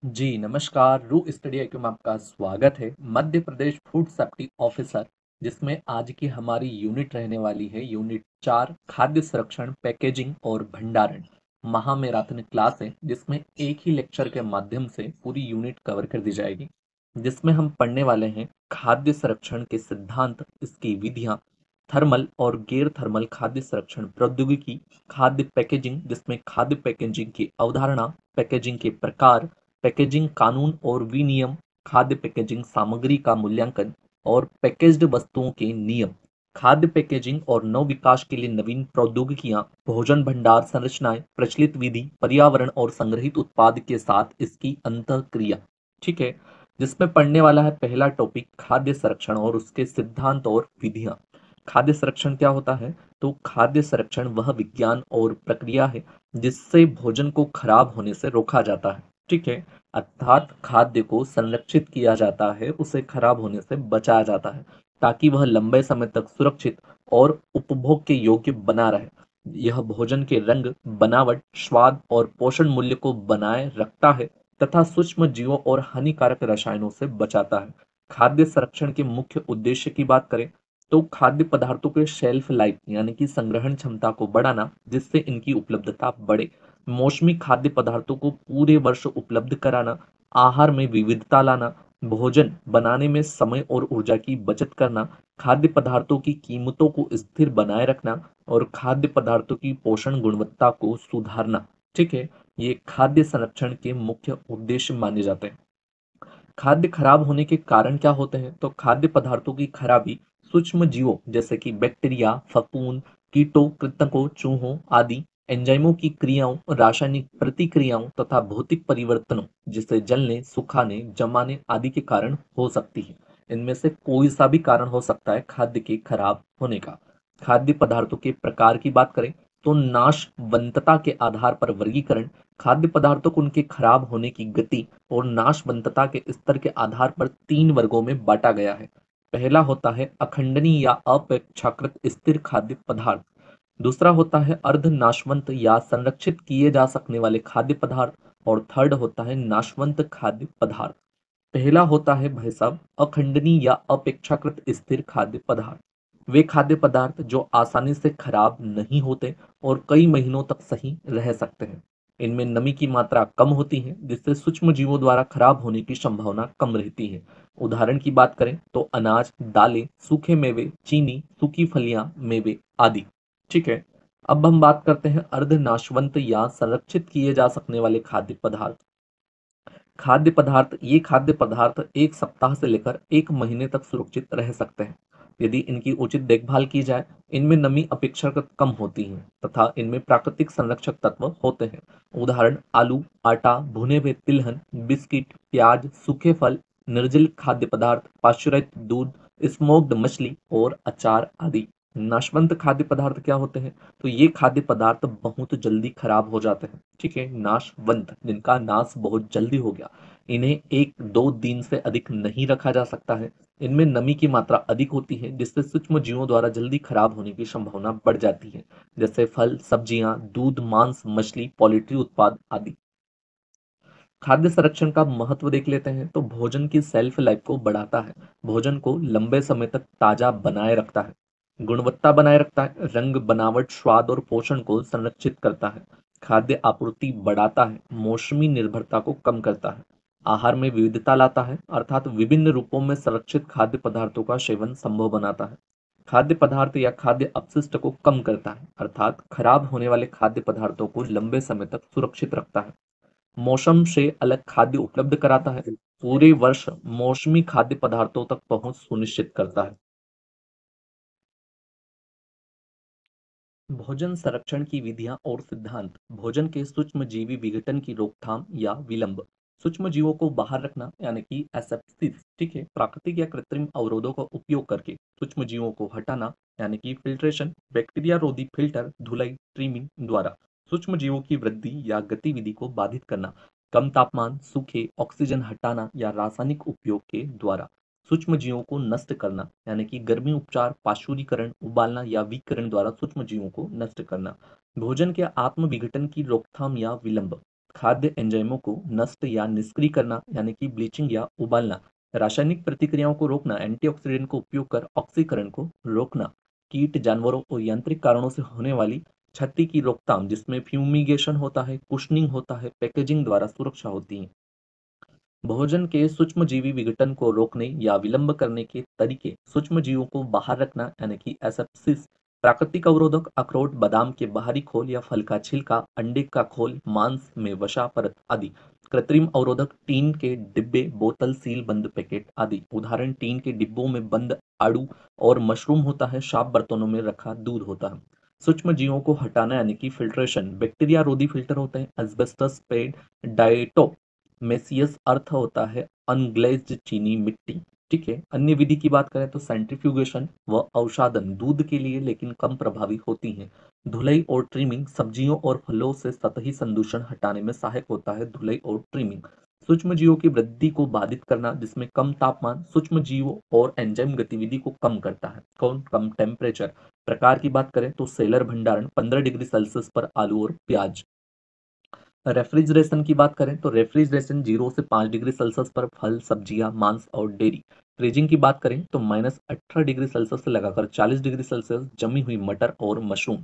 जी, नमस्कार। रू स्टडी आई में आपका स्वागत है। Madhya Pradesh food safety officer, जिसमें आज की हमारी यूनिट रहने वाली है यूनिट 4 खाद्य संरक्षण, पैकेजिंग और भंडारण। महामैराथन क्लास है जिसमें एक ही लेक्चर के माध्यम से पूरी यूनिट कवर कर दी जाएगी, जिसमें हम पढ़ने वाले हैं खाद्य संरक्षण के सिद्धांत, इसकी विधियाँ, थर्मल और गैर थर्मल खाद्य संरक्षण प्रौद्योगिकी, खाद्य पैकेजिंग जिसमें खाद्य पैकेजिंग की अवधारणा, पैकेजिंग के प्रकार, पैकेजिंग कानून और विनियम, खाद्य पैकेजिंग सामग्री का मूल्यांकन और पैकेज्ड वस्तुओं के नियम, खाद्य पैकेजिंग और नव विकास के लिए नवीन प्रौद्योगिकियां, भोजन भंडार संरचनाएं, प्रचलित विधि, पर्यावरण और संग्रहित उत्पाद के साथ इसकी अंतःक्रिया। ठीक है, जिसमें पढ़ने वाला है पहला टॉपिक खाद्य संरक्षण और उसके सिद्धांत और विधियां। खाद्य संरक्षण क्या होता है? तो खाद्य संरक्षण वह विज्ञान और प्रक्रिया है जिससे भोजन को खराब होने से रोका जाता है। ठीक है, अर्थात खाद्य को संरक्षित किया जाता है, उसे खराब होने से बचाया जाता है ताकि वह लंबे समय तक सुरक्षित और उपभोग के योग्य बना रहे। यह भोजन के रंग, बनावट, स्वाद और पोषण मूल्य को बनाए रखता है तथा सूक्ष्म जीवों और हानिकारक रसायनों से बचाता है। खाद्य संरक्षण के मुख्य उद्देश्य की बात करें तो खाद्य पदार्थों के शेल्फ लाइफ यानी कि संग्रहण क्षमता को बढ़ाना, जिससे इनकी उपलब्धता बढ़े। मौसमी खाद्य पदार्थों को पूरे वर्ष उपलब्ध कराना, आहार में विविधता लाना, भोजन बनाने में समय और ऊर्जा की बचत करना, खाद्य पदार्थों की कीमतों को स्थिर बनाए रखना और खाद्य पदार्थों की पोषण गुणवत्ता को सुधारना। ठीक है, ये खाद्य संरक्षण के मुख्य उद्देश्य माने जाते हैं। खाद्य खराब होने के कारण क्या होते हैं? तो खाद्य पदार्थों की खराबी सूक्ष्म जीवों जैसे कि बैक्टीरिया, फफूंद, कीटों, कृंतकों, चूहों आदि, एंजाइमों की क्रियाओं, रासायनिक प्रतिक्रियाओं तथा भौतिक परिवर्तनों जैसे जलने, सुखाने, जमाने आदि के कारण हो सकती है। इनमें से कोई सा भी कारण हो सकता है खाद्य के खराब होने का। खाद्य पदार्थों के प्रकार की बात करें तो नाशवंतता के आधार पर वर्गीकरण, खाद्य पदार्थों को उनके खराब होने की गति और नाशवंतता के स्तर के आधार पर 3 वर्गों में बांटा गया है। पहला होता है अखंडनीय या अपेक्षाकृत स्थिर खाद्य पदार्थ। दूसरा होता है अर्ध नाशवंत या संरक्षित किए जा सकने वाले खाद्य पदार्थ। और थर्ड होता है नाशवंत खाद्य पदार्थ। पहला होता है भाई साहब अखंडनीय या अपेक्षाकृत स्थिर खाद्य पदार्थ। वे खाद्य पदार्थ जो आसानी से खराब नहीं होते और कई महीनों तक सही रह सकते हैं। इनमें नमी की मात्रा कम होती है जिससे सूक्ष्म जीवों द्वारा खराब होने की संभावना कम रहती है। उदाहरण की बात करें तो अनाज, दालें, सूखे मेवे, चीनी, सूखी फलियां, मेवे आदि। ठीक है, अब हम बात करते हैं अर्ध नाशवंत या संरक्षित किए जा सकने वाले खाद्य पदार्थ। ये खाद्य पदार्थ 1 सप्ताह से लेकर 1 महीने तक सुरक्षित रह सकते हैं यदि इनकी उचित देखभाल की जाए। इनमें नमी अपेक्षाकृत कम होती है तथा इनमें प्राकृतिक संरक्षक तत्व होते हैं। उदाहरण आलू, आटा, भुने हुए तिलहन, बिस्किट, प्याज, सूखे फल, निर्जलित खाद्य पदार्थ, पाश्चुराइज्ड दूध, स्मोक्ड मछली और अचार आदि। नाशवंत खाद्य पदार्थ क्या होते हैं? तो ये खाद्य पदार्थ बहुत जल्दी खराब हो जाते हैं। ठीक है, नाशवंत जिनका नाश बहुत जल्दी हो गया, इन्हें 1-2 दिन से अधिक नहीं रखा जा सकता है। इनमें नमी की मात्रा अधिक होती है जिससे सूक्ष्म जीवों द्वारा जल्दी खराब होने की संभावना बढ़ जाती है, जैसे फल, सब्जियां, दूध, मांस, मछली, पोल्ट्री उत्पाद आदि। खाद्य संरक्षण का महत्व देख लेते हैं तो भोजन की सेल्फ लाइफ को बढ़ाता है, भोजन को लंबे समय तक ताजा बनाए रखता है, गुणवत्ता बनाए रखता है, रंग, बनावट, स्वाद और पोषण को संरक्षित करता है, खाद्य आपूर्ति बढ़ाता है, मौसमी निर्भरता को कम करता है, आहार में विविधता लाता है अर्थात विभिन्न रूपों में संरक्षित खाद्य पदार्थों का सेवन संभव बनाता है, खाद्य पदार्थ या खाद्य अपशिष्ट को कम करता है अर्थात खराब होने वाले खाद्य पदार्थों को लंबे समय तक सुरक्षित रखता है, मौसम से अलग खाद्य उपलब्ध कराता है, पूरे वर्ष मौसमी खाद्य पदार्थों तक पहुंच सुनिश्चित करता है। भोजन संरक्षण की विधियां और सिद्धांत, भोजन के सूक्ष्म जीवी विघटन की रोकथाम या विलंब, सूक्ष्म जीवों को बाहर रखना यानी कि एसेप्सिस। ठीक है, प्राकृतिक या कृत्रिम अवरोधों का उपयोग करके सूक्ष्म जीवों को हटाना यानी कि फिल्ट्रेशन, बैक्टीरिया रोधी फिल्टर, धुलाई, ट्रिमिंग द्वारा सूक्ष्म जीवों की वृद्धि या गतिविधि को बाधित करना, कम तापमान, सूखे, ऑक्सीजन हटाना या रासायनिक उपयोग के द्वारा सूक्ष्म जीवों को नष्ट करना यानी कि गर्मी उपचार, पाशुरीकरण, उबालना या विकिरण द्वारा सूक्ष्म जीवों को नष्ट करना, भोजन के आत्म विघटन की रोकथाम या विलंब, खाद्य एंजाइमों को नष्ट या निष्क्रिय करना यानी कि ब्लीचिंग या उबालना, रासायनिक प्रतिक्रियाओं को रोकना, एंटीऑक्सीडेंट का उपयोग कर ऑक्सीकरण को रोकना, कीट जानवरों और यांत्रिक कारणों से होने वाली क्षति की रोकथाम जिसमें फ्यूमिगेशन होता है, कुशनिंग होता है, पैकेजिंग द्वारा सुरक्षा होती है। भोजन के सूक्ष्मजीवी विघटन को रोकने या विलंब करने के तरीके, सूक्ष्मजीवों को बाहर रखना यानी कि एसेप्सिस, प्राकृतिक अवरोधक अखरोट, बादाम के बाहरी खोल या फल का छिलका, अंडे का खोल, मांस में वसा परत आदि। कृत्रिम अवरोधक टीन के डिब्बे, बोतल, सील बंद पैकेट आदि। उदाहरण टीन के डिब्बों में बंद आड़ू और मशरूम होता है, साफ बर्तनों में रखा दूध होता है। सूक्ष्म जीवों को हटाना यानी कि फिल्ट्रेशन, बैक्टीरिया रोधी फिल्टर होते हैं, एस्बेस्टस, पेड, डाइटो मेसियस अर्थ होता है अनग्लेज्ड चीनी मिट्टी। ठीक है, अन्य विधि की बात करें तो सेंट्रीफ्यूगेशन व अवसादन दूध के लिए लेकिन कम प्रभावी होती हैं। धुलाई और ट्रिमिंग, सब्जियों और फलों से सतही संदूषण हटाने में सहायक होता है धुलाई और ट्रिमिंग। सूक्ष्म जीवों की वृद्धि को बाधित करना जिसमें कम तापमान सूक्ष्म जीवों और एंजाइम गतिविधि को कम करता है। कौन? कम टेम्परेचर। प्रकार की बात करें तो सेलर भंडारण 15 डिग्री सेल्सियस पर आलू और प्याज। रेफ्रिजरेशन की बात करें तो रेफ्रिजरेशन 0 से 5 डिग्री सेल्सियस पर फल, सब्जियां, मांस और डेयरी। फ्रीजिंग की बात करें तो -18 डिग्री सेल्सियस से लगाकर 40 डिग्री सेल्सियस जमी हुई मटर और मशरूम।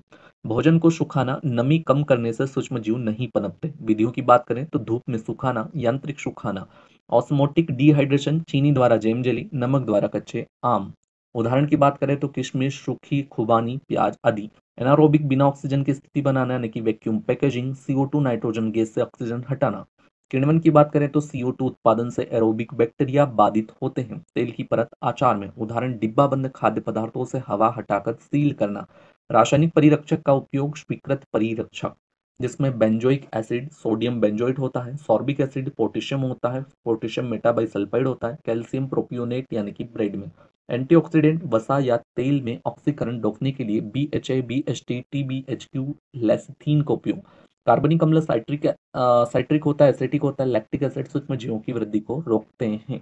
भोजन को सुखाना, नमी कम करने से सूक्ष्म जीव नहीं पनपते। विधियों की बात करें तो धूप में सुखाना, यांत्रिक सुखाना, ऑस्मोटिक डिहाइड्रेशन, चीनी द्वारा जेम जेली, नमक द्वारा कच्चे आम। उदाहरण की बात करें तो किशमिश, सूखी खुबानी, प्याज आदि। एनारोबिक बिना ऑक्सीजन की स्थिति बनाना यानी कि vacuum packaging, CO2 nitrogen gas से ऑक्सीजन हटाना। किण्वन की बात करें तो CO2 उत्पादन से एरोबिक बैक्टीरिया बाधित होते हैं। तेल की परत आचार में, उदाहरण डिब्बा बंद खाद्य पदार्थों से हवा हटाकर सील करना। रासायनिक परिरक्षक का उपयोग, स्वीकृत परिरक्षक जिसमें बेंजोइक एसिड सोडियम बेंजोइट होता है, सॉर्बिक एसिड पोटेशियम होता है, पोटेशियम मेटाबाइसल्फाइड होता है, कैल्शियम प्रोपियोनेट यानी कि ब्रेड में। एंटीऑक्सीडेंट वसा या तेल में ऑक्सीकरण रोकने के लिए BHA, BHT, TBHQ, लेसिथीन का उपयोग। कार्बनिक अम्ल साइट्रिक होता है, एसिटिक होता है, लैक्टिक एसिड सूक्ष्म जीवों की वृद्धि को रोकते हैं।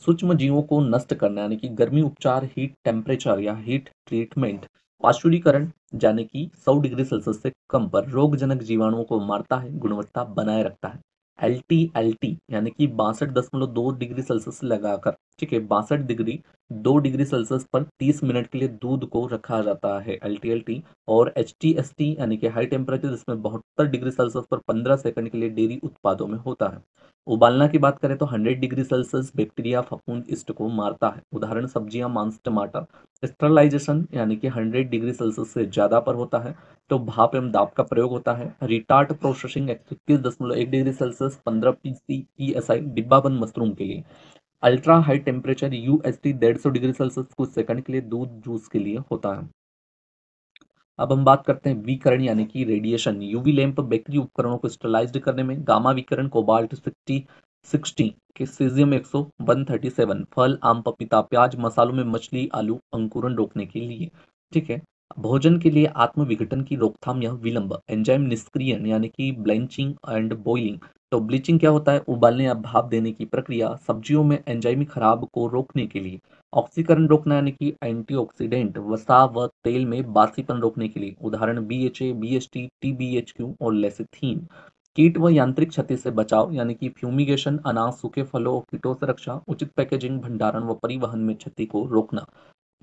सूक्ष्म जीवों को नष्ट करना यानी कि गर्मी उपचार, हीट टेम्परेचर या हीट ट्रीटमेंट, पार्श्वीकरण यानी कि 100 डिग्री सेल्सियस से कम पर रोगजनक जीवाणुओं को मारता है, गुणवत्ता बनाए रखता है। LTLT यानी कि 62.2 डिग्री सेल्सियस से लगाकर, ठीक है, 62.2 डिग्री सेल्सियस पर 30 मिनट के लिए दूध को रखा जाता है, LTLT। और HTST यानी कि हाई टेम्परेचर जिसमें 72 डिग्री सेल्सियस पर 15 सेकंड के लिए डेयरी उत्पादों में होता है। उबालना की बात करें तो 100 डिग्री सेल्सियस बैक्टीरिया, फफूंद, ईस्ट को मारता है। उदाहरण सब्जियां, मांस, टमाटर। स्टरलाइजेशन यानी कि 100 डिग्री सेल्सियस से ज्यादा पर होता है तो भाप एवं दाब का प्रयोग होता है। Retort processing 21.1 degree Celsius 15 PSI डिब्बा बंद मशरूम के लिए। Ultra high temperature UST 150 degree Celsius कुछ सेकंड के लिए दूध जूस के लिए होता है। अब हम बात करते हैं विकरण यानी कि रेडिएशन। यूवी लैंप बेकरी उपकरणों को स्टरलाइज्ड करने में, गामा विकरण कोबाल्ट 60 के सीजियम 137, फल, आम, पपीता, प्याज, मसालों में मछली, आलू, अंकुरन रोकने के लिए। ठीक है, भोजन के लिए आत्म विघटन की रोकथाम या विलंब, एंजाइम निष्क्रियण यानी कि ब्लेंचिंग एंड बॉइलिंग। तो ब्लीचिंग क्या होता है? उबालने या भाप देने की प्रक्रिया, सब्जियों में एंजाइमी खराब को रोकने के लिए। ऑक्सीकरण रोकना यानी कि एंटीऑक्सीडेंट, वसा व तेल में बासीपन रोकने के लिए। उदाहरण BHA, BHT, TBHQ और लेसिथीन। कीट व यांत्रिक क्षति से बचाव यानी कि फ्यूमिगेशन, अनाज, सूखे फलों और कीटों से रक्षा, उचित पैकेजिंग, भंडारण व परिवहन में क्षति को रोकना।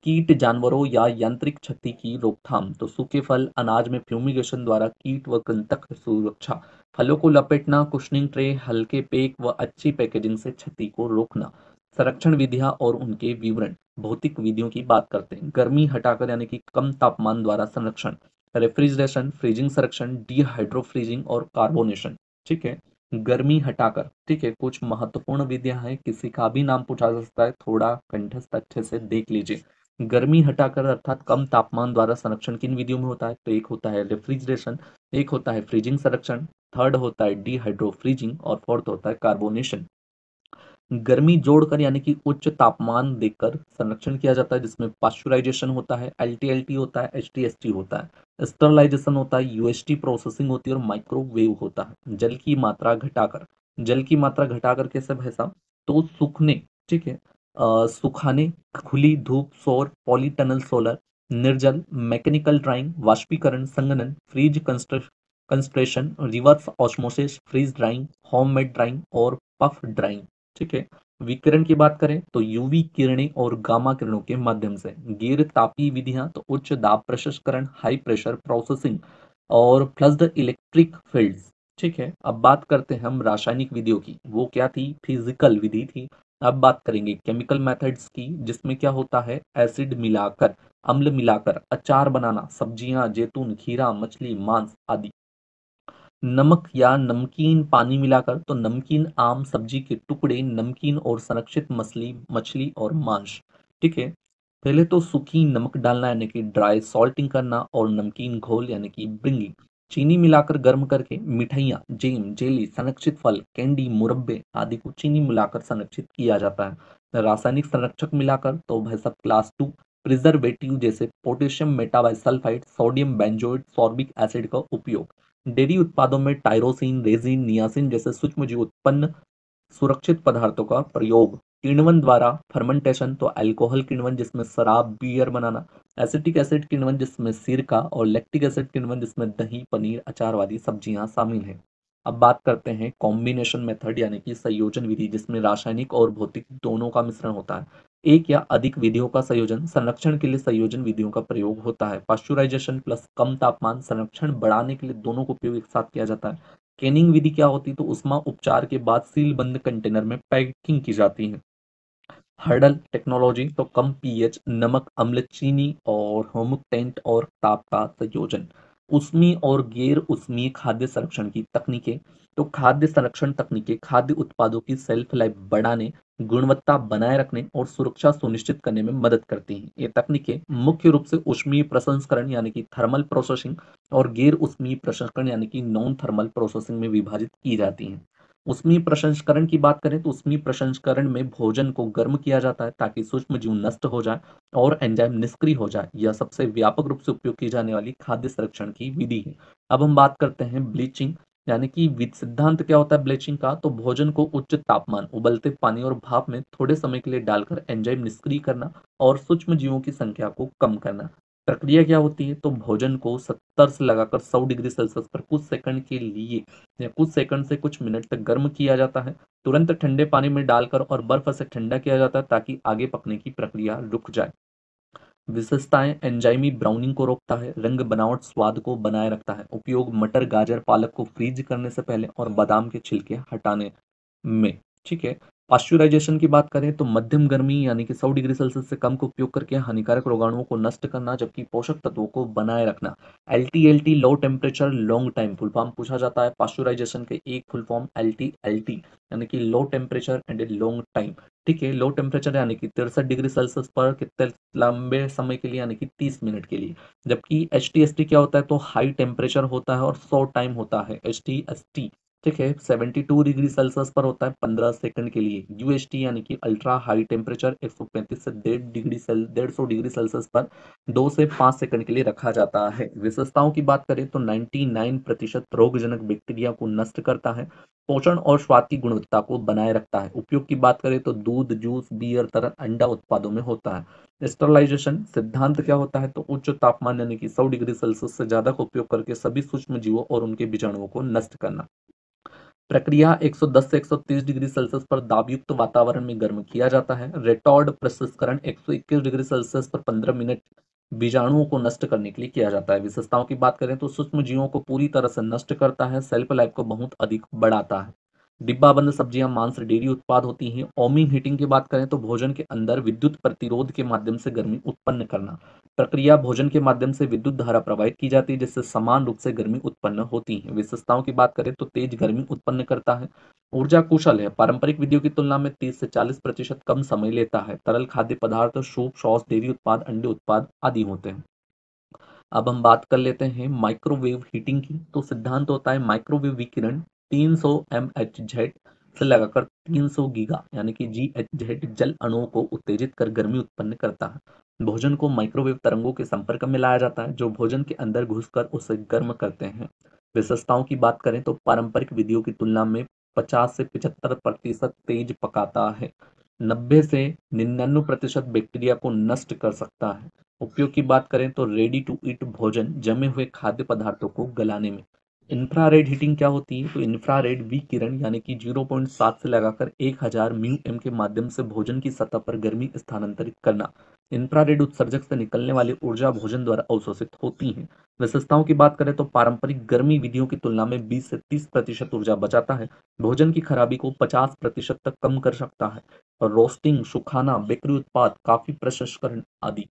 कीट जानवरों या यांत्रिक क्षति की रोकथाम, तो सूखे फल, अनाज में फ्यूमिगेशन द्वारा कीट व कृंतक सुरक्षा। फलों को लपेटना, कुशनिंग ट्रे, हल्के पैक व अच्छी पैकेजिंग से क्षति को रोकना। संरक्षण विधियां और उनके विवरण। भौतिक विधियों की बात करते हैं। गर्मी हटाकर यानी कि कम तापमान द्वारा संरक्षण, रेफ्रिजरेशन, फ्रीजिंग संरक्षण, डिहाइड्रो फ्रीजिंग और कार्बोनेशन। ठीक है, गर्मी हटाकर। ठीक है, कुछ महत्वपूर्ण विधियां हैं, किसी का भी नाम पूछा जा सकता है, थोड़ा कंठस्थ अच्छे से देख लीजिए। गर्मी हटाकर अर्थात कम तापमान द्वारा संरक्षण किन विधियों में होता है? तो एक होता है रेफ्रिजरेशन, एक होता है फ्रीजिंग संरक्षण, थर्ड होता है डिहाइड्रो फ्रीजिंग और फोर्थ होता है कार्बोनेशन। गर्मी जोड़कर यानी कि उच्च तापमान देकर संरक्षण किया जाता है जिसमें पाश्चराइजेशन होता है, LTLT होता है, HTST होता है, स्टरलाइजेशन होता है, UST प्रोसेसिंग होती है और माइक्रोवेव होता है। जल की मात्रा घटाकर, जल की मात्रा घटाकर कैसे भाई साहब? तो सूखने, ठीक है, सुखाने, खुली धूप, सौर, पॉलीटनल सोलर, निर्जल, मैकेनिकल ड्राइंग, वाष्पीकरण, संघनन, freeze concentration, reverse osmosis, freeze drying, homemade drying और पफ ड्राइंग। ठीक है। विकिरण की बात करें तो यूवी किरणें और गामा किरणों के माध्यम से। गैर तापीय विधियां तो उच्च दाब प्रसंस्करण, हाई प्रेशर प्रोसेसिंग और फ्लस्ड इलेक्ट्रिक फील्ड्स। ठीक है। अब बात करते हैं हम रासायनिक विधियों की। वो क्या थी? फिजिकल विधि थी। अब बात करेंगे केमिकल मेथड्स की, जिसमें क्या होता है? एसिड मिलाकर, अम्ल मिलाकर अचार बनाना, सब्जियां, जैतून, खीरा, मछली, मांस आदि। नमक या नमकीन पानी मिलाकर, तो नमकीन आम, सब्जी के टुकड़े, नमकीन और संरक्षित मछली मछली और मांस। ठीक है। पहले तो सूखी नमक डालना यानी कि ड्राई सॉल्टिंग करना, और नमकीन घोल यानी कि ब्रिंगिंग। चीनी मिलाकर गर्म करके मिठाइयाँ, जेम, जेली, संरक्षित फल, कैंडी, मुरब्बे आदि को चीनी मिलाकर संरक्षित किया जाता है। रासायनिक संरक्षक मिलाकर तो भाई सब क्लास 2 प्रिजर्वेटिव जैसे potassium metabisulphite, sodium benzoate, sorbic acid का उपयोग। डेयरी उत्पादों में टायरोसिन, रेजिन, नियासिन जैसे सूक्ष्मजीव उत्पन्न सुरक्षित पदार्थों का प्रयोग। किण्वन द्वारा फर्मेंटेशन तो अल्कोहल किण्वन जिसमें शराब, बियर बनाना, एसिटिक एसिड किण्वन जिसमें सिरका, और लैक्टिक एसिड किण्वन जिसमें दही, पनीर, अचार वाली सब्जियां शामिल हैं। अब बात करते हैं कॉम्बिनेशन मेथड यानी कि संयोजन विधि, जिसमें रासायनिक और भौतिक दोनों का मिश्रण होता है। एक या अधिक विधियों का संयोजन। संरक्षण के लिए संयोजन विधियों का प्रयोग होता है। पाश्चुराइजेशन प्लस कम तापमान, संरक्षण बढ़ाने के लिए दोनों का उपयोग एक साथ किया जाता है। कैनिंग विधि क्या होती है? तो उष्मा उपचार के बाद सील बंद कंटेनर में पैकिंग की जाती है। हर्डल टेक्नोलॉजी तो कम पीएच, नमक, अम्ल, चीनी और होमुटेंट और ताप का संयोजन। उष्मीय और गैर उष्मीय खाद्य संरक्षण की तकनीकें। तो खाद्य संरक्षण तकनीकें खाद्य उत्पादों की सेल्फ लाइफ बढ़ाने, गुणवत्ता बनाए रखने और सुरक्षा सुनिश्चित करने में मदद करती हैं। ये तकनीकें मुख्य रूप से उष्मीय प्रसंस्करण यानी कि थर्मल प्रोसेसिंग और गैर उष्मीय प्रसंस्करण यानी कि नॉन थर्मल प्रोसेसिंग में विभाजित की जाती हैं। ऊष्मीय प्रसंस्करण की बात करें तो ऊष्मीय प्रसंस्करण में भोजन को गर्म किया जाता है ताकि सूक्ष्म जीव नष्ट हो जाए और एंजाइम निष्क्रिय हो जाए। यह सबसे व्यापक रूप से उपयोग की जाने वाली खाद्य संरक्षण की विधि है। अब हम बात करते हैं ब्लीचिंग यानी कि सिद्धांत क्या होता है ब्लीचिंग का? तो भोजन को उच्च तापमान, उबलते पानी और भाप में थोड़े समय के लिए डालकर एंजाइम निष्क्रिय करना और सूक्ष्म जीवों की संख्या को कम करना। प्रक्रिया क्या होती है? तो भोजन को 70 से लगाकर 100 डिग्री सेल्सियस पर कुछ सेकंड के लिए या कुछ सेकंड से कुछ मिनट तक गर्म किया जाता है। तुरंत ठंडे पानी में डालकर और बर्फ से ठंडा किया जाता है ताकि आगे पकने की प्रक्रिया रुक जाए। विशेषताएं: एंजाइमी ब्राउनिंग को रोकता है, रंग बनावट स्वाद को बनाए रखता है। उपयोग: मटर, गाजर, पालक को फ्रीज करने से पहले और बादाम के छिलके हटाने में। ठीक है। पाश्चुराइजेशन की बात करें तो मध्यम गर्मी यानी कि 100 डिग्री सेल्सियस से कम का उपयोग करके हानिकारक रोगाणुओं को नष्ट करना, जबकि पोषक तत्वों को बनाए रखना। LTLT, low temperature long time full form पूछा जाता है। पाश्चुराइजेशन के एक फुल फॉर्म LTLT यानी कि low temperature and long time. ठीक है। लो टेम्परेचर यानी कि 63 डिग्री सेल्सियस पर कितने लंबे समय के लिए, यानी कि 30 मिनट के लिए। जबकि HTST क्या होता है? तो हाई टेम्परेचर होता है और शॉर्ट टाइम होता है HTST। ठीक है। 72 डिग्री सेल्सियस पर होता है 15 सेकंड के लिए। UHT यानी कि अल्ट्रा हाई टेम्परेचर 135 से 150 डिग्री सेल्सियस पर 2 से 5 सेकंड के लिए रखा जाता है। विशेषताओं की बात करें तो 99% रोगजनक बैक्टीरिया को नष्ट करता है, पोषण और स्वाद की गुणवत्ता को बनाए रखता है। उपयोग की बात करें तो दूध, जूस, बियर, तरल अंडा उत्पादों में होता है। स्टरलाइजेशन सिद्धांत क्या होता है? तो उच्च तापमान यानी कि 100 डिग्री सेल्सियस से ज्यादा का उपयोग करके सभी सूक्ष्म जीवों और उनके बीजाणुओं को नष्ट करना। प्रक्रिया 110 से 130 डिग्री सेल्सियस पर दाबयुक्त वातावरण में गर्म किया जाता है। रेटॉर्ड प्रसंस्करण 121 डिग्री सेल्सियस पर 15 मिनट बीजाणुओं को नष्ट करने के लिए किया जाता है। विशेषताओं की बात करें तो सूक्ष्म जीवों को पूरी तरह से नष्ट करता है, सेल्फ लाइफ को बहुत अधिक बढ़ाता है। डिब्बाबंद सब्जियां, मांस, डेयरी उत्पाद होती हैं। ओमिंग हीटिंग की बात करें तो भोजन के अंदर विद्युत प्रतिरोध के माध्यम से गर्मी उत्पन्न करना। प्रक्रिया: भोजन के माध्यम से विद्युत धारा प्रवाहित की जाती है जिससे समान रूप से गर्मी उत्पन्न होती है। विशेषताओं की बात करें तो तेज गर्मी उत्पन्न करता है, ऊर्जा कुशल है, पारंपरिक विधियों की तुलना में 30 से 40% कम समय लेता है। तरल खाद्य पदार्थ, सूप, सॉस, डेयरी उत्पाद, अंडे उत्पाद आदि होते हैं। अब हम बात कर लेते हैं माइक्रोवेव हीटिंग की। तो सिद्धांत होता है माइक्रोवेव विकिरण 300 MHz से लगाकर 300 गीगा यानी कि GHz जल अणुओं को उत्तेजित कर गर्मी उत्पन्न करता है। भोजन को माइक्रोवेव तरंगों के संपर्क में लाया जाता है जो भोजन के अंदर घुसकर उसे गर्म करते हैं। विशेषताओं की बात करें तो पारंपरिक विधियों की तुलना में 50 से 75% तेज पकाता है, 90 से 99% बैक्टीरिया को नष्ट कर सकता है। उपयोग की बात करें तो रेडी टू ईट भोजन, जमे हुए खाद्य पदार्थों को गलाने में। इंफ्रारेड हीटिंग क्या होती है? तो इंफ्रारेड विकिरण यानी कि 0.7 से लगाकर 1000 म्यू एम के माध्यम से भोजन की सतह पर गर्मी स्थानांतरित करना। इंफ्रारेड उत्सर्जक से निकलने वाली ऊर्जा भोजन द्वारा अवशोषित होती है। विशेषताओं की बात करें तो पारंपरिक गर्मी विधियों की तुलना में 20 से 30% ऊर्जा बचाता है, भोजन की खराबी को 50% तक कम कर सकता है, और रोस्टिंग, सुखाना, बेकरी उत्पाद, काफी प्रसंस्करण आदि।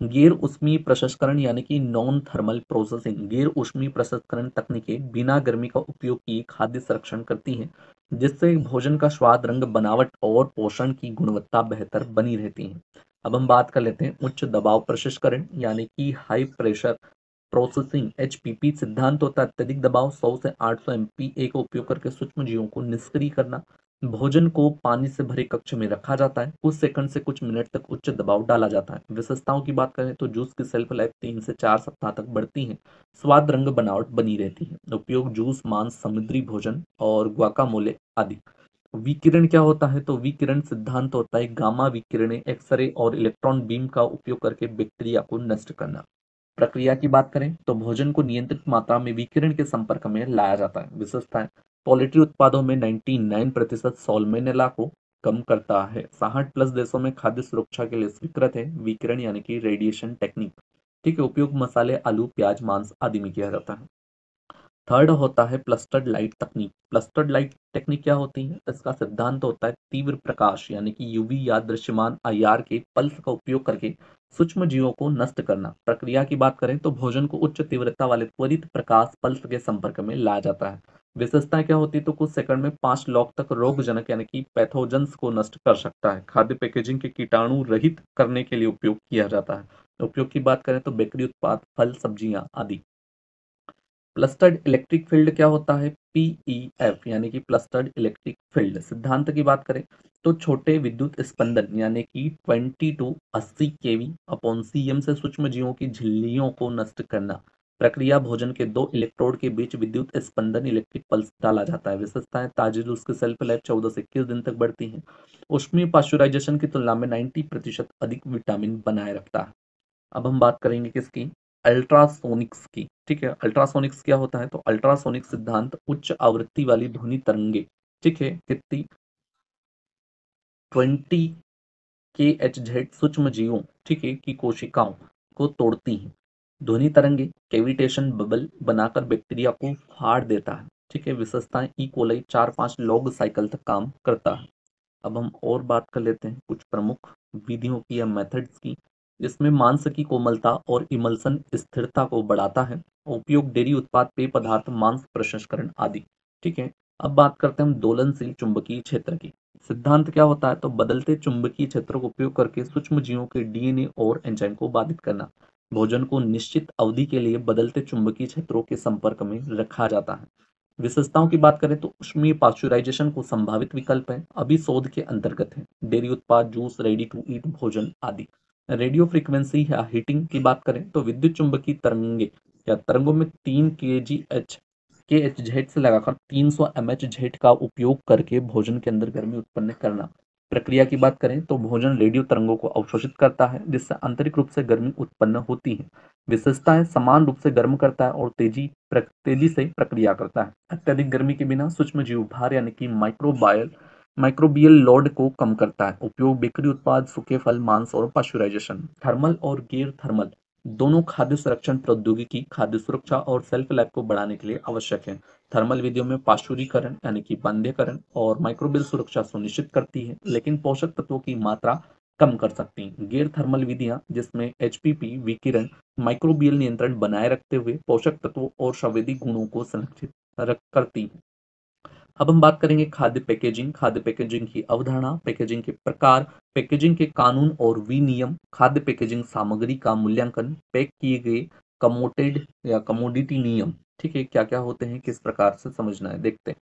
गैर ऊष्मीय प्रसंस्करण यानी कि नॉन थर्मल प्रोसेसिंग। गैर ऊष्मीय प्रसंस्करण तकनीकें बिना गर्मी का उपयोग किए खाद्य संरक्षण करती हैं, जिससे भोजन का स्वाद, रंग, बनावट और पोषण की गुणवत्ता बेहतर बनी रहती है। अब हम बात कर लेते हैं उच्च दबाव प्रसंस्करण यानी कि हाई प्रेशर प्रोसेसिंग। एचपीपी सिद्धांत होता है अत्यधिक दबाव 100 से 800 एमपीए का उपयोग करके सूक्ष्म जीवों को निष्क्रिय करना। भोजन को पानी से भरे कक्ष में रखा जाता है, कुछ सेकंड से कुछ मिनट तक उच्च दबाव डाला जाता है। विशेषताओं की बात करें तो जूस की शेल्फ लाइफ 3 से 4 सप्ताह तक बढ़ती है, स्वाद, रंग, बनावट बनी रहती है। उपयोग जूस, मांस, समुद्री भोजन और गुआकामोले आदि। विकिरण क्या होता है? तो विकिरण सिद्धांत होता है गामा विकिरण, एक्सरे और इलेक्ट्रॉन बीम का उपयोग करके बैक्टीरिया को नष्ट करना। प्रक्रिया की बात करें तो भोजन को नियंत्रित मात्रा में विकिरण के संपर्क में लाया जाता है। विशेषताएं: पोल्ट्री उत्पादों में 99% सॉल्मोनेला को कम करता है। 60+ देशों में खाद्य सुरक्षा के लिए स्वीकृत है विकिरण यानी कि रेडिएशन टेक्निक। ठीक है, उपयोग मसाले, आलू, प्याज, मांस आदि में किया जाता है। थर्ड होता है प्लस्टर्ड लाइट तकनीक। प्लस्टर्ड लाइट टेक्निक क्या होती है? इसका सिद्धांत होता है तीव्र प्रकाश यानी कि यूवी या दृश्यमान आईआर के पल्स का उपयोग करके सूक्ष्म जीवों को नष्ट करना। प्रक्रिया की बात करें तो भोजन को उच्च तीव्रता वाले त्वरित प्रकाश पल्स के संपर्क में लाया जाता है। विशेषताएं क्या होती है? तो कुछ सेकंड में 5 लॉग तक रोगजनक यानी कि पैथोजेंस को नष्ट कर सकता है। खाद्य पैकेजिंग के कीटाणु रहित करने के लिए उपयोग किया जाता है। उपयोग की बात करें तो बेकरी उत्पाद, फल, सब्जियां आदि। प्लस्टर्ड इलेक्ट्रिक फील्ड क्या होता है? पीईएफ यानी कि प्लस्टर्ड इलेक्ट्रिक फील्ड। सिद्धांत की बात करें तो छोटे विद्युत स्पंदन यानी कि 20 टू 80 केवी अपॉन सीएम से सूक्ष्म जीवों की झिल्लियों को नष्ट करना। प्रक्रिया: भोजन के दो इलेक्ट्रोड के बीच विद्युत स्पंदन इलेक्ट्रिक पल्स डाला जाता है। विशेषताएं: ताजे जूस की शेल्फ लाइफ 14 से 21 दिन तक बढ़ती है। ऊष्मीय पाश्चराइजेशन की तुलना में 90% अधिक विटामिन बनाए रखता है। अब हम बात करेंगे किसकी? अल्ट्रासोनिक्स की। ठीक है, अल्ट्रासोनिक्स क्या होता है? तो अल्ट्रासोनिक सिद्धांत उच्च आवृत्ति वाली ध्वनि तरंगे, ठीक है, कितनी 20 kHz सूक्ष्म जीवों, ठीक है, की कोशिकाओं को तोड़ती हैं। ध्वनि तरंगे कैविटेशन बबल बनाकर बैक्टीरिया को फाड़ देता है। ठीक है, विशेषताएं: ई कोलाई 4-5 लॉग साइकिल तक काम करता है। अब हम और बात कर लेते हैं कुछ प्रमुख विधियों की या मेथड्स की, जिसमें मांस की कोमलता और इमल्सन स्थिरता को बढ़ाता है। उपयोग: डेयरी उत्पाद, पेय पदार्थ, मांस प्रसंस्करण आदि। ठीक है, अब बात करते हैं हम दोलनशील चुंबकीय क्षेत्र की। सिद्धांत क्या होता है? तो बदलते चुंबकीय क्षेत्र का उपयोग करके सूक्ष्म जीवों के डीएनए और एंजाइम को बाधित करना। भोजन को निश्चित अवधि के लिए बदलते चुंबकीय क्षेत्रों के संपर्क में रखा जाता है। विशेषताओं की बात करें तो ऊष्मीय पाश्चराइजेशन को संभावित विकल्प है, अभी शोध के अंतर्गत है। डेयरी उत्पाद, जूस, रेडी टू ईट भोजन आदि। रेडियो फ्रीक्वेंसी या हीटिंग की बात करें तो विद्युत चुंबकीय तरंगे या तरंगों में 3 kHz से लगाकर 300 mHz का उपयोग करके भोजन के अंदर गर्मी उत्पन्न करना। प्रक्रिया की बात करें तो भोजन रेडियो तरंगों को अवशोषित करता है, जिससे आंतरिक रूप से गर्मी उत्पन्न होती है। विशेषताएं: समान रूप से गर्म करता है और तेजी से प्रक्रिया करता है। अत्यधिक गर्मी के बिना सूक्ष्म जीव भार यानी कि माइक्रोबियल लोड को कम करता है। उपयोग: बेकरी उत्पाद, सूखे फल, मांस और पाश्चराइजेशन। थर्मल और गैर थर्मल दोनों खाद्य संरक्षण प्रौद्योगिकी खाद्य सुरक्षा और सेल्फ लाइफ को बढ़ाने के लिए आवश्यक है। थर्मल विधियों में पाश्चुरीकरण यानी कि बाध्यकरण और माइक्रोबियल सुरक्षा सुनिश्चित करती है, लेकिन पोषक तत्वों की मात्रा कम कर सकती हैं। गैर थर्मल विधियां, जिसमें एचपीपी विकिरण माइक्रोबियल नियंत्रण बनाए रखते हुए पोषक तत्वों और संवेदी गुणों को संरक्षित करती हैं। अब हम बात करेंगे खाद्य पैकेजिंग। खाद्य पैकेजिंग की अवधारणा, पैकेजिंग के प्रकार, पैकेजिंग के कानून और विनियम, खाद्य पैकेजिंग सामग्री का मूल्यांकन, पैक किए गए कमोटेड या कमोडिटी नियम। ठीक है, क्या क्या होते हैं, किस प्रकार से समझना है, देखते हैं।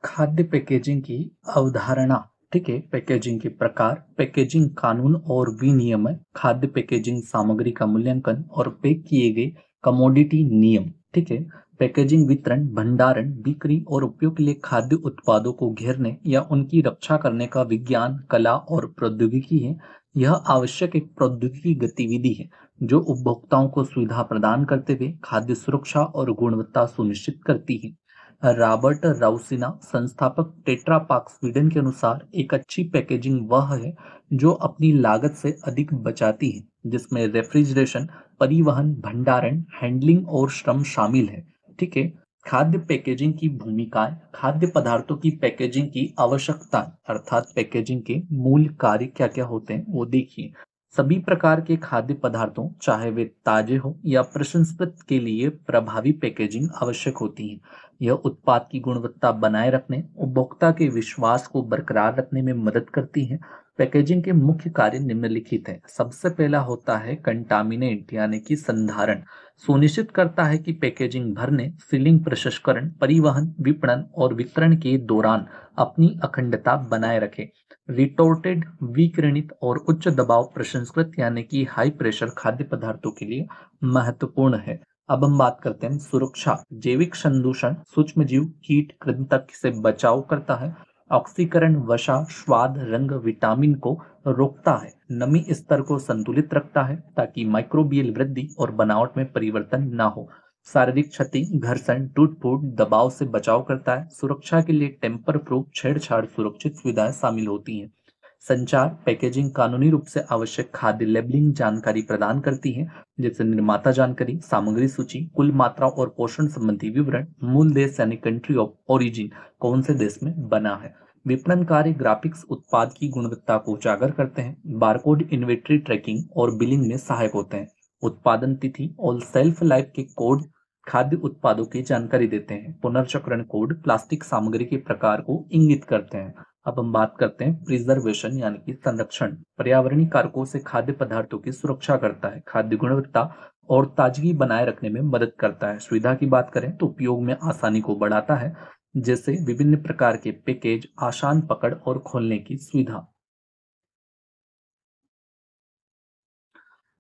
खाद्य पैकेजिंग की अवधारणा। ठीक है, पैकेजिंग के प्रकार, पैकेजिंग कानून और विनियमन, खाद्य पैकेजिंग सामग्री का मूल्यांकन और पैक किए गए कमोडिटी नियम। ठीक है। पैकेजिंग वितरण, भंडारण, बिक्री और उपयोग के लिए खाद्य उत्पादों को घेरने या उनकी रक्षा करने का विज्ञान, कला और प्रौद्योगिकी है। यह आवश्यक एक प्रौद्योगिकी गतिविधि है जो उपभोक्ताओं को सुविधा प्रदान करते हुए खाद्य सुरक्षा और गुणवत्ता सुनिश्चित करती है। रॉबर्ट राउसिना, संस्थापक टेट्रा पाक स्वीडन के अनुसार एक अच्छी पैकेजिंग वह है जो अपनी लागत से अधिक बचाती है, जिसमें रेफ्रिजरेशन, परिवहन, भंडारण, हैंडलिंग और श्रम शामिल है। ठीक है। खाद्य पैकेजिंग की भूमिकाएं, खाद्य पदार्थों की पैकेजिंग की आवश्यकता अर्थात पैकेजिंग के मूल कार्य क्या क्या होते हैं वो देखिए। सभी प्रकार के खाद्य पदार्थों, चाहे वे ताजे हो या प्रसंस्कृत, के लिए प्रभावी पैकेजिंग आवश्यक होती है। यह उत्पाद की गुणवत्ता बनाए रखने, उपभोक्ता के विश्वास को बरकरार रखने में मदद करती है। पैकेजिंग के मुख्य कार्य निम्नलिखित है। सबसे पहला होता है कंटामिनेंट यानी कि संधारण, सुनिश्चित करता है कि पैकेजिंग भरने, सीलिंग, प्रसंस्करण, परिवहन, विपणन और वितरण के दौरान अपनी अखंडता बनाए रखे। रिटोर्टेड, विकिरणित और उच्च दबाव प्रसंस्कृत यानी कि हाई प्रेशर खाद्य पदार्थों के लिए महत्वपूर्ण है। अब हम बात करते हैं सुरक्षा। जैविक संदूषण, सूक्ष्मजीव, कीट, कृंतक से बचाव करता है। ऑक्सीकरण वसा, स्वाद, रंग, विटामिन को रोकता है। नमी स्तर को संतुलित रखता है ताकि माइक्रोबियल वृद्धि और बनावट में परिवर्तन ना हो। शारीरिक क्षति, घर्षण, टूट फूट, दबाव से बचाव करता है। सुरक्षा के लिए टेम्पर प्रूफ, छेड़छाड़ सुरक्षित सुविधाएं शामिल होती हैं। संचार, पैकेजिंग कानूनी रूप से आवश्यक खाद्य लेबलिंग जानकारी प्रदान करती है, जैसे निर्माता जानकारी, सामग्री सूची, कुल मात्रा और पोषण संबंधी विवरण, मूल देश यानी कंट्री ऑफ ओरिजिन, कौन से देश में बना है। विपणन कार्य, ग्राफिक्स उत्पाद की गुणवत्ता को उजागर करते हैं। बारकोड इन्वेंट्री ट्रैकिंग और बिलिंग में सहायक होते हैं। उत्पादन तिथि और सेल्फ लाइफ के कोड खाद्य उत्पादों की जानकारी देते हैं। पुनर्चक्रण कोड प्लास्टिक सामग्री के प्रकार को इंगित करते हैं। अब हम बात करते हैं प्रिजर्वेशन यानी कि संरक्षण। पर्यावरणीय कारकों से खाद्य पदार्थों की सुरक्षा करता है, खाद्य गुणवत्ता और ताजगी बनाए रखने में मदद करता है। सुविधा की बात करें तो उपयोग में आसानी को बढ़ाता है, जैसे विभिन्न प्रकार के पैकेज, आसान पकड़ और खोलने की सुविधा।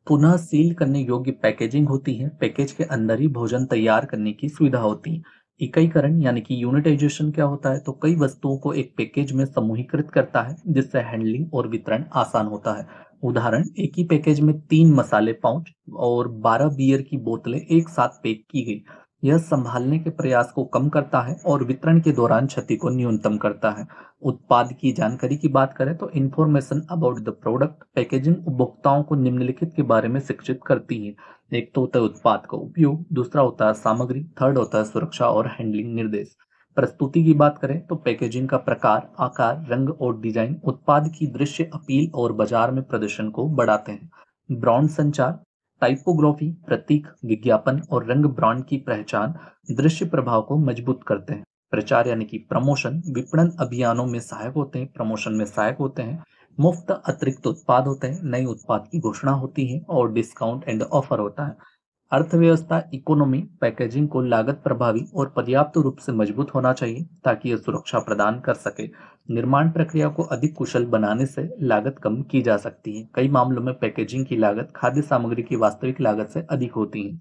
पुनः सील करने योग्य पैकेजिंग होती है। पैकेज के अंदर ही भोजन तैयार करने की सुविधा होती है। इकाईकरण यानी कि यूनिटाइजेशन क्या होता है, तो कई वस्तुओं को एक पैकेज में समूहीकृत करता है जिससे हैंडलिंग और वितरण आसान होता है। उदाहरण, एक ही पैकेज में 3 मसाले पाउच और 12 बियर की बोतलें एक साथ पैक की गई। यह संभालने के प्रयास को कम करता है और वितरण के दौरान क्षति को न्यूनतम करता है। उत्पाद की जानकारी की बात करें तो information about the product, packaging उपभोक्ताओं को निम्नलिखित के बारे में शिक्षित करती है। एक तो होता है उत्पाद का उपयोग, दूसरा होता है सामग्री, थर्ड होता है सुरक्षा और हैंडलिंग निर्देश। प्रस्तुति की बात करें तो पैकेजिंग का प्रकार, आकार, रंग और डिजाइन उत्पाद की दृश्य अपील और बाजार में प्रदर्शन को बढ़ाते हैं। ब्रांड संचार, टाइपोग्राफी, प्रतीक, विज्ञापन और रंग ब्रांड की पहचान, दृश्य प्रभाव को मजबूत करते हैं। प्रचार यानी कि प्रमोशन, विपणन अभियानों में सहायक होते हैं, प्रमोशन में सहायक होते हैं। मुफ्त अतिरिक्त उत्पाद होते हैं, नए उत्पाद की घोषणा होती है और डिस्काउंट एंड ऑफर होता है। अर्थव्यवस्था, इकोनॉमी, पैकेजिंग को लागत प्रभावी और पर्याप्त रूप से मजबूत होना चाहिए ताकि यह सुरक्षा प्रदान कर सके। निर्माण प्रक्रिया को अधिक कुशल बनाने से लागत कम की जा सकती है। कई मामलों में पैकेजिंग की लागत खाद्य सामग्री की वास्तविक लागत से अधिक होती है।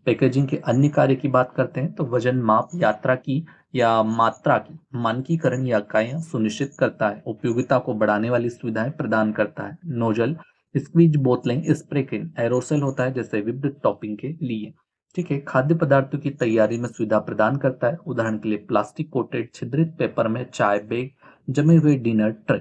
पैकेजिंग के अन्य कार्य की बात करते हैं तो वजन माप, यात्रा की या मात्रा की मानकीकरण या इकाइयां सुनिश्चित करता है। उपयोगिता को बढ़ाने वाली सुविधाएं प्रदान करता है। नोजल, स्क्वीज बोतलें, स्प्रे कैन, एरोसेल होता है जैसे विब्ड टॉपिंग के लिए। ठीक है। खाद्य पदार्थों की तैयारी में सुविधा प्रदान करता है। उदाहरण के लिए प्लास्टिक कोटेड छिद्रित पेपर में चाय बैग, जमे हुए डिनर ट्रे।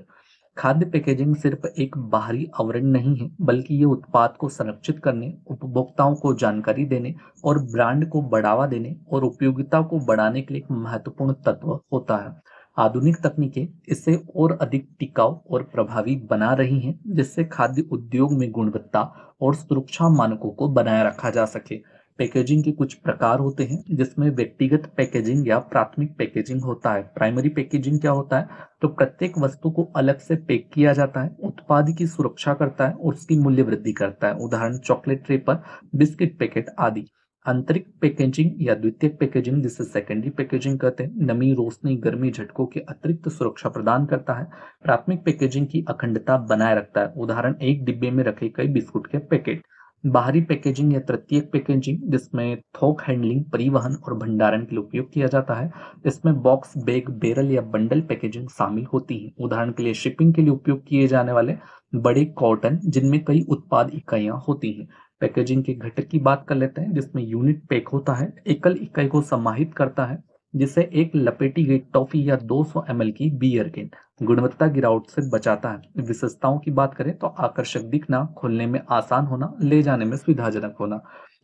खाद्य पैकेजिंग सिर्फ एक बाहरी आवरण नहीं है, बल्कि ये उत्पाद को संरक्षित करने, उपभोक्ताओं को जानकारी देने और ब्रांड को बढ़ावा देने और उपयोगिता को बढ़ाने के लिए एक महत्वपूर्ण तत्व होता है। आधुनिक तकनीकें इसे और अधिक टिकाऊ और प्रभावी बना रही हैं, जिससे खाद्य उद्योग में गुणवत्ता और सुरक्षा मानकों को बनाए रखा जा सके। पैकेजिंग के कुछ प्रकार होते हैं, जिसमें व्यक्तिगत पैकेजिंग या प्राथमिक पैकेजिंग होता है। प्राइमरी पैकेजिंग क्या होता है, तो प्रत्येक वस्तु को अलग से पैक किया जाता है, उत्पाद की सुरक्षा करता है और उसकी मूल्य वृद्धि करता है। उदाहरण, चॉकलेट रेपर, बिस्किट पैकेट आदि। आंतरिक पैकेजिंग या द्वितीयक पैकेजिंग, जिसे सेकेंडरी पैकेजिंग कहते हैं, नमी, रोशनी, गर्मी झटकों की अतिरिक्त सुरक्षा प्रदान करता है। प्राथमिक पैकेजिंग की अखंडता बनाए रखता है। उदाहरण, एक डिब्बे में रखे कई बिस्कुट के पैकेट। बाहरी पैकेजिंग या तृतीयक पैकेजिंग, जिसमें थोक हैंडलिंग, परिवहन और भंडारण के लिए उपयोग किया जाता है। इसमें बॉक्स, बैग, बैरल या बंडल पैकेजिंग शामिल होती है। उदाहरण के लिए शिपिंग के लिए उपयोग किए जाने वाले बड़े कॉटन, जिनमें कई उत्पाद इकाइयां होती हैं। पैकेजिंग के घटक की बात कर लेते हैं, जिसमें यूनिट पैक होता है, एकल इकाई को समाहित करता है, जिसे एक लपेटी गई टॉफी या 200 ml की बियर कैन गुणवत्ता गिरावट से बचाता है। विशेषताओं की बात करें तो आकर्षक दिखना, खोलने में आसान होना, ले जाने में सुविधाजनक होना।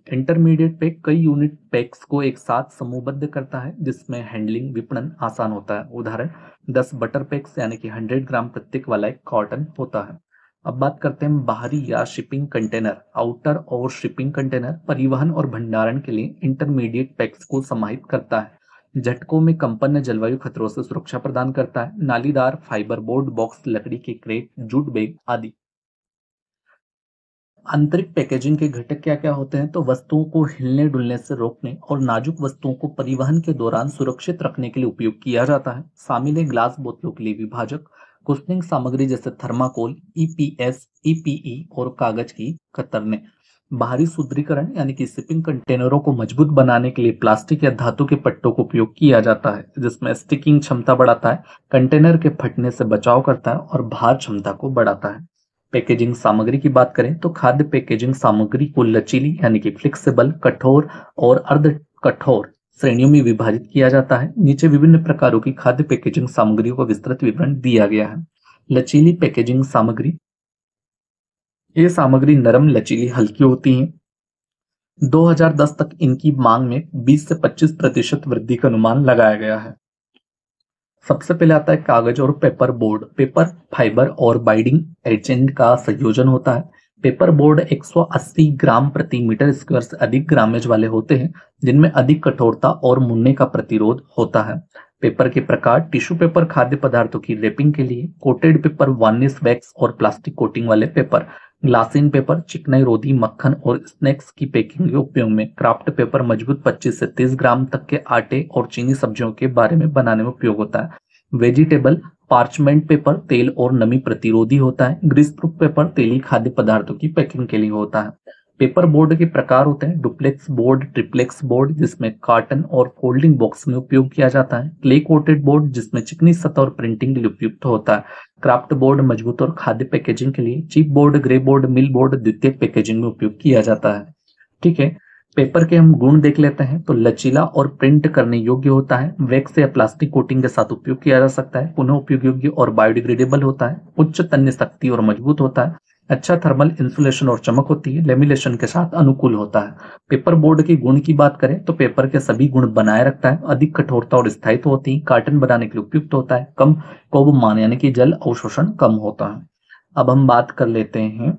इंटरमीडिएट पैक कई यूनिट पैक्स को एक साथ समूहबद्ध करता है, जिसमें हैंडलिंग, विपणन आसान होता है। उदाहरण 10 बटर पैक्स यानी कि 100 ग्राम प्रत्येक वाला एक कॉटन होता है। अब बात करते हैं बाहरी या शिपिंग कंटेनर। आउटर और शिपिंग कंटेनर परिवहन और भंडारण के लिए इंटरमीडिएट पैक्स को समाहित करता है। झटकों में कंपन, जलवायु खतरों से सुरक्षा प्रदान करता है। नालीदार फाइबर बोर्ड बॉक्स, लकड़ी के क्रेट, जूट बैग आदि। आंतरिक पैकेजिंग के घटक क्या क्या होते हैं, तो वस्तुओं को हिलने डुलने से रोकने और नाजुक वस्तुओं को परिवहन के दौरान सुरक्षित रखने के लिए उपयोग किया जाता है। शामिल है ग्लास बोतलों के लिए विभाजक, कुशनिंग सामग्री जैसे थर्माकोल, ईपीएस, ईपीई और कागज की कतरने। बाहरी सुदृढ़ीकरण यानी कि शिपिंग कंटेनरों को मजबूत बनाने के लिए प्लास्टिक या धातु के पट्टों का उपयोग किया जाता है, जिसमें स्टिकिंग क्षमता बढ़ाता है, कंटेनर के फटने से बचाव करता है और भार क्षमता को बढ़ाता है। पैकेजिंग सामग्री की बात करें तो खाद्य पैकेजिंग सामग्री को लचीली यानी कि फ्लेक्सिबल, कठोर और अर्ध कठोर श्रेणियों में विभाजित किया जाता है। नीचे विभिन्न प्रकारों की खाद्य पैकेजिंग सामग्रियों का विस्तृत विवरण दिया गया है। लचीली पैकेजिंग सामग्री, ये सामग्री नरम, लचीली, हल्की होती है। 2010 तक इनकी मांग में 20 से 25% वृद्धि का अनुमान लगाया गया है। सबसे पहले आता है कागज और पेपर बोर्ड। पेपर फाइबर और बाइंडिंग एजेंट का संयोजन होता है। पेपर बोर्ड 180 ग्राम प्रति मीटर स्क्वायर से अधिक ग्रामेज वाले होते हैं, जिनमें अधिक कठोरता और मुड़ने का प्रतिरोध होता है। पेपर के प्रकार: टिश्यू पेपर खाद्य पदार्थों की रैपिंग के लिए, कोटेड पेपर वार्निश वैक्स और प्लास्टिक कोटिंग वाले पेपर, ग्लासिन पेपर चिकनाई रोधी, मक्खन और स्नैक्स की पैकिंग के उपयोग में, क्राफ्ट पेपर मजबूत 25 से 30 ग्राम तक के आटे और चीनी सब्जियों के बारे में बनाने में उपयोग होता है। वेजिटेबल पार्चमेंट पेपर तेल और नमी प्रतिरोधी होता है। ग्रीस प्रूफ पेपर तेली खाद्य पदार्थों की पैकिंग के लिए होता है। पेपर बोर्ड के प्रकार होते हैं: डुप्लेक्स बोर्ड, ट्रिप्लेक्स बोर्ड जिसमें कार्टन और फोल्डिंग बॉक्स में उपयोग किया जाता है, क्ले कोटेड बोर्ड जिसमें चिकनी सतह और प्रिंटिंग के लिए उपयुक्त होता है, क्राफ्ट बोर्ड मजबूत और खाद्य पैकेजिंग के लिए, चिप बोर्ड, ग्रे बोर्ड, मिल बोर्ड द्वितीयक पैकेजिंग में उपयोग किया जाता है। ठीक है, पेपर के हम गुण देख लेते हैं। तो लचीला और प्रिंट करने योग्य होता है, वैक्स या प्लास्टिक कोटिंग के साथ उपयोग किया जा सकता है, पुनः उपयोग योग्य और बायोडिग्रेडेबल होता है, उच्च तन्य शक्ति और मजबूत होता है, अच्छा थर्मल इंसुलेशन और चमक होती है, लेमिनेशन के साथ अनुकूल होता है। पेपर बोर्ड के गुण की बात करें तो पेपर के सभी गुण बनाए रखता है, अधिक कठोरता और स्थायित्व होती है, कार्टन बनाने के लिए उपयुक्त होता है, कम कोबमान यानी कि जल अवशोषण कम होता है। अब हम बात कर लेते हैं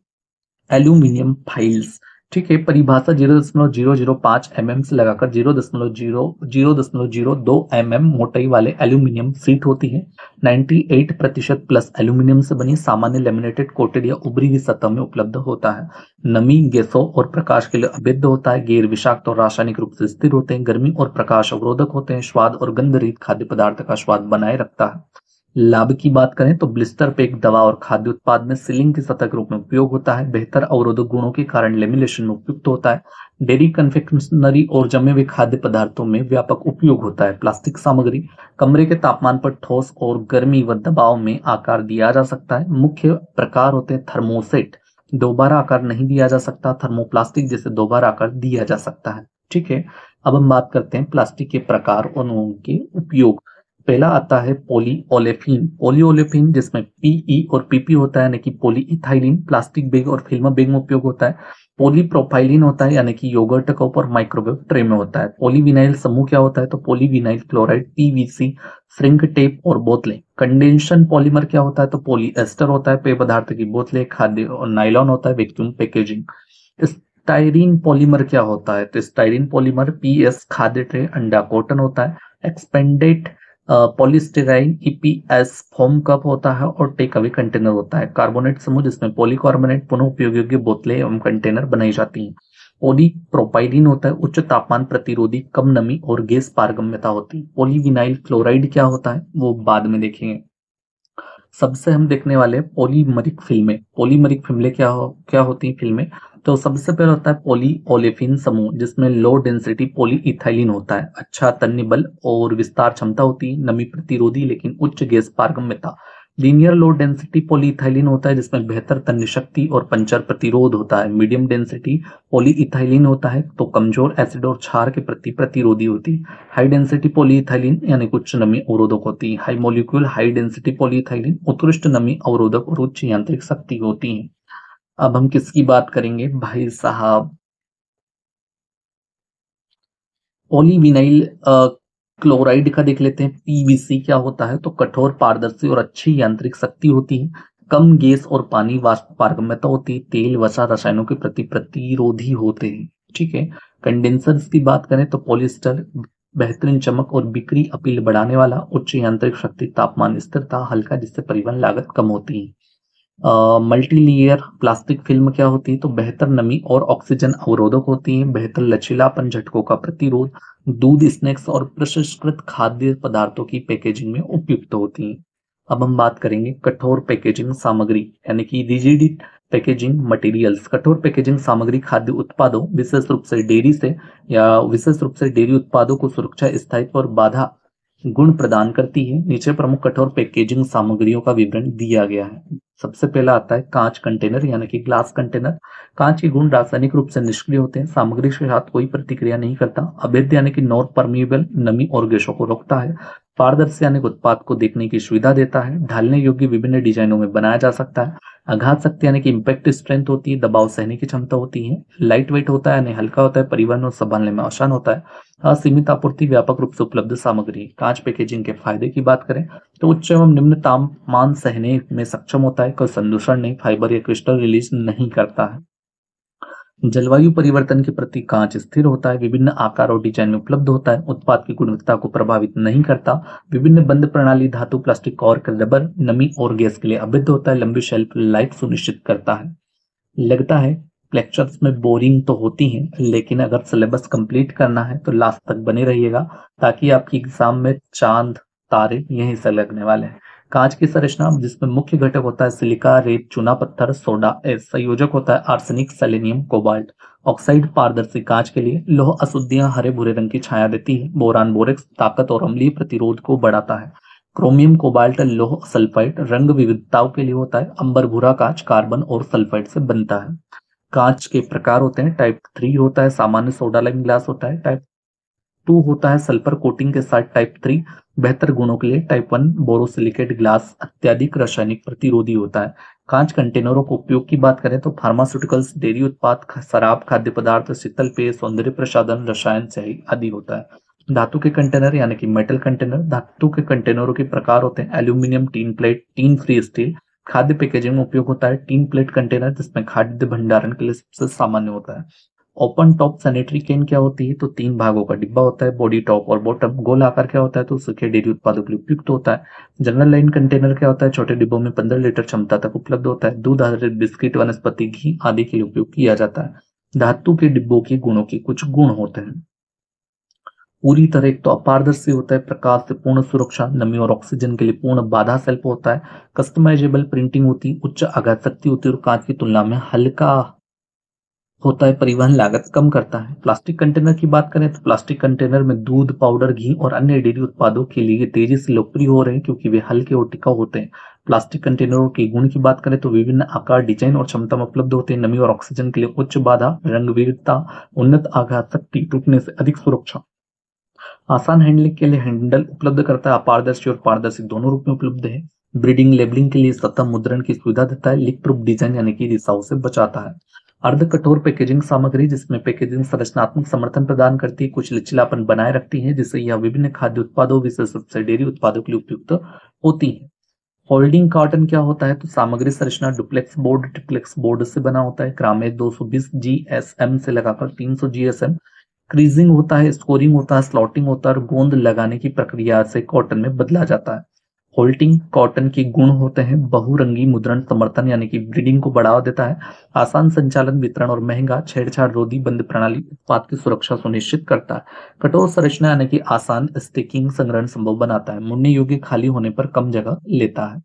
एल्यूमिनियम फाइल्स। ठीक है, परिभाषा 0.005 mm से लगाकर 0.002 mm मोटाई वाले एल्यूमिनियम सीट होती है। 98% प्लस एल्यूमिनियम से बनी सामान्य लेमिनेटेड कोटेड या उभरी हुई सतह में उपलब्ध होता है। नमी, गैसों और प्रकाश के लिए अभेद्य होता है, गैर विषाक्त और रासायनिक रूप से स्थिर होते हैं, गर्मी और प्रकाश अवरोधक होते हैं, स्वाद और गंध रहित खाद्य पदार्थ का स्वाद बनाए रखता है। लाभ की बात करें तो ब्लिस्टर पैक दवा और खाद्य उत्पाद में सीलिंग की सतह के रूप में उपयोग होता है, बेहतर अवरोधक गुणों के कारण लेमिनेशन में उपयुक्त होता है, डेयरी, कन्फेक्शनरी और जमे हुए खाद्य पदार्थों में व्यापक उपयोग होता है। प्लास्टिक सामग्री कमरे के तापमान पर ठोस और गर्मी व दबाव में आकार दिया जा सकता है। मुख्य प्रकार होते हैं थर्मोसेट, दोबारा आकार नहीं दिया जा सकता, थर्मोप्लास्टिक जैसे दोबारा आकार दिया जा सकता है। ठीक है, अब हम बात करते हैं प्लास्टिक के प्रकार और उनके उपयोग। पहला आता है पॉलीओलेफिन। पॉलीओलेफिन जिसमें पीई और पीपी होता है यानी कि पॉलीइथाइलिन, प्लास्टिक बैग और फिल्म बैग में उपयोग होता है। पॉलीप्रोपाइलिन होता है यानी कि योगर्ट कप और माइक्रोवेव ट्रे में होता है। पॉलीविनाइल समूह क्या होता है, तो polyvinyl chloride, PVC, shrink tape और बोतलें। कंडेंशन पॉलीमर क्या होता है, तो पॉलीएस्टर होता है, पेय पदार्थ की बोतलें, खाद्य और नायलॉन होता है, वैक्यूम पैकेजिंग। स्टाइरीन पॉलीमर क्या होता है, तो स्टाइरीन पॉलीमर पीएस, खाद्य ट्रे, अंडा कॉटन होता है। Expanded polystyrene EPS foam cup होता है और टेक अवे कंटेनर होता है। कार्बोनेट समूह जिसमें पॉलीकार्बोनेट पुनः उपयोग योग्य बोतलें एवं कंटेनर बनाई जाती हैं। पॉलीप्रोपाइलिन होता है, उच्च तापमान प्रतिरोधी, कम नमी और गैस पारगम्यता होती है। पॉलीविनाइल क्लोराइड क्या होता है वो बाद में देखेंगे। सबसे हम देखने वाले पॉलीमरिक फिल्में। पॉलीमरिक फिल्में क्या होती हैं फिल्में, तो सबसे पहले होता है पॉली ओलेफिन समूह, जिसमें लो डेंसिटी पॉली इथाइलिन होता है। अच्छा तन्य बल और विस्तार क्षमता होती है, नमी प्रतिरोधी लेकिन उच्च गैस पारगम्यता। Linear low density poly ethylene होता है, जिसमें बेहतर तन्य शक्ति और पंचर प्रतिरोध होता है। मीडियम डेंसिटी पॉली इथाइलिन होता है तो कमजोर एसिड और क्षार के प्रति प्रतिरोधी होती है। हाई डेंसिटी पॉली इथाइलिन यानी उच्च नमी अवरोधक होती है। High molecule high density poly ethylene उत्कृष्ट नमी अवरोधक और उच्च यांत्रिक शक्ति होती है। अब हम किसकी बात करेंगे भाई साहब, पॉलीविनाइल क्लोराइड का देख लेते हैं। पीवीसी क्या होता है, तो कठोर पारदर्शी और अच्छी यांत्रिक शक्ति होती है। कम गैस और पानी वाष्प पारगम्यता होती है। तेल वसा रसायनों के प्रति प्रतिरोधी होते हैं। ठीक है। कंडेंसर्स की बात करें तो पॉलिएस्टर बेहतरीन चमक और बिक्री अपील बढ़ाने वाला, उच्च यांत्रिक शक्ति, तापमान स्थिरता, हल्का, जिससे परिवहन लागत कम होती है। मल्टीलेयर प्लास्टिक फिल्म क्या होती है, तो बेहतर नमी और ऑक्सीजन अवरोधक होती है। बेहतर लचीलापन, झटकों का प्रतिरोध, दूध, स्नैक्स और प्रसंस्कृत खाद्य पदार्थों की पैकेजिंग में उपयुक्त होती है। अब हम बात करेंगे कठोर पैकेजिंग सामग्री यानी कि रिजिड पैकेजिंग मटेरियल्स। कठोर पैकेजिंग सामग्री खाद्य उत्पादों, विशेष रूप से डेयरी से या विशेष रूप से डेयरी उत्पादों को सुरक्षा, स्थायित्व और बाधा गुण प्रदान करती है। नीचे प्रमुख कठोर पैकेजिंग सामग्रियों का विवरण दिया गया है। सबसे पहला आता है कांच कंटेनर यानी कि ग्लास कंटेनर। कांच के गुण रासायनिक रूप से निष्क्रिय होते हैं, सामग्री के साथ कोई प्रतिक्रिया नहीं करता। अभेद्य यानी कि नॉन परमिएबल, नमी और गैसों को रोकता है। पारदर्शी यानी कि उत्पाद को देखने की सुविधा देता है। ढालने योग्य विभिन्न डिजाइनों में बनाया जा सकता है। आघात शक्ति यानी कि इम्पैक्ट स्ट्रेंथ होती है, दबाव सहने की क्षमता होती है। लाइट वेट होता है यानी हल्का होता है, परिवहन और संभालने में आसान होता है। असीमित आपूर्ति, व्यापक रूप से उपलब्ध सामग्री। कांच पैकेजिंग के फायदे की बात करें तो उच्च एवं निम्न तापमान सहने में सक्षम होता है। कोई संदूषण नहीं, फाइबर या क्रिस्टल रिलीज नहीं करता है। जलवायु परिवर्तन के प्रति कांच स्थिर होता है। विभिन्न आकार और डिजाइन में उपलब्ध होता है। उत्पाद की गुणवत्ता को प्रभावित नहीं करता। विभिन्न बंद प्रणाली, धातु, प्लास्टिक, कॉर्क, रबर, नमी और गैस के लिए अवैध होता है। लंबी शेल्फ लाइफ सुनिश्चित करता है। लगता है लेक्चर्स में बोरिंग तो होती हैं, लेकिन अगर सिलेबस कंप्लीट करना है तो लास्ट तक बने रहिएगा, ताकि आपकी एग्जाम में चांद तारे यहीं से लगने वाले हैं। कांच की संरचना, जिसमें मुख्य घटक होता है सिलिका, रेत, चूना पत्थर, सोडा एस। संयोजक होता है आर्सेनिक, सेलेनियम, कोबाल्ट। ऑक्साइड पारदर्शी कांच के लिए। लौह अशुद्धियां हरे भूरे रंग की छाया देती है। बोरान बोरेक्स ताकत और अम्लीय प्रतिरोध को बढ़ाता है। क्रोमियम, कोबाल्ट, लौह सल्फाइड रंग विविधताओं के लिए होता है। अंबर भूरा कांच कार्बन और सल्फाइड से बनता है। कांच के प्रकार होते हैं, टाइप 3 होता है सामान्य सोडा लाइम ग्लास होता है। टाइप 2 होता है सल्फर कोटिंग के साथ। टाइप 3 बेहतर गुणों के लिए। टाइप 1 बोरोसिलिकेट ग्लास अत्यधिक रासायनिक प्रतिरोधी होता है। कांच कंटेनरों को उपयोग की बात करें तो फार्मास्यूटिकल्स, डेयरी उत्पाद, शराब, खाद्य पदार्थ, शीतल पेय, सौंदर्य प्रसाधन, रसायन स्याही आदि होता है। धातु के कंटेनर यानी कि मेटल कंटेनर। धातु के कंटेनरों के प्रकार होते हैं aluminium, tin plate, tin free steel. खाद्य पैकेजिंग में उपयोग होता है टीन प्लेट कंटेनर, जिसमें खाद्य भंडारण के लिए सबसे सामान्य होता है। ओपन टॉप सैनिटरी कैन क्या होती है, तो 3 भागों का डिब्बा होता है, बॉडी, टॉप और बॉटम। गोल आकार क्या होता है, तो सूखे डेयरी उत्पादों के लिए उपयुक्त होता है। जनरल लाइन कंटेनर क्या होता है, छोटे डिब्बों में 15 लीटर क्षमता तक उपलब्ध होता है। दूध आधारित बिस्किट, वनस्पति घी आदि के लिए उपयोग किया जाता है। धातु के डिब्बों के गुणों के कुछ गुण होते हैं। पूरी तरह एक तो अपारदर्शी होता है, प्रकाश से पूर्ण सुरक्षा, नमी और ऑक्सीजन के लिए पूर्ण बाधा सेल्फ होता है। कस्टमाइजेबल प्रिंटिंग होती है, उच्च आघात शक्ति होती है और कांच की तुलना में हल्का होता है, परिवहन लागत कम करता है। प्लास्टिक कंटेनर की बात करें तो प्लास्टिक कंटेनर में दूध, पाउडर, घी और अन्य डेयरी उत्पादों के लिए तेजी से लोकप्रिय हो रहे हैं, क्योंकि वे हल्के और टिकाऊ होते हैं। प्लास्टिक कंटेनरों के गुण की बात करें तो विभिन्न आकार, डिजाइन और क्षमता में उपलब्ध होते हैं। नमी और ऑक्सीजन के लिए उच्च बाधा, रंग विविधता, उन्नत आघात शक्ति, टूटने से अधिक सुरक्षा। आसान हैंडलिंग के लिए हैंडल उपलब्ध करता है। अपारदर्शी और पारदर्शी दोनों रूप में उपलब्ध है। ब्रीडिंग लेबलिंग के लिए सतह मुद्रण की सुविधा देता है। लीक प्रूफ डिजाइन यानी कि रिसाव से बचाता है। अर्ध कठोर पैकेजिंग सामग्री, जिसमें पैकेजिंग संरचनात्मक समर्थन प्रदान करती है, कुछ लचीलापन बनाए रखती है, जिससे यह विभिन्न खाद्य उत्पादों, विशेष रूप से डेयरी उत्पादों के लिए उपयुक्त होती है। होल्डिंग कार्टन क्या होता है, तो सामग्री संरचना डुप्लेक्स बोर्ड, ट्रिप्लेक्स बोर्ड से बना होता है। ग्रामेज 220 GSM से लगाकर 300 GSM। क्रीजिंग होता है, स्कोरिंग होता है, स्लॉटिंग होता है और गोंद लगाने की प्रक्रिया से कॉटन में बदला जाता है। होल्टिंग कॉटन के गुण होते हैं बहुरंगी मुद्रण समर्थन यानी कि ब्रीडिंग को बढ़ावा देता है। आसान संचालन, वितरण और महंगा, छेड़छाड़ रोधी बंद प्रणाली, उत्पाद की सुरक्षा सुनिश्चित करता है। कठोर संरचना यानी कि आसान स्टिकिंग, संग्रहण संभव बनाता है। मुड़ने योग्य, खाली होने पर कम जगह लेता है।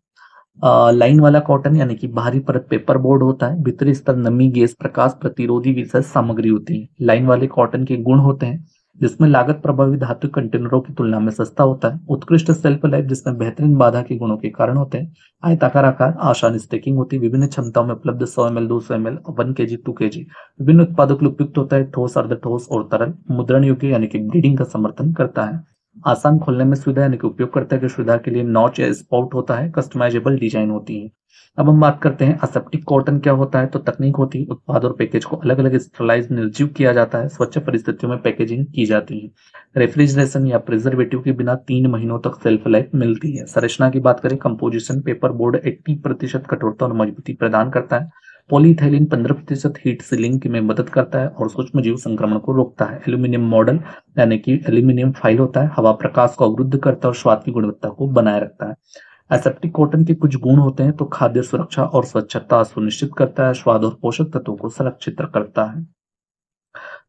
लाइन वाला कॉटन यानी कि बाहरी परत पेपर बोर्ड होता है, भीतरी स्तर नमी, गैस, प्रकाश प्रतिरोधी विशेष सामग्री होती है। लाइन वाले कॉटन के गुण होते हैं जिसमें लागत प्रभावी धातु कंटेनरों की तुलना में सस्ता होता है, उत्कृष्ट सेल्फ लाइफ जिसमें बेहतरीन बाधा के गुणों के कारण होते हैं, आयताकार आकार, आसान स्टेकिंग होती है, विभिन्न क्षमताओं में उपलब्ध 100 ml 200 ml 1 kg 2 kg, विभिन्न उत्पादों के लिए उपयुक्त होता है, ठोस, अर्ध ठोस और तरल, मुद्रण योग्य यानी कि ब्रीडिंग का समर्थन करता है, आसान खोलने में सुविधा यानी कि उपयोगकर्ता की सुविधा के लिए नॉच या स्पाउट होता है, कस्टमाइजेबल डिजाइन होती है। अब हम बात करते हैं असेप्टिक कॉटन क्या होता है। तो तकनीक होती है, उत्पाद और पैकेज को अलग अलग स्टरलाइज निर्जीव किया जाता है, स्वच्छ परिस्थितियों में पैकेजिंग की जाती है, रेफ्रिजरेशन या प्रिजर्वेटिव के बिना 3 महीनों तक सेल्फ लाइफ मिलती है। संरचना की बात करें, कंपोजिशन पेपर बोर्ड 80% कठोरता और मजबूती प्रदान करता है, पॉलीइथाइलिन 15% हीट सीलिंग में मदद करता है और सूक्ष्म जीव संक्रमण को रोकता है। एल्यूमिनियम मॉडल यानी कि एल्यूमिनियम फाइल होता है, हवा प्रकाश को अवरुद्ध करता है और स्वाद की गुणवत्ता को बनाए रखता है। एसेप्टिक कॉटन के कुछ गुण होते हैं, तो खाद्य सुरक्षा और स्वच्छता सुनिश्चित करता है, स्वाद और पोषक तत्वों को संरक्षित करता है,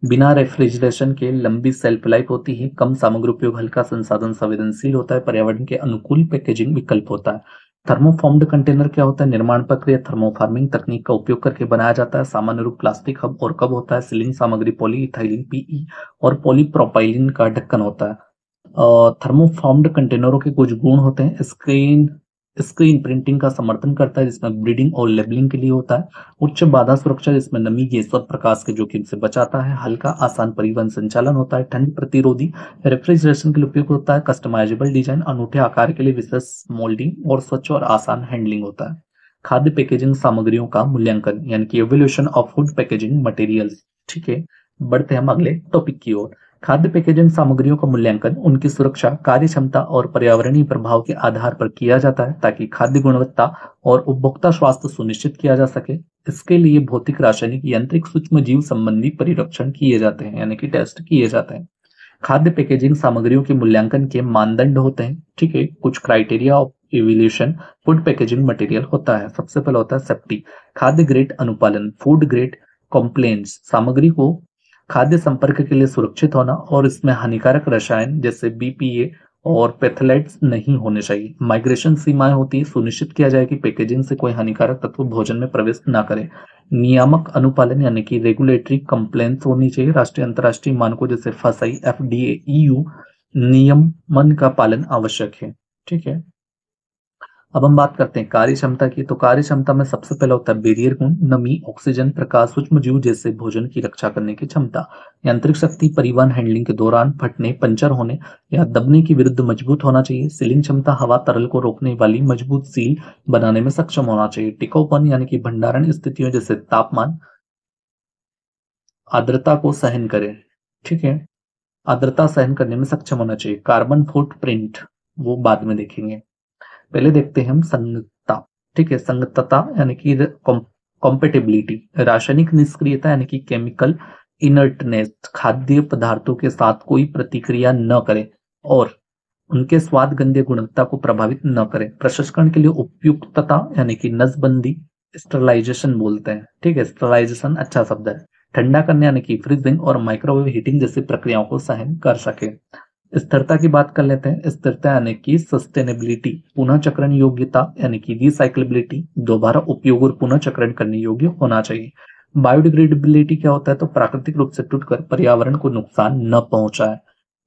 बिना रेफ्रिजरेशन के लंबी सेल्फ लाइफ होती है, कम सामग्री उपयोग, हल्का, संसाधन संवेदनशील होता है, पर्यावरण के अनुकूल पैकेजिंग विकल्प होता है। थर्मोफॉर्म्ड कंटेनर क्या होता है? निर्माण प्रक्रिया थर्मोफार्मिंग तकनीक का उपयोग करके बनाया जाता है, सामान्य रूप प्लास्टिक हब और कब होता है, सीलिंग सामग्री पॉलीइथाइलिन पीई और पॉलीप्रोपाइलिन का ढक्कन होता है। थर्मोफॉर्म्ड कंटेनरों के कुछ गुण होते हैं, स्क्रीन स्क्रीन प्रिंटिंग का समर्थन करता है जिसमें ब्रीडिंग और लेबलिंग के लिए होता है, उच्च बाधा सुरक्षा जिसमें नमी, गैस और प्रकाश के जोखिम से बचाता है, हल्का आसान परिवहन संचालन होता है, ठंड प्रतिरोधी, रेफ्रिजरेशन के लिए उपयोग होता है, कस्टमाइजेबल डिजाइन, अनूठे आकार के लिए विशेष मोल्डिंग और स्वच्छ और आसान हैंडलिंग होता है। खाद्य पैकेजिंग सामग्रियों का मूल्यांकन यानी कि evolution of food packaging materials. ठीक है, बढ़ते हैं हम अगले टॉपिक की ओर। खाद्य पैकेजिंग सामग्रियों का मूल्यांकन उनकी सुरक्षा, कार्य क्षमता और पर्यावरणीय प्रभाव के आधार पर किया जाता है ताकि खाद्य गुणवत्ता और उपभोक्ता स्वास्थ्य सुनिश्चित किया जा सके। इसके लिए भौतिक, रासायनिक, यांत्रिक, सूक्ष्म जीव संबंधी परीक्षण किए जाते हैं यानी कि टेस्ट किए जाते हैं। खाद्य पैकेजिंग सामग्रियों के मूल्यांकन के मानदंड होते हैं। ठीक है, कुछ criteria of evaluation food packaging material होता है। सबसे पहले होता है सेफ्टी, खाद्य ग्रेड अनुपालन, फूड ग्रेड कंप्लेंट्स, सामग्री को खाद्य संपर्क के लिए सुरक्षित होना और इसमें हानिकारक रसायन जैसे बीपीए और पेथलाइट्स नहीं होने चाहिए। माइग्रेशन सीमाएं होती है, सुनिश्चित किया जाए कि पैकेजिंग से कोई हानिकारक तत्व भोजन में प्रवेश ना करे। नियामक अनुपालन यानी कि रेगुलेटरी कंप्लेंट्स होनी चाहिए, राष्ट्रीय अंतर्राष्ट्रीय मानकों जैसे फसाई, एफडीए, ईयू नियमन का पालन आवश्यक है। ठीक है, अब हम बात करते हैं कार्य क्षमता की। तो कार्य क्षमता में सबसे पहला होता है बैरियर गुण, नमी, ऑक्सीजन, प्रकाश, सूक्ष्म जीव जैसे भोजन की रक्षा करने की क्षमता। यांत्रिक शक्ति, परिवहन, हैंडलिंग के दौरान फटने, पंचर होने या दबने के विरुद्ध मजबूत होना चाहिए। सीलिंग क्षमता, हवा तरल को रोकने वाली मजबूत सील बनाने में सक्षम होना चाहिए। टिकाऊपन यानी कि भंडारण स्थितियों जैसे तापमान, आर्द्रता को सहन करे। ठीक है, आर्द्रता सहन करने में सक्षम होना चाहिए। कार्बन फुटप्रिंट वो बाद में देखेंगे, पहले देखते हैं हम संगतता। ठीक है, संगतता यानी कि कॉम्पेटेबिलिटी, रासायनिक निष्क्रियता यानी कि केमिकल इनर्टनेस, खाद्य पदार्थों के साथ कोई प्रतिक्रिया न करे और उनके स्वाद, गंध, गुणवत्ता को प्रभावित न करे। प्रसंस्करण के लिए उपयुक्तता यानी कि नसबंदी, स्टरलाइजेशन बोलते हैं। ठीक है, स्टरलाइजेशन अच्छा शब्द है। ठंडा करने यानी कि फ्रीजिंग और माइक्रोवेव हीटिंग जैसी प्रक्रियाओं को सहन कर सके। स्थिरता की बात कर लेते हैं। स्थिरता यानी कि सस्टेनेबिलिटी, पुनः चक्रण योग्यता यानी कि रिसाइक्लेबिलिटी, दोबारा उपयोग और पुनः चक्रण करने योग्य होना चाहिए। बायोडिग्रेडेबिलिटी क्या होता है? तो प्राकृतिक रूप से टूटकर पर्यावरण को नुकसान न पहुंचाए।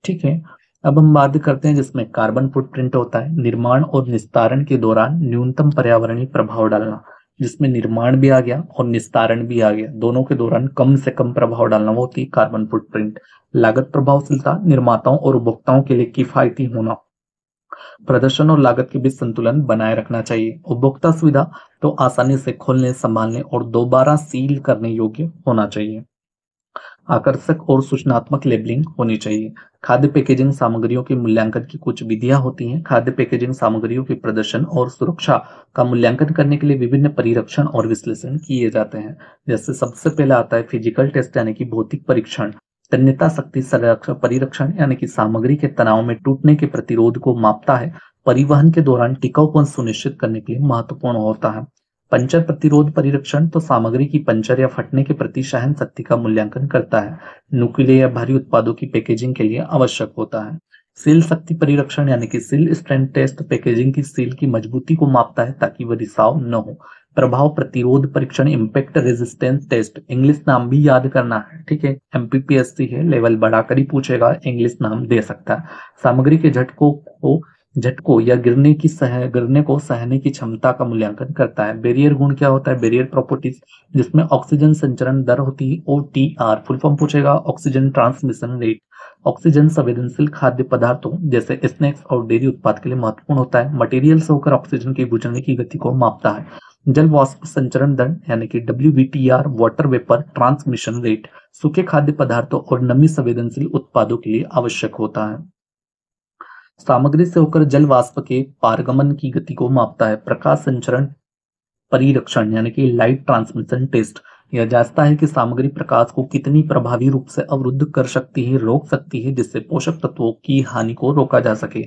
ठीक है, अब हम बात करते हैं जिसमें कार्बन फुटप्रिंट होता है, निर्माण और निस्तारण के दौरान न्यूनतम पर्यावरणीय प्रभाव डालना, जिसमें निर्माण भी आ गया और निस्तारण भी आ गया, दोनों के दौरान कम से कम प्रभाव डालना, वो होती है कार्बन फुटप्रिंट। लागत प्रभावशीलता, निर्माताओं और उपभोक्ताओं के लिए किफायती होना, प्रदर्शन और लागत के बीच संतुलन बनाए रखना चाहिए। उपभोक्ता सुविधा, तो आसानी से खोलने, संभालने और दोबारा सील करने योग्य होना चाहिए। आकर्षक और सूचनात्मक लेबलिंग होनी चाहिए। खाद्य पैकेजिंग सामग्रियों के मूल्यांकन की कुछ विधियां होती हैं। खाद्य पैकेजिंग सामग्रियों के प्रदर्शन और सुरक्षा का मूल्यांकन करने के लिए विभिन्न परीक्षण और विश्लेषण किए जाते हैं। जैसे सबसे पहले आता है फिजिकल टेस्ट यानी कि भौतिक परीक्षण, तन्यता शक्ति परीक्षण यानी कि सामग्री के तनाव में टूटने के प्रतिरोध को मापता है, परिवहन के दौरान टिकाऊपन सुनिश्चित करने के लिए महत्वपूर्ण होता है। पंचर प्रतिरोध परीक्षण, तो सामग्री की पंचर या फटने के प्रति सहन शक्ति का मूल्यांकन करता है, नुकीले या भारी उत्पादों की पैकेजिंग के लिए आवश्यक होता है। सील शक्ति परिरक्षण यानी कि सील स्ट्रेंथ टेस्ट पैकेजिंग की सील की मजबूती को मापता है ताकि वह रिसाव न हो। प्रभाव प्रतिरोध परीक्षण इम्पैक्ट रेजिस्टेंस टेस्ट, इंग्लिश नाम भी याद करना है, ठीक है, एमपीपीएससी है, लेवल बढ़ाकर ही पूछेगा, इंग्लिश नाम दे सकता है। सामग्री के झटकों या गिरने को सहने की क्षमता का मूल्यांकन करता है। बैरियर गुण क्या होता है, बैरियर प्रॉपर्टीज, जिसमें ऑक्सीजन संचरण दर होती है ओटीआर, फुल फॉर्म पूछेगा, ऑक्सीजन ट्रांसमिशन रेट। ऑक्सीजन संवेदनशील खाद्य पदार्थों जैसे स्नैक्स और डेयरी उत्पाद के लिए महत्वपूर्ण होता है। मटेरियल से होकर ऑक्सीजन के गुजरने की गति को मापता है। जल वाष्प संचरण दर यानी कि WVTR, water vapour transmission rate, सूखे खाद्य पदार्थों और नमी संवेदनशील उत्पादों के लिए आवश्यक होता है। सामग्री से होकर जल वाष्प के पारगमन की गति को मापता है। प्रकाश संचरण परिरक्षण यानी कि लाइट ट्रांसमिशन टेस्ट, यह जांचता है कि सामग्री प्रकाश को कितनी प्रभावी रूप से अवरुद्ध कर सकती है, रोक सकती है, जिससे पोषक तत्वों की हानि को रोका जा सके।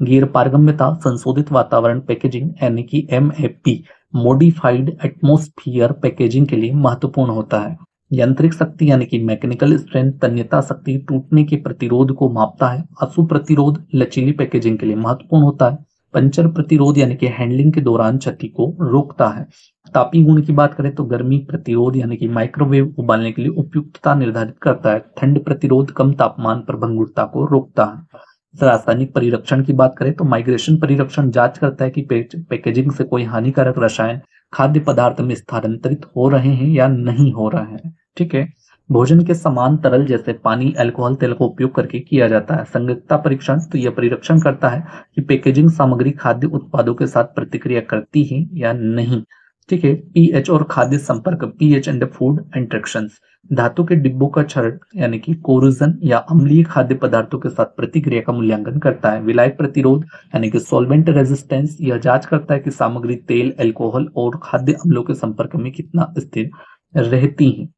गैर पारगम्यता संशोधित वातावरण पैकेजिंग यानी कि MFP, मॉडिफाइड एटमॉस्फियर पैकेजिंग के लिए महत्वपूर्ण होता है। यांत्रिक शक्ति यानी कि मैकेनिकल स्ट्रेंथ तन्यता शक्ति टूटने के प्रतिरोध को मापता है। असु प्रतिरोध लचीली पैकेजिंग के लिए महत्वपूर्ण होता है। पंचर प्रतिरोध यानी कि हैंडलिंग के दौरान क्षति को रोकता है। तापीय गुण की बात करें तो गर्मी प्रतिरोध यानी कि माइक्रोवेव उबालने के लिए उपयुक्तता निर्धारित करता है। ठंड प्रतिरोध कम तापमान पर भंगुरता को रोकता है। रासायनिक परिरक्षण की बात करें तो माइग्रेशन परिरक्षण जांच करता है कि पैकेजिंग से कोई हानिकारक रसायन खाद्य पदार्थ में स्थानांतरित हो रहे हैं या नहीं हो रहे हैं, ठीक है। भोजन के समान तरल जैसे पानी, अल्कोहल, तेल का उपयोग करके किया जाता है। संगतता परीक्षण, तो यह परीक्षण करता है कि पैकेजिंग सामग्री खाद्य उत्पादों के साथ प्रतिक्रिया करती है या नहीं, ठीक है। पीएच और खाद्य संपर्क, पीएच एंड फूड इंटरेक्शंस, धातु के डिब्बों का क्षरण यानी कि कोरोजन या अम्लीय खाद्य पदार्थों के साथ प्रतिक्रिया का मूल्यांकन करता है। विलायक प्रतिरोध यानी कि सॉल्वेंट रेजिस्टेंस, यह जांच करता है कि सामग्री तेल, अल्कोहल और खाद्य अम्लों के संपर्क में कितना स्थिर रहती है।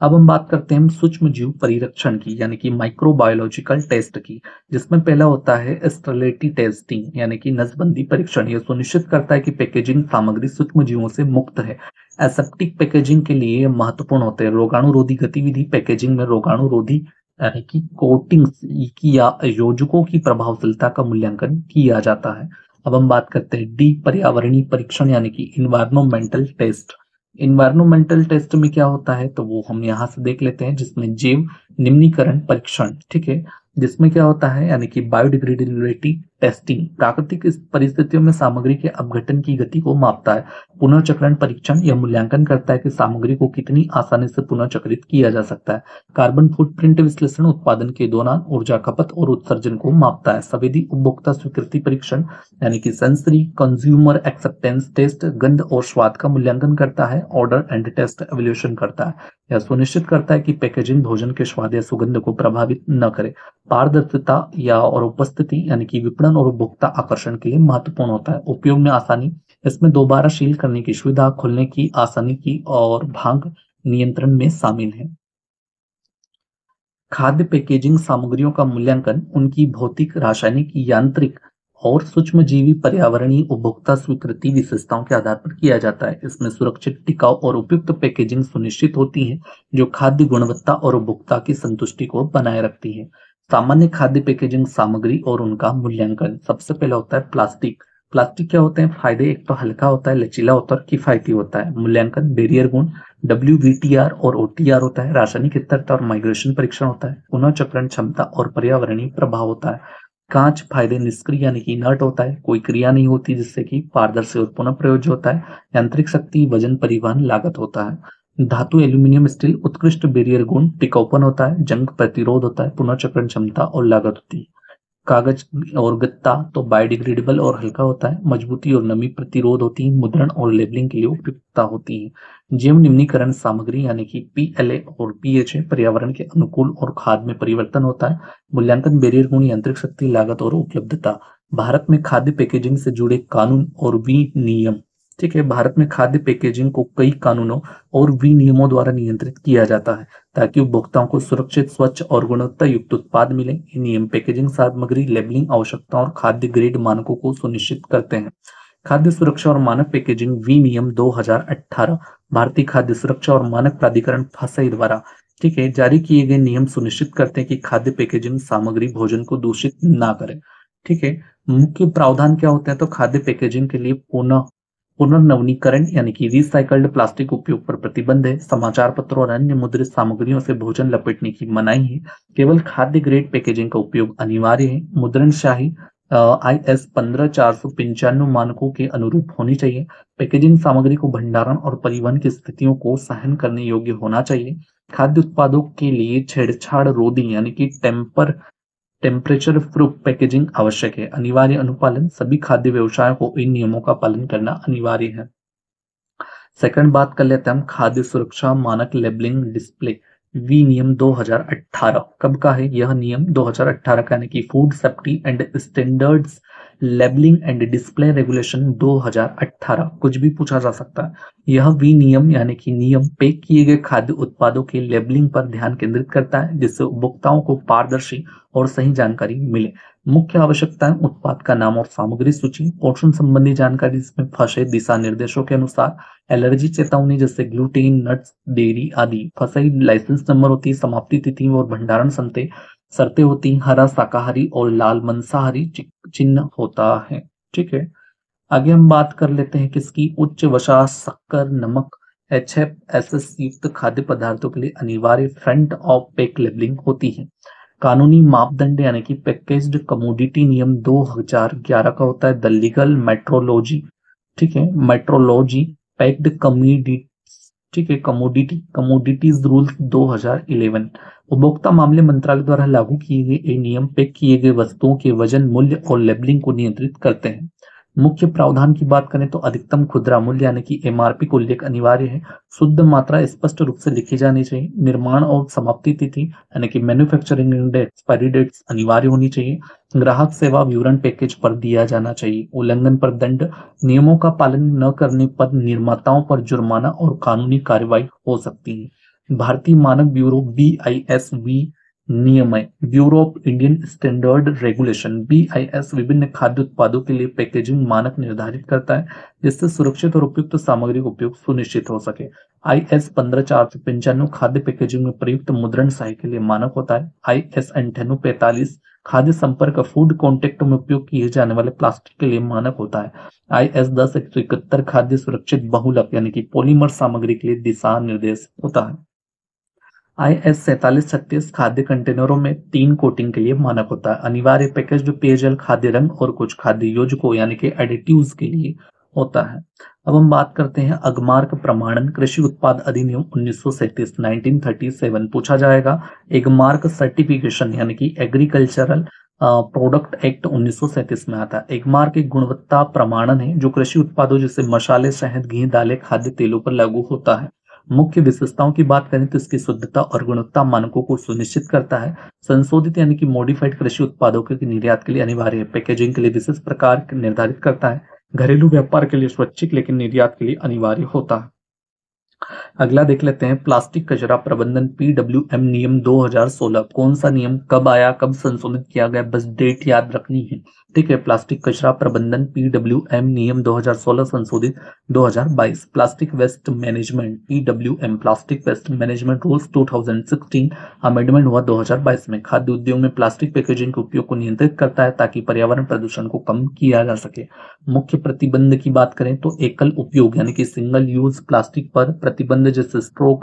अब हम बात करते हैं सूक्ष्म जीव परिरक्षण की यानी कि माइक्रोबायोलॉजिकल टेस्ट की, जिसमें पहला होता है स्टेरिलिटी टेस्टिंग यानी कि नसबंदी परीक्षण। यह सुनिश्चित करता है कि पैकेजिंग सामग्री सूक्ष्म जीवों से मुक्त है। एसेप्टिक पैकेजिंग के लिए महत्वपूर्ण होते हैं रोगाणुरोधी गतिविधि, पैकेजिंग में रोगाणुरोधी यानी कि कोटिंग्स की या योजकों की प्रभावशीलता का मूल्यांकन किया जाता है। अब हम बात करते हैं डी पर्यावरणीय परीक्षण यानी कि इन्वायरमेंटल टेस्ट। इन्वायरमेंटल टेस्ट में क्या होता है तो वो हम यहाँ से देख लेते हैं, जिसमें जैव निम्नीकरण परीक्षण, ठीक है, जिसमें क्या होता है यानी कि बायोडिग्रेडेबिलिटी टेस्टिंग, प्राकृतिक इस परिस्थितियों में सामग्री के अपघटन की गति को मापता है। पुनः चक्रण परीक्षण, यह मूल्यांकन करता है कि सामग्री को कितनी आसानी से पुनः चक्रित किया जा सकता है। कार्बन फुटप्रिंट विश्लेषण उत्पादन के दौरान ऊर्जा खपत और उत्सर्जन को मापता है। संवेदी उपभोक्ता स्वीकृति परीक्षण यानी कि सेंसरी कंज्यूमर एक्सेप्टेंस टेस्ट, गंध और स्वाद का मूल्यांकन करता है। ऑर्डर एंड टेस्ट एवल्यूशन करता है, यह सुनिश्चित करता है कि पैकेजिंग भोजन के स्वाद या सुगंध को प्रभावित न करे। पारदर्शिता या और उपस्थिति यानी कि विपणन और उपभोक्ता आकर्षण के लिए महत्वपूर्ण होता है। उपयोग में आसानी, इसमें दोबारा सील करने की सुविधा, खोलने की आसानी की और भाग नियंत्रण में शामिल है। खाद्य पैकेजिंग सामग्रियों का मूल्यांकन उनकी भौतिक, रासायनिक, यांत्रिक और सूक्ष्मजीवी पर्यावरणीय उपभोक्ता स्वीकृति विशेषताओं के आधार पर किया जाता है। इसमें सुरक्षित, टिकाऊ और उपयुक्त पैकेजिंग सुनिश्चित होती है जो खाद्य गुणवत्ता और उपभोक्ता की संतुष्टि को बनाए रखती है। सामान्य खाद्य पैकेजिंग सामग्री और उनका मूल्यांकन, सबसे पहला होता है प्लास्टिक। प्लास्टिक क्या होते हैं फायदे, एक तो हल्का होता है, लचीला होता है और किफायती होता है। मूल्यांकन, बैरियर गुण WVTR और OTR होता है। रासायनिक स्थिरता और माइग्रेशन परीक्षण होता है। पुनः चक्रण क्षमता और पर्यावरणीय प्रभाव होता है। कांच फायदे, निष्क्रिय यानी कि इनर्ट होता है, कोई क्रिया नहीं होती, जिससे कि पारदर्शी और पुनः प्रयोज्य होता है। यांत्रिक शक्ति, वजन, परिवहन, लागत होता है। धातु, एल्यूमिनियम, स्टील, उत्कृष्ट बैरियर गुण, टिकाऊपन होता है, जंग प्रतिरोध होता है, पुनः चक्रण क्षमता और लागत होती है। कागज और गत्ता तो बायोडिग्रेडेबल और हल्का होता है, मजबूती और नमी प्रतिरोध होती है, मुद्रण और लेबलिंग के लिए उपयुक्तता होती है। जैव निम्नीकरण सामग्री यानी कि PLA और PHA पर्यावरण के अनुकूल और खाद में परिवर्तन होता है। मूल्यांकन, बैरियर गुण, यांत्रिक शक्ति, लागत और उपलब्धता। भारत में खाद्य पैकेजिंग से जुड़े कानून और विनियम, ठीक है, भारत में खाद्य पैकेजिंग को कई कानूनों और विनियमों द्वारा नियंत्रित किया जाता है ताकि उपभोक्ताओं को सुरक्षित, स्वच्छ और गुणवत्ता युक्त उत्पाद मिले। ये नियम पैकेजिंग सामग्री, लेबलिंग आवश्यकताओं और खाद्य ग्रेड मानकों को सुनिश्चित करते हैं। खाद्य सुरक्षा और मानक पैकेजिंग विनियम 2018 भारतीय खाद्य सुरक्षा और मानक प्राधिकरण फासई द्वारा, ठीक है, जारी किए गए नियम सुनिश्चित करते हैं कि खाद्य पैकेजिंग सामग्री भोजन को दूषित ना करे। ठीक है। मुख्य प्रावधान क्या होते हैं? तो खाद्य पैकेजिंग के लिए पुनर्नवीनीकरण यानी कि रिसाइकल्ड प्लास्टिक उपयोग पर प्रतिबंध है। समाचार पत्रों और अन्य मुद्रित सामग्रियों से भोजन लपेटने की मनाही है। केवल खाद्य ग्रेड पैकेजिंग का उपयोग अनिवार्य है। मुद्रण शाही IS 15495 मानकों के अनुरूप होनी चाहिए। पैकेजिंग सामग्री को भंडारण और परिवहन की स्थितियों को सहन करने योग्य होना चाहिए। खाद्य उत्पादों के लिए छेड़छाड़ रोधी यानी कि टेम्परेचर प्रूफ पैकेजिंग आवश्यक है। अनिवार्य अनुपालन, सभी खाद्य व्यवसायों को इन नियमों का पालन करना अनिवार्य है। सेकंड बात कर लेते हैं हम खाद्य सुरक्षा मानक लेबलिंग डिस्प्ले विनियम 2018 कब का है? यह नियम 2018 का यानी कि food safety and standards labelling and display regulation 2018, कुछ भी पूछा जा सकता है। यह विनियम यानी कि नियम पैक किए गए खाद्य उत्पादों के लेबलिंग पर ध्यान केंद्रित करता है, जिससे उपभोक्ताओं को पारदर्शी और सही जानकारी मिले। मुख्य आवश्यकताएं: उत्पाद का नाम और सामग्री सूची, पोषण संबंधी जानकारी जिसमें फंसे दिशा निर्देशों के अनुसार, एलर्जी चेतावनी जैसे ग्लूटेन, नट्स, डेयरी आदि, फसई लाइसेंस नंबर होती है, समाप्ति तिथि और भंडारण शर्तें होती हैं, हरा शाकाहारी और लाल मांसाहारी चिन्ह होता है। ठीक है। आगे हम बात कर लेते हैं किसकी? उच्च वसा, शक्कर, नमक, HFSS युक्त खाद्य पदार्थों के लिए अनिवार्य फ्रंट ऑफ पैक लेबलिंग होती है। कानूनी मापदंड यानी कि पैकेज्ड कमोडिटी नियम 2011 का होता है। द लीगल मेट्रोलॉजी, ठीक है, मेट्रोलॉजी पैक्ड कमोडिटी, ठीक है, कमोडिटीज रूल्स 2011 उपभोक्ता मामले मंत्रालय द्वारा लागू किए गए ये नियम पैक किए गए वस्तुओं के वजन, मूल्य और लेबलिंग को नियंत्रित करते हैं। मुख्य प्रावधान की बात करें तो अधिकतम खुदरा मूल्य यानी कि MRP को उल्लेख अनिवार्य है। शुद्ध मात्रा स्पष्ट रूप से लिखी जानी चाहिए। निर्माण और समाप्ति तिथि यानी कि मैन्युफैक्चरिंग एंड एक्सपायरी डेट्स अनिवार्य होनी चाहिए। ग्राहक सेवा विवरण पैकेज पर दिया जाना चाहिए। उल्लंघन पर दंड, नियमों का पालन न करने पर निर्माताओं पर जुर्माना और कानूनी कार्रवाई हो सकती है। भारतीय मानक ब्यूरो BISV नियम है। Bureau of Indian standard regulation BIS विभिन्न खाद्य उत्पादों के लिए पैकेजिंग मानक निर्धारित करता है, जिससे सुरक्षित और उपयुक्त सामग्री का उपयोग सुनिश्चित हो सके। IS 15495 खाद्य पैकेजिंग में प्रयुक्त मुद्रण स्याही के लिए मानक होता है। IS 9845 खाद्य संपर्क फूड कॉन्टेक्ट में उपयोग किए जाने वाले प्लास्टिक के लिए मानक होता है। IS 10171 खाद्य सुरक्षित बहुलक यानी कि पॉलीमर सामग्री के लिए दिशा निर्देश होता है। IS 4736 खाद्य कंटेनरों में 3 कोटिंग के लिए मानक होता है। अनिवार्य पैकेज्ड पेयजल, खाद्य रंग और कुछ खाद्य योजकों यानी कि एडिटिव्स के लिए होता है। अब हम बात करते हैं अगमार्क प्रमाणन कृषि उत्पाद अधिनियम 1937 पूछा जाएगा। एगमार्क सर्टिफिकेशन यानी कि एग्रीकल्चरल प्रोडक्ट एक्ट 1937 में आता है। एगमार्क एक गुणवत्ता प्रमाणन है जो कृषि उत्पादों जैसे मसाले, शहद, घी, दालें, खाद्य तेलों पर लागू होता है। मुख्य विशेषताओं की बात करें तो इसकी शुद्धता और गुणवत्ता मानकों को सुनिश्चित करता है। संशोधित यानी कि मॉडिफाइड कृषि उत्पादों के निर्यात के लिए अनिवार्य है। पैकेजिंग के लिए विशेष प्रकार निर्धारित करता है। घरेलू व्यापार के लिए स्वैच्छिक लेकिन निर्यात के लिए अनिवार्य होता है। अगला देख लेते हैं प्लास्टिक कचरा प्रबंधन PWM नियम 2016। कौन सा नियम कब आया, कब संशोधित किया गया, बस डेट याद रखनी है। ठीक है। प्लास्टिक कचरा प्रबंधन PWM नियम 2016 संशोधित 2022। Plastic waste management PWM plastic waste management rules 2016 amendment हुआ 2022 में। खाद्य उद्योग में प्लास्टिक पैकेजिंग के उपयोग को नियंत्रित करता है ताकि पर्यावरण प्रदूषण को कम किया जा सके। मुख्य प्रतिबंध की बात करें तो एकल उपयोग यानी कि सिंगल यूज प्लास्टिक पर प्रतिबंध जैसे स्ट्रो,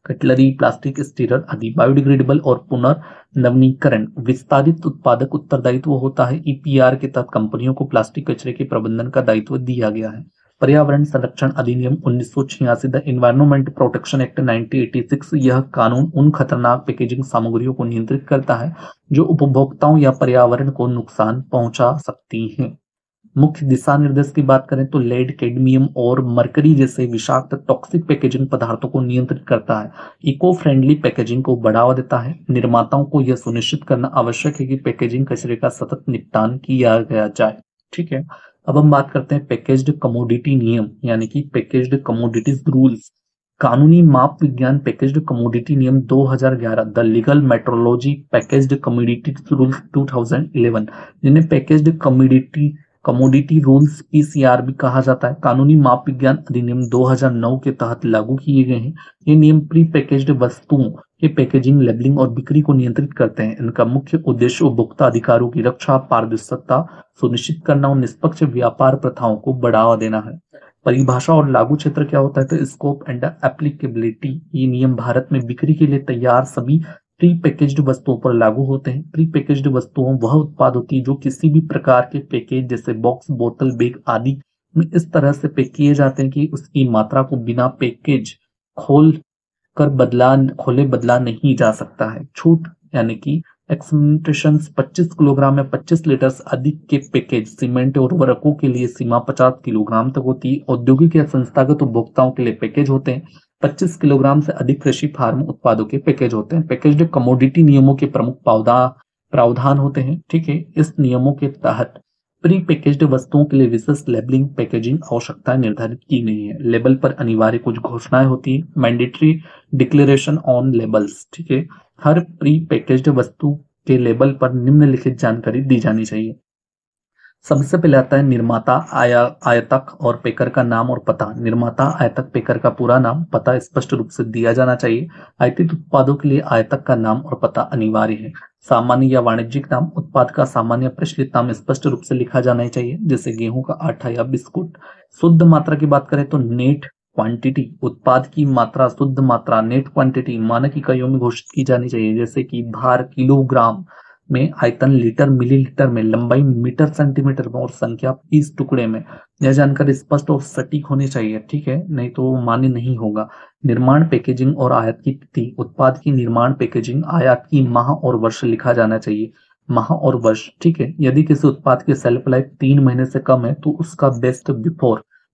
कटलरी, प्लास्टिक स्टीरर आदि। बायोडिग्रेडेबल और पुनर्नवीनीकरण विस्तारित उत्पादक उत्तरदायित्व होता है। EPR के तहत कंपनियों को प्लास्टिक कचरे के प्रबंधन का दायित्व दिया गया है। पर्यावरण संरक्षण अधिनियम 1986 द एनवायरमेंट प्रोटेक्शन एक्ट 1986 यह कानून उन खतरनाक पैकेजिंग सामग्रियों को नियंत्रित करता है जो उपभोक्ताओं या पर्यावरण को नुकसान पहुंचा सकती हैं। मुख्य दिशा निर्देश की बात करें तो लेड, कैडमियम और मरकरी जैसे विषाक्त टॉक्सिक पैकेजिंग पदार्थों को नियंत्रित करता है। इको फ्रेंडली पैकेजिंग को बढ़ावा देता है। निर्माताओं को यह सुनिश्चित करना आवश्यक है कि पैकेजिंग कचरे का सतत निपटान किया गया जाए। ठीक है। अब हम बात करते हैं पैकेज्ड कमोडिटी नियम यानी कि पैकेज्ड कमोडिटीज रूल्स। कानूनी माप विज्ञान पैकेज्ड कमोडिटी नियम 2011 the legal metrology packaged commodity rules 2011 जिन्हें पैकेज्ड कमोडिटी रूल्स पीसीआर भी कहा जाता है, कानूनी माप विज्ञान अधिनियम 2009 के तहत लागू किए गए हैं। ये नियम प्री पैकेज्ड वस्तुओं के पैकेजिंग, लेबलिंग और बिक्री को नियंत्रित करते हैं। इनका मुख्य उद्देश्य उपभोक्ता अधिकारों की रक्षा, पारदर्शिता सुनिश्चित करना और निष्पक्ष व्यापार प्रथाओं को बढ़ावा देना है। परिभाषा और लागू क्षेत्र क्या होता है, तो स्कोप एंड एप्लीकेबिलिटी। ये नियम भारत में बिक्री के लिए तैयार सभी प्री पैकेज्ड वस्तुओं पर लागू होते हैं। प्री पैकेज्ड वस्तुओं वह उत्पाद होती है जो किसी भी प्रकार के पैकेज जैसे बॉक्स, बोतल, बैग आदि में इस तरह से पैक किए जाते हैं कि उसकी मात्रा को बिना पैकेज खोल खोले बदला नहीं जा सकता है। छूट यानी कि एक्सपेंटेशन 25 किलोग्राम या 25 लीटर से अधिक के पैकेज सीमेंट और उर्वरकों के लिए सीमा 50 किलोग्राम तक होती है। औद्योगिक या संस्थागत उपभोक्ताओं के लिए पैकेज होते हैं 25 किलोग्राम से अधिक। कृषि फार्म उत्पादों के पैकेज होते हैं। पैकेज्ड कमोडिटी नियमों के प्रमुख प्रावधान होते हैं। ठीक है, इस नियमों के तहत प्री पैकेज्ड वस्तुओं के लिए विशेष लेबलिंग, पैकेजिंग आवश्यकताएं निर्धारित की गई है। लेबल पर अनिवार्य कुछ घोषणाएं होती है। Mandatory declaration on labels. ठीक है, हर प्री पैकेज्ड वस्तु के लेबल पर निम्नलिखित जानकारी दी जानी चाहिए। सबसे पहले आता है निर्माता, आयातक और पैकर का नाम और पता। निर्माता, आयातक, पैकर का पूरा नाम, पता स्पष्ट रूप से दिया जाना चाहिए। आयातित उत्पादों के लिए आयातक का नाम और पता अनिवार्य है। सामान्य या वाणिज्यिक नाम, उत्पाद का सामान्य प्रचलित नाम स्पष्ट रूप से लिखा जाना चाहिए, जैसे गेहूं का आटा या बिस्कुट। शुद्ध मात्रा की बात करें तो नेट क्वांटिटी, उत्पाद की मात्रा, शुद्ध मात्रा नेट क्वांटिटी मानक इकाइयों में घोषित की जानी चाहिए, जैसे कि भार किलोग्राम में, आयतन लीटर मिलीलीटर में, लंबाई मीटर सेंटीमीटर में और संख्या पीस टुकड़े में। यह जानकारी स्पष्ट और सटीक होनी चाहिए। ठीक है, नहीं तो मान्य नहीं होगा। निर्माण, पैकेजिंग और आयात की तिथि, उत्पाद की निर्माण, पैकेजिंग, आयात की माह और वर्ष लिखा जाना चाहिए, माह और वर्ष। ठीक है, यदि किसी उत्पाद की सेल्फ लाइफ 3 महीने से कम है तो उसका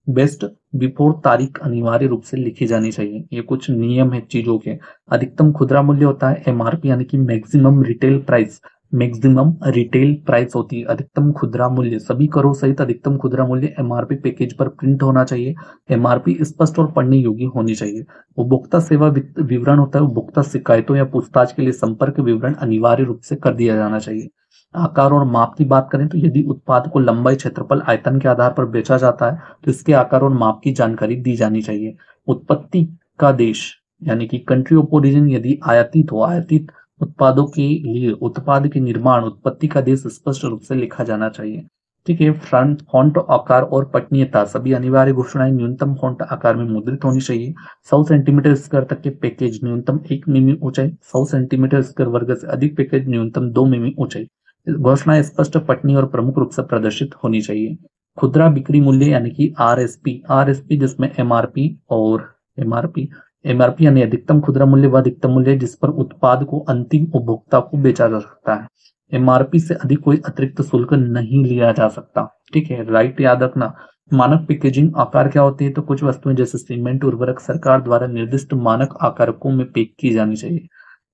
बेस्ट बिफोर तारीख अनिवार्य रूप से लिखी जानी चाहिए। ये कुछ नियम है चीजों के। अधिकतम खुदरा मूल्य होता है एमआरपी, यानी कि maximum retail price. Maximum retail price होती है अधिकतम खुदरा मूल्य। सभी करों सहित अधिकतम खुदरा मूल्य एमआरपी पैकेज पर प्रिंट होना चाहिए। एमआरपी स्पष्ट और पढ़ने योग्य होनी चाहिए। उपभोक्ता सेवा विवरण होता है, उपभोक्ता शिकायतों या पूछताछ के लिए संपर्क विवरण अनिवार्य रूप से कर दिया जाना चाहिए। आकार और माप की बात करें तो यदि उत्पाद को लंबाई, क्षेत्रफल, आयतन के आधार पर बेचा जाता है तो इसके आकार और माप की जानकारी दी जानी चाहिए। उत्पत्ति का देश यानी कि कंट्री ऑफ ओरिजिन, यदि आयातित हो, आयातित उत्पादों के लिए उत्पाद के निर्माण, उत्पत्ति का देश स्पष्ट रूप से लिखा जाना चाहिए। ठीक है, फ्रंट फॉन्ट आकार और पठनीयता, सभी अनिवार्य घोषणाएं न्यूनतम फॉन्ट आकार में मुद्रित होनी चाहिए। 100 सेंटीमीटर स्क्वायर तक के पैकेज न्यूनतम 1 मिमी ऊंचाई, 100 सेंटीमीटर स्क्वायर वर्ग से अधिक पैकेज न्यूनतम 2 मिमी ऊंचाई। घोषणाएं स्पष्ट, पठनीय और प्रमुख रूप से प्रदर्शित होनी चाहिए। खुदरा बिक्री मूल्य यानी कि आरएसपी जिसमें एमआरपी यानी अधिकतम खुदरा मूल्य व अधिकतम मूल्य जिस पर उत्पाद को अंतिम उपभोक्ता को बेचा जा सकता है। एमआरपी से अधिक कोई अतिरिक्त शुल्क नहीं लिया जा सकता। ठीक है, राइट याद रखना। मानक पैकेजिंग आकार क्या होती है, तो कुछ वस्तुएं जैसे सीमेंट, उर्वरक सरकार द्वारा निर्दिष्ट मानक आकारकों में पैक की जानी चाहिए।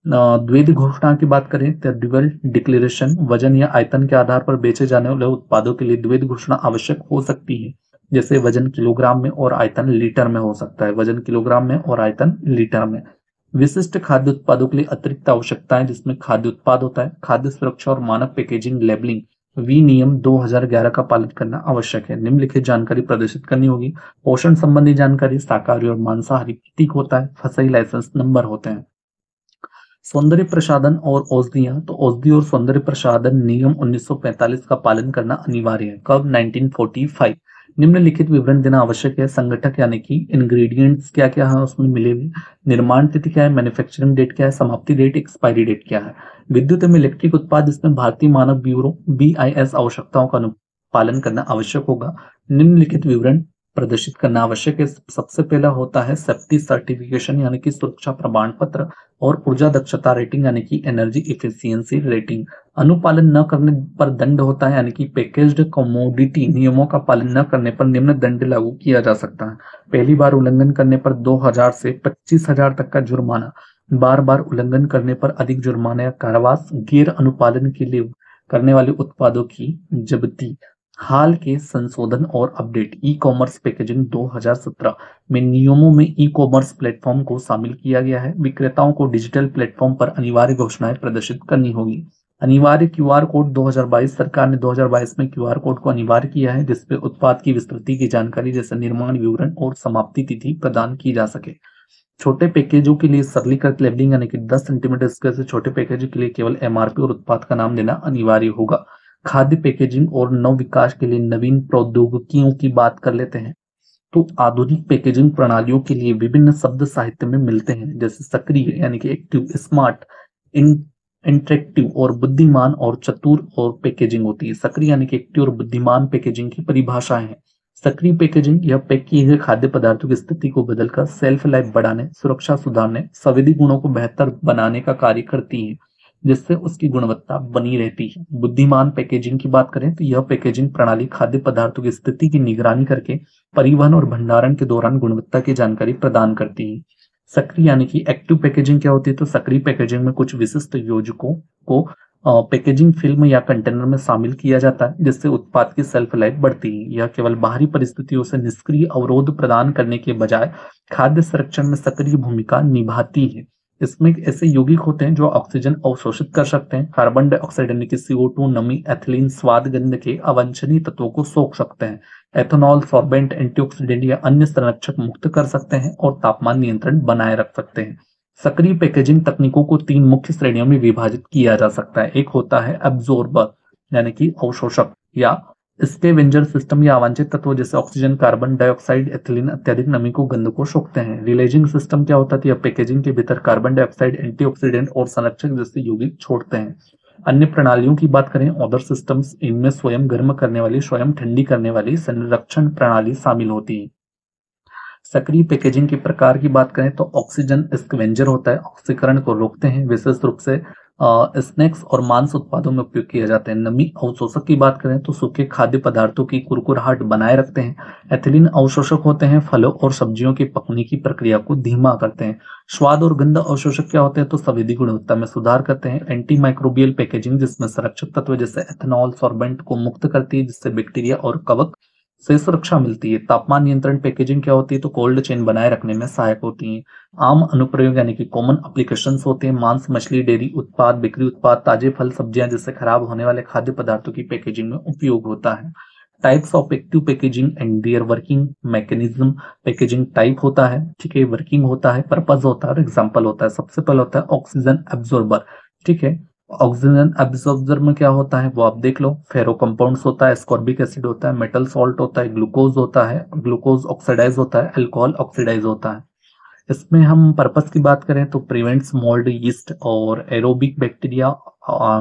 द्वैध घोषणा की बात करें तो ड्यूअल डिक्लेरेशन, वजन या आयतन के आधार पर बेचे जाने वाले उत्पादों के लिए द्वैध घोषणा आवश्यक हो सकती है, जैसे वजन किलोग्राम में और आयतन लीटर में हो सकता है, वजन किलोग्राम में और आयतन लीटर में। विशिष्ट खाद्य उत्पादों के लिए अतिरिक्त आवश्यकताएं, जिसमें खाद्य उत्पाद होता है, खाद्य सुरक्षा और मानक पैकेजिंग लेबलिंग विनियम 2011 का पालन करना आवश्यक है। निम्नलिखित जानकारी प्रदर्शित करनी होगी। पोषण संबंधी जानकारी, शाकाहारी और मांसाहारी प्रतीक होता है, फसई लाइसेंस नंबर होते हैं। सौंदर्य प्रसाधन और औषधियां, तो औषधि और सौंदर्य प्रसाधन नियम 1945 का पालन करना अनिवार्य है। कब? 1945। निम्नलिखित विवरण देना आवश्यक है। संगठक यानी कि इंग्रेडिएंट्स क्या क्या है उसमें मिले हुए, निर्माण तिथि क्या है, मैन्युफैक्चरिंग डेट क्या है, समाप्ति डेट, एक्सपायरी डेट क्या है। विद्युत एवं इलेक्ट्रिक उत्पाद जिसमें भारतीय मानक ब्यूरो BIS आवश्यकताओं का पालन करना आवश्यक होगा। निम्नलिखित विवरण प्रदर्शित करना आवश्यक है। सबसे पहला होता है सेफ्टी सर्टिफिकेशन यानी कि सुरक्षा प्रमाण पत्र, और ऊर्जा दक्षता रेटिंग यानी कि एनर्जी इफिशियंसी रेटिंग। अनुपालन न करने पर दंड होता है, यानी कि पैकेज्ड कमोडिटी नियमों का पालन न करने पर निम्न दंड लागू किया जा सकता है। पहली बार उल्लंघन करने पर 2000 से 25,000 तक का जुर्माना, बार बार उल्लंघन करने पर अधिक जुर्माना या कारावास, गैर अनुपालन के लिए करने वाले उत्पादों की जब्ती। हाल के संशोधन और अपडेट, ई कॉमर्स पैकेजिंग 2017 में नियमों में ई कॉमर्स प्लेटफॉर्म को शामिल किया गया है। विक्रेताओं को डिजिटल प्लेटफॉर्म पर अनिवार्य घोषणाएं प्रदर्शित करनी होगी। अनिवार्य क्यूआर कोड 2022, सरकार ने 2022 में क्यूआर कोड को अनिवार्य किया है जिसपे उत्पाद की विस्तृति की जानकारी जैसे निर्माण विवरण और समाप्ति तिथि प्रदान की जा सके। छोटे पैकेजों के लिए सरलीकृत लेबलिंग यानी कि 10 सेंटीमीटर स्क्वायर से छोटे पैकेजों के लिए केवल एमआरपी और उत्पाद का नाम देना अनिवार्य होगा। खाद्य पैकेजिंग और नव विकास के लिए नवीन प्रौद्योगिकियों की बात कर लेते हैं। तो आधुनिक पैकेजिंग प्रणालियों के लिए विभिन्न शब्द साहित्य में मिलते हैं जैसे सक्रिय यानी कि एक्टिव, स्मार्ट, इंटरेक्टिव और बुद्धिमान और चतुर और पैकेजिंग होती है। सक्रिय यानी कि एक्टिव और बुद्धिमान पैकेजिंग की परिभाषाएं हैं। सक्रिय पैकेजिंग यह पैक किए हुए खाद्य पदार्थों की स्थिति को बदलकर सेल्फ लाइफ बढ़ाने, सुरक्षा सुधारने, संवेदी गुणों को बेहतर बनाने का कार्य करती है जिससे उसकी गुणवत्ता बनी रहती है। बुद्धिमान पैकेजिंग की बात करें तो यह पैकेजिंग प्रणाली खाद्य पदार्थों की स्थिति की निगरानी करके परिवहन और भंडारण के दौरान गुणवत्ता की जानकारी प्रदान करती है। सक्रिय यानी कि एक्टिव पैकेजिंग क्या होती है, तो सक्रिय पैकेजिंग में कुछ विशिष्ट योजकों को पैकेजिंग फिल्म या कंटेनर में शामिल किया जाता है जिससे उत्पाद की सेल्फ लाइफ बढ़ती है। यह केवल बाहरी परिस्थितियों से निष्क्रिय अवरोध प्रदान करने के बजाय खाद्य संरक्षण में सक्रिय भूमिका निभाती है। इसमें ऐसे यौगिक होते हैं जो ऑक्सीजन अवशोषित कर सकते हैं, कार्बन डाइऑक्साइड यानी कि CO2, नमी, एथिलीन, स्वाद, गंध के अवांछनीय तत्वों को सोख सकते हैं, एथेनॉल, सॉर्बेंट, एंटीऑक्सीडेंट या अन्य संरक्षक मुक्त कर सकते हैं और तापमान नियंत्रण बनाए रख सकते हैं। सक्रिय पैकेजिंग तकनीकों को 3 मुख्य श्रेणियों में विभाजित किया जा सकता है। एक होता है एब्जॉर्बर यानी कि अवशोषक या स्कैवेंजर सिस्टम या अवांछित तत्व जैसे ऑक्सीजन, कार्बन डाइऑक्साइड, एथिलीन अत्यधिक नमी को, गंध को सोखते हैं। रिलेजिंग सिस्टम क्या होता है, यह पैकेजिंग के भीतर कार्बन डाइऑक्साइड, एंटीऑक्सीडेंट और संरक्षक जैसे यौगिक छोड़ते हैं। अन्य प्रणालियों की बात करें अदर सिस्टम्स, इनमें स्वयं गर्म करने वाली, स्वयं ठंडी करने वाली संरक्षण प्रणाली शामिल होती है। सक्रिय पैकेजिंग के प्रकार की बात करें तो ऑक्सीजन स्कैवेंजर होता है, ऑक्सीकरण को रोकते हैं, विशेष रूप से स्नैक्स और मांस उत्पादों में उपयोग किए जाते हैं। नमी अवशोषक की बात करें तो सूखे खाद्य पदार्थों की कुरकुराहट बनाए रखते हैं। एथिलीन अवशोषक होते हैं, फलों और सब्जियों की पकने की प्रक्रिया को धीमा करते हैं। स्वाद और गंध अवशोषक क्या होते हैं, तो संवेदी गुणवत्ता में सुधार करते हैं। एंटी माइक्रोबियल पैकेजिंग जिसमें संरक्षक तत्व जैसे एथेनॉल, सॉर्बेंट को मुक्त करती है जिससे बैक्टीरिया और कवक से सुरक्षा मिलती है। तापमान नियंत्रण पैकेजिंग क्या होती है, तो कोल्ड चेन बनाए रखने में सहायक होती है। आम अनुप्रयोग यानी कि कॉमन एप्लीकेशंस होते हैं, मांस, मछली, डेयरी उत्पाद, बेकरी उत्पाद, ताजे फल, सब्जियां जैसे खराब होने वाले खाद्य पदार्थों की पैकेजिंग में उपयोग होता है। Types of active packaging and their working mechanism. Packaging type होता है, ठीक है, वर्किंग होता है, पर्पज होता है और एग्जाम्पल होता है। सबसे पहले होता है ऑक्सीजन एब्जॉर्बर, ठीक है। ऑक्सीजन एब्जॉर्बर में क्या होता है वो आप देख लो, फेरो कंपाउंड्स होता है, एस्कॉर्बिक एसिड होता है, मेटल सॉल्ट होता है, ग्लूकोज होता है, ग्लूकोज ऑक्सीडाइज होता है, अल्कोहल ऑक्सीडाइज होता है। इसमें हम पर्पस की बात करें तो प्रिवेंट्स मोल्ड, यीस्ट और एरोबिक बैक्टीरिया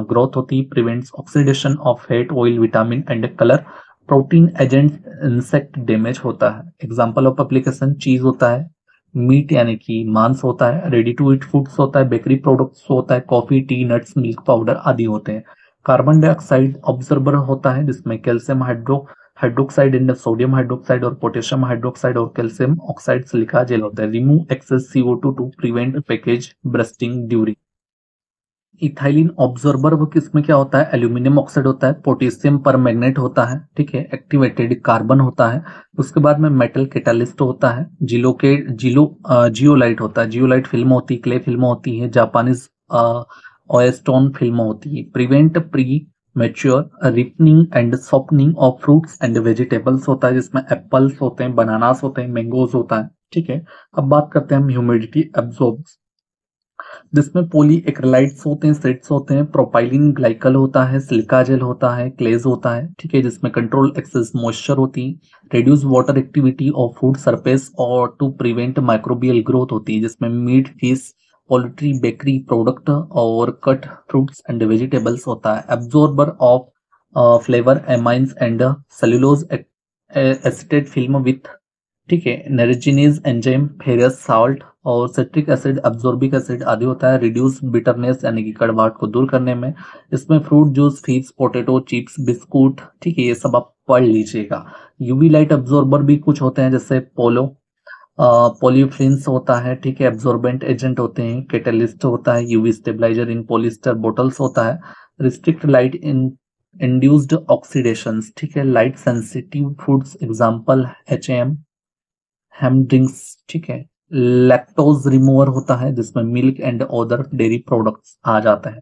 ग्रोथ होती है, prevents oxidation of fat, oil, vitamin and colour, protein agent, insect damage होता है। एग्जांपल ऑफ एप्लीकेशन चीज होता है, मीट यानी कि मांस होता है, रेडी टू ईट फूड्स होता है, बेकरी प्रोडक्ट्स होता है, coffee, tea, nuts, milk powder आदि होते हैं। कार्बन डाइऑक्साइड ऑब्जर्वर होता है जिसमें calcium hydroxide and sodium hydroxide और पोटेशियम हाइड्रोक्साइड और कैल्शियम ऑक्साइड सिलिका जेल होता है। Remove excess CO2 to prevent package bursting during. Ethylene absorber वो किसमें क्या होता है, एल्यूमिनियम ऑक्साइड होता है, पोटेशियम परमैंगनेट होता है, ठीक है, एक्टिवेटेड कार्बन होता है। उसके बाद में मेटल कैटालिस्ट होता है, जियोलाइट होता है, जियोलाइट फिल्म होती है, क्ले फिल्म होती है, जापानीज ओएस्टोन फिल्म होती है। Prevent pre mature ripening and softening of fruits and vegetables होता है जिसमें एप्पल्स होते हैं, बनानास होते हैं, मैंगोज होता है, ठीक है। अब बात करते हैं हम ह्यूमिडिटी एब्जॉर्ब्स जिसमें पॉली एक्रिलाइट्स होते हैं, सेट्स होते हैं, प्रोपाइलिन ग्लाइकल होता है, सिलिका जेल होता है, क्लेज होता है, ठीक है, जिसमें कंट्रोल एक्सेस मॉइस्चर होती है, reduce water activity of food surface और टू प्रिवेंट माइक्रोबियल ग्रोथ होती है जिसमें meat, fish, poultry, bakery product और कट फ्रूट्स एंड वेजिटेबल्स होता है। Absorber of flavour, amines and cellulose acetate film with, ठीक है, नेरेजिनेज एंजाइम, फेरस साल्ट और सिट्रिक एसिड, अब्जॉर्बिक एसिड आदि होता है। रिड्यूस बिटरनेस यानी कि कड़वाहट को दूर करने में। इसमें fruit juice, feeds, potato chips, biscuit, ठीक है, ये सब आप पढ़ लीजिएगा। यूवी लाइट अब्जॉर्बर भी कुछ होते हैं जैसे पॉलीफ्लिन्स होता है, ठीक है, एब्जॉर्बेंट एजेंट होते हैं, कैटलिस्ट होता है, UV stabilizer in polyester bottles होता है, restrict light in induced oxidations, ठीक है, light sensitive foods example HAM ham drinks, ठीक है। लैक्टोज रिमूवर होता है जिसमें milk and other dairy products आ जाते हैं।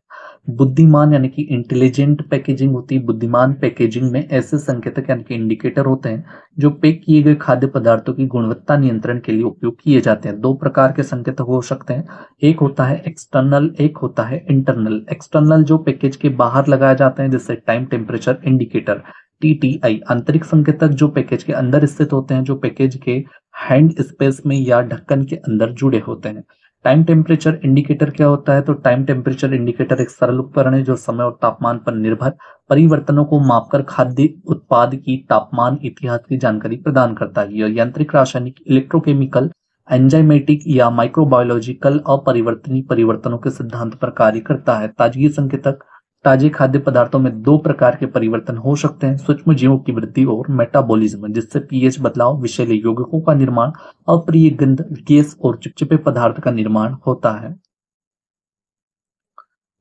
बुद्धिमान यानी कि इंटेलिजेंट पैकेजिंग होती है। बुद्धिमान पैकेजिंग में ऐसे संकेतक यानी कि इंडिकेटर होते हैं जो पैक किए गए खाद्य पदार्थों की गुणवत्ता नियंत्रण के लिए उपयोग किए जाते हैं। दो प्रकार के संकेतक हो सकते हैं, एक होता है एक्सटर्नल, एक होता है इंटरनल। एक्सटर्नल जो पैकेज के बाहर लगाए जाते हैं, जैसे टाइम टेम्परेचर इंडिकेटर TTI। आंतरिक संकेतक जो पैकेज के अंदर स्थित होते हैं, जो पैकेज के हैंड स्पेस में या ढक्कन के अंदर जुड़े होते हैं। टाइम टेम्परेचर इंडिकेटर क्या होता है? तो टाइम टेम्परेचर इंडिकेटर एक सरल उपकरण है जो समय और तापमान पर निर्भर परिवर्तनों को मापकर खाद्य उत्पाद की तापमान इतिहास की जानकारी प्रदान करता है। यह यांत्रिक, रासायनिक, इलेक्ट्रोकेमिकल, एंजाइमेटिक या माइक्रोबायोलॉजिकल अपरिवर्तनीय परिवर्तनों के सिद्धांत पर कार्य करता है। ताजगी संकेतक ताजे खाद्य पदार्थों में दो प्रकार के परिवर्तन हो सकते हैं, सूक्ष्म जीवों की वृद्धि और मेटाबॉलिज्म, जिससे पीएच बदलाव, विषैले यौगिकों का निर्माण, अप्रिय गंध, गैस और चिपचिपे पदार्थ का निर्माण होता है।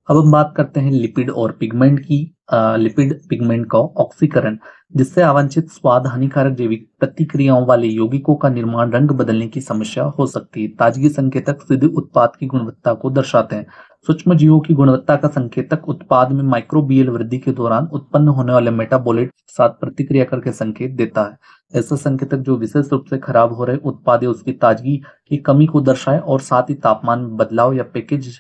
अब हम बात करते हैं लिपिड और पिगमेंट की। लिपिड पिगमेंट का ऑक्सीकरण, जिससे अवांछित स्वाद, हानिकारक जैविक प्रतिक्रियाओं वाले यौगिकों का निर्माण, रंग बदलने की समस्या हो सकती है। ताजगी संकेतक सीधे उत्पाद की गुणवत्ता को दर्शाते हैं। सूक्ष्म जीवों की गुणवत्ता का संकेतक उत्पाद में माइक्रोबियल वृद्धि के दौरान उत्पन्न होने वाले मेटाबोलाइट के साथ प्रतिक्रिया करके संकेत देता है। ऐसा संकेतक जो विशेष रूप से खराब हो रहे उत्पाद या उसकी ताजगी की कमी को दर्शाए और साथ ही तापमान में बदलाव या पैकेज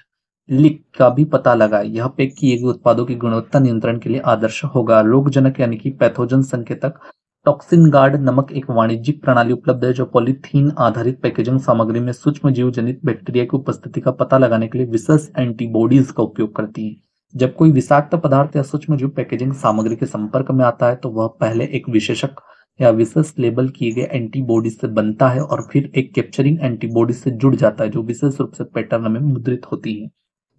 लीक का भी पता लगाए। यह पैक किए गए उत्पादों की गुणवत्ता नियंत्रण के लिए आदर्श होगा। रोगजनक यानी कि पैथोजन संकेतक टॉक्सिन गार्ड नामक एक वाणिज्यिक प्रणाली उपलब्ध है जो पॉलीथीन आधारित पैकेजिंग सामग्री में सूक्ष्म जीव जनित बैक्टीरिया की उपस्थिति का पता लगाने के लिए विशेष एंटीबॉडीज का उपयोग करती है। जब कोई विषाक्त पदार्थ या सूक्ष्म जीव पैकेजिंग सामग्री के संपर्क में आता है तो वह पहले एक विशेषक या विशेष लेबल किए गए एंटीबॉडी से बनता है और फिर एक कैप्चरिंग एंटीबॉडी से जुड़ जाता है जो विशेष रूप से पैटर्न में मुद्रित होती है।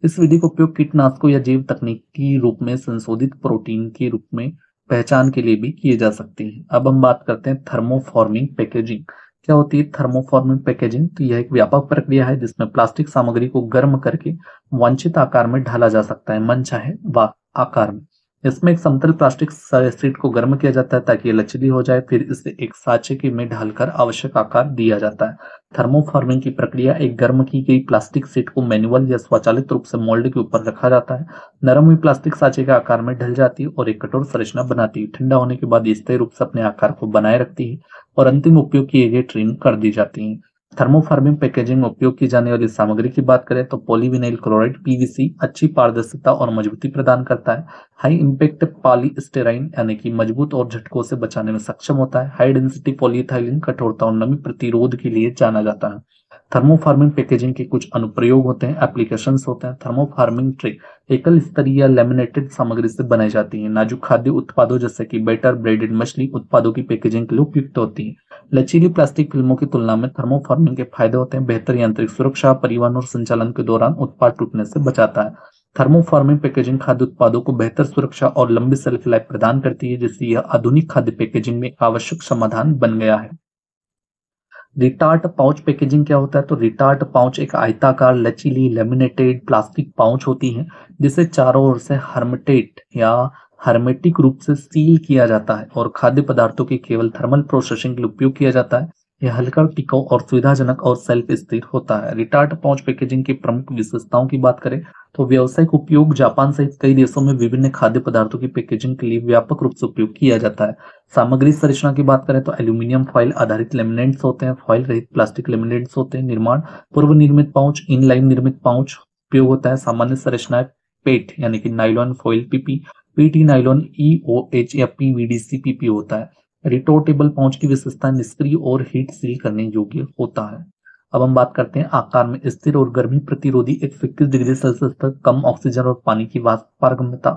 इस विधि का उपयोग कीटनाशकों या जैव तकनीकी रूप में संशोधित प्रोटीन के रूप में पहचान के लिए भी किए जा सकते हैं। अब हम बात करते हैं थर्मोफॉर्मिंग पैकेजिंग। क्या होती है थर्मोफॉर्मिंग पैकेजिंग? तो यह एक व्यापक प्रक्रिया है जिसमें प्लास्टिक सामग्री को गर्म करके वांछित आकार में ढाला जा सकता है, मन चाहे आकार में। इसमें एक समतल प्लास्टिक शीट को गर्म किया जाता है ताकि ये लचीली हो जाए, फिर इसे एक साँचे के में ढालकर आवश्यक आकार दिया जाता है। थर्मोफॉर्मिंग की प्रक्रिया, एक गर्म की गई प्लास्टिक शीट को मैनुअल या स्वचालित रूप से मोल्ड के ऊपर रखा जाता है। नरम हुई प्लास्टिक साँचे के आकार में ढल जाती है और एक कठोर संरचना बनाती है। ठंडा होने के बाद ये स्थायी रूप से अपने आकार को बनाए रखती है और अंतिम उपयोग किए गए ट्रिम कर दी जाती है। थर्मोफॉर्मिंग पैकेजिंग में उपयोग की जाने वाली सामग्री की बात करें तो पॉलीविनाइल क्लोराइड PVC अच्छी पारदर्शिता और मजबूती प्रदान करता है। हाई इम्पैक्ट पॉलीस्टाइरीन यानी कि मजबूत और झटकों से बचाने में सक्षम होता है। हाई डेंसिटी पॉलीइथाइलिन कठोरता और नमी प्रतिरोध के लिए जाना जाता है। थर्मोफॉर्मिंग पैकेजिंग के कुछ अनुप्रयोग होते हैं, एप्लीकेशंस होते हैं। थर्मोफॉर्मिंग ट्रे एकल स्तरीय या लेमिनेटेड सामग्री से बनाई जाती है। नाजुक खाद्य उत्पादों जैसे कि बैटर, ब्रेडेड मछली उत्पादों की पैकेजिंग के लिए उपयुक्त होती है। लचीली प्लास्टिक फिल्मों की तुलना में थर्मोफॉर्मिंग के फायदे होते हैं। बेहतर यांत्रिक सुरक्षा, परिवहन और संचालन के दौरान उत्पाद टूटने से बचाता है। थर्मोफॉर्मिंग पैकेजिंग खाद्य उत्पादों को बेहतर सुरक्षा और लंबी शेल्फ लाइफ प्रदान करती है, जिससे यह आधुनिक खाद्य पैकेजिंग में आवश्यक समाधान बन गया है। रिटार्ट पाउच पैकेजिंग क्या होता है? तो रिटार्ट पाउच एक आयताकार, लचीली, लेमिनेटेड प्लास्टिक पाउच होती है जिसे चारों ओर से हर्मेटेट या हर्मेटिक रूप से सील किया जाता है और खाद्य पदार्थों के केवल थर्मल प्रोसेसिंग के लिए उपयोग किया जाता है। यह हल्का, टिकाऊ और सुविधाजनक और सेल्फ स्थिर होता है। रिटार्ट पाउच पैकेजिंग की प्रमुख विशेषताओं की बात करें तो व्यावसायिक उपयोग, जापान सहित कई देशों में विभिन्न खाद्य पदार्थों की पैकेजिंग के लिए व्यापक रूप से उपयोग किया जाता है। सामग्री संरचना की बात करें तो एल्यूमिनियम फॉइल आधारित लेमिनेट्स होते हैं, फॉइल रहित प्लास्टिक लेमिनेट्स होते हैं। निर्माण, पूर्व निर्मित पाउच, इनलाइन निर्मित पाउच उपयोग होता है। सामान्य संरचनाएं पेट यानी कि nylon foil PP, PT nylon, EOH या PVDC PP होता है। रिटोर्टेबल पाउच की विशेषता निष्क्रिय और हीट सील करने योग्य होता है। अब हम बात करते हैं आकार में स्थिर और गर्मी प्रतिरोधी, 121 डिग्री सेल्सियस तक कम ऑक्सीजन और पानी की वाष्प पारगम्यता,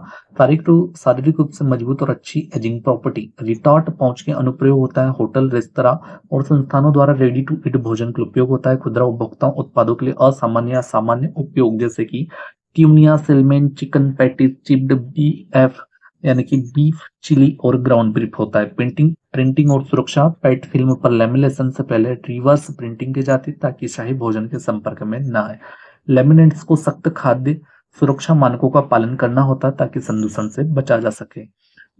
शारीरिक रूप से मजबूत और अच्छी एजिंग प्रॉपर्टी। रिटार्ट पाउच के अनुप्रयोग होता है होटल, रेस्तरां और संस्थानों द्वारा रेडी टू ईट भोजन के उपयोग होता है। खुदरा उपभोक्ताओं उत्पादों के लिए असामान्य या सामान्य उपयोग जैसे कि ट्यूनिया, salmon, chicken patties, chipped BF यानी कि बीफ चिली और ग्राउंड बीफ होता है। प्रिंटिंग और सुरक्षा, पेट फिल्म पर लेमिनेशन से पहले रिवर्स प्रिंटिंग की जाती है ताकि शाही भोजन के संपर्क में न आए। लेमिनेट्स को सख्त खाद्य सुरक्षा मानकों का पालन करना होता है ताकि संदूषण से बचा जा सके।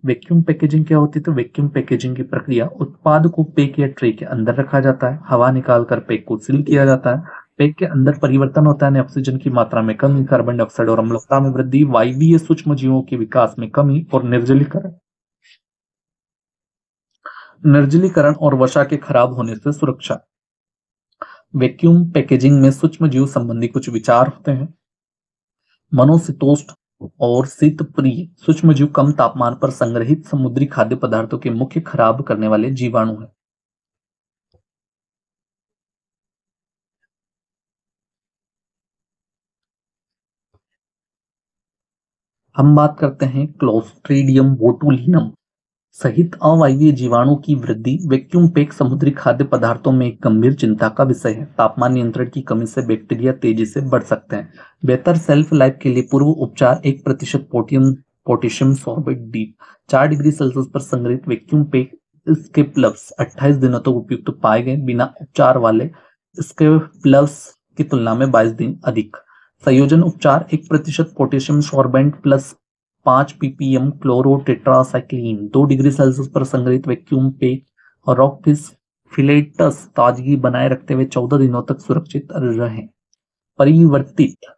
वैक्यूम पैकेजिंग क्या होती है? तो वैक्यूम पैकेजिंग की प्रक्रिया, उत्पाद को पैक या ट्रे के अंदर रखा जाता है, हवा निकालकर पैक को सील किया जाता है, पैक के अंदर परिवर्तन होता है, ऑक्सीजन की मात्रा में कमी, कार्बन डाइऑक्साइड और अम्लता में वृद्धि, वायवीय सूक्ष्म जीवों के विकास में कमी और निर्जलीकरण और वसा के खराब होने से सुरक्षा। वैक्यूम पैकेजिंग में सूक्ष्म जीव संबंधी कुछ विचार होते हैं। मनोशीतोष्ण और शीतप्रिय सूक्ष्म जीव कम तापमान पर संग्रहित समुद्री खाद्य पदार्थों के मुख्य खराब करने वाले जीवाणु हैं। हम बात करते हैं क्लोस्ट्रीडियम बोटुलिनम सहित अवायवीय जीवाणु की वृद्धि वैक्यूम पैक समुद्री खाद्य पदार्थों में एक गंभीर चिंता का विषय है। तापमान नियंत्रण की कमी से बैक्टीरिया तेजी से बढ़ सकते हैं। बेहतर सेल्फ लाइफ के लिए पूर्व उपचार 1% potassium sorbate deep 4 degree Celsius पर संग्रहित वैक्यूम पैक इसके प्लस 28 दिनों तक उपयुक्त पाए गए। बिना उपचार वाले इसके प्लस की तुलना में 22 दिन अधिक। संयोजन उपचार 1% potassium sorbent plus 5 ppm chloro tetracycline 2 degree Celsius पर संग्रहित वैक्यूम पैक और रॉकफिश फिलेटस ताजगी बनाए रखते हुए 14 दिनों तक सुरक्षित रहें। परिवर्तित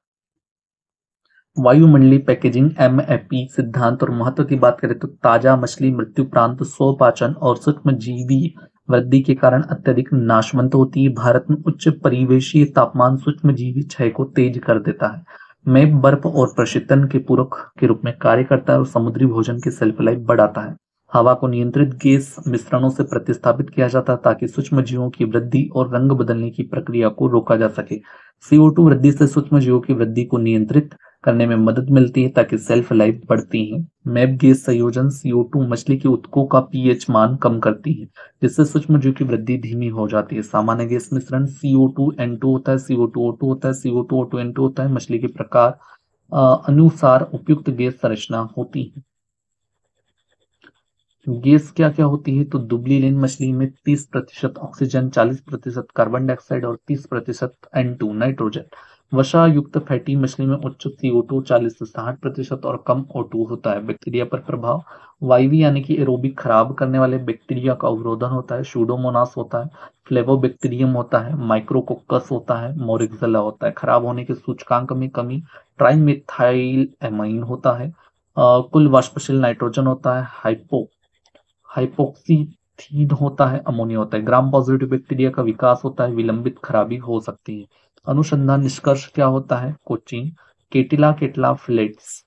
वायुमंडलीय पैकेजिंग MFP सिद्धांत और महत्व की बात करें तो ताजा मछली मृत्यु उपरांत स्वपाचन और सूक्ष्म जीवी वृद्धि के कारण अत्यधिक नाशवंत होती है। भारत में उच्च परिवेशीय तापमान सूक्ष्म जीवी क्षय को तेज कर देता है। में बर्फ और प्रशीतन के पूरक के रूप में कार्य करता है और समुद्री भोजन की शेल्फ लाइफ बढ़ाता है। हवा को नियंत्रित गैस मिश्रणों से प्रतिस्थापित किया जाता है ताकि सूक्ष्म जीवों की वृद्धि और रंग बदलने की प्रक्रिया को रोका जा सके। CO2 वृद्धि से सूक्ष्म जीवों की वृद्धि को नियंत्रित करने में मदद मिलती है ताकि सेल्फ लाइफ बढ़ती है। मैप गैस संयोजन CO2 मछली के उत्कों का pH मान कम करती है जिससे सूक्ष्म जीव की वृद्धि धीमी हो जाती है। सामान्य गैस मिश्रण CO2N2 होता है, CO2O2 होता है, CO2O2N2 होता है। मछली के प्रकार अनुसार उपयुक्त गैस संरचना होती है। गैस क्या क्या होती है तो दुबली लेन मछली में 30% ऑक्सीजन, 40% कार्बन डाइऑक्साइड और 30% N2 नाइट्रोजन। वसा युक्त फैटी मछली में उच्च CO2 40 से 60% और कम O2 होता है। बैक्टीरिया पर प्रभाव वायवी यानी कि एरोबिक खराब करने वाले बैक्टीरिया का अवरोधन होता है। सूडोमोनास होता है, फ्लेवोबैक्टीरियम होता है, माइक्रोकोकस होता है, मोरिक्सेला होता है। खराब होने के सूचकांक में कमी ट्राइमेथाइल एमाइन होता है। कुल वाष्पशील नाइट्रोजन होता है। हाइपोक्सीथीन होता है, अमोनिया होता है। ग्राम पॉजिटिव बैक्टीरिया का विकास होता है, विलंबित खराबी हो सकती है। अनुसंधान निष्कर्ष क्या होता है कोचिन केटिला फिलेट्स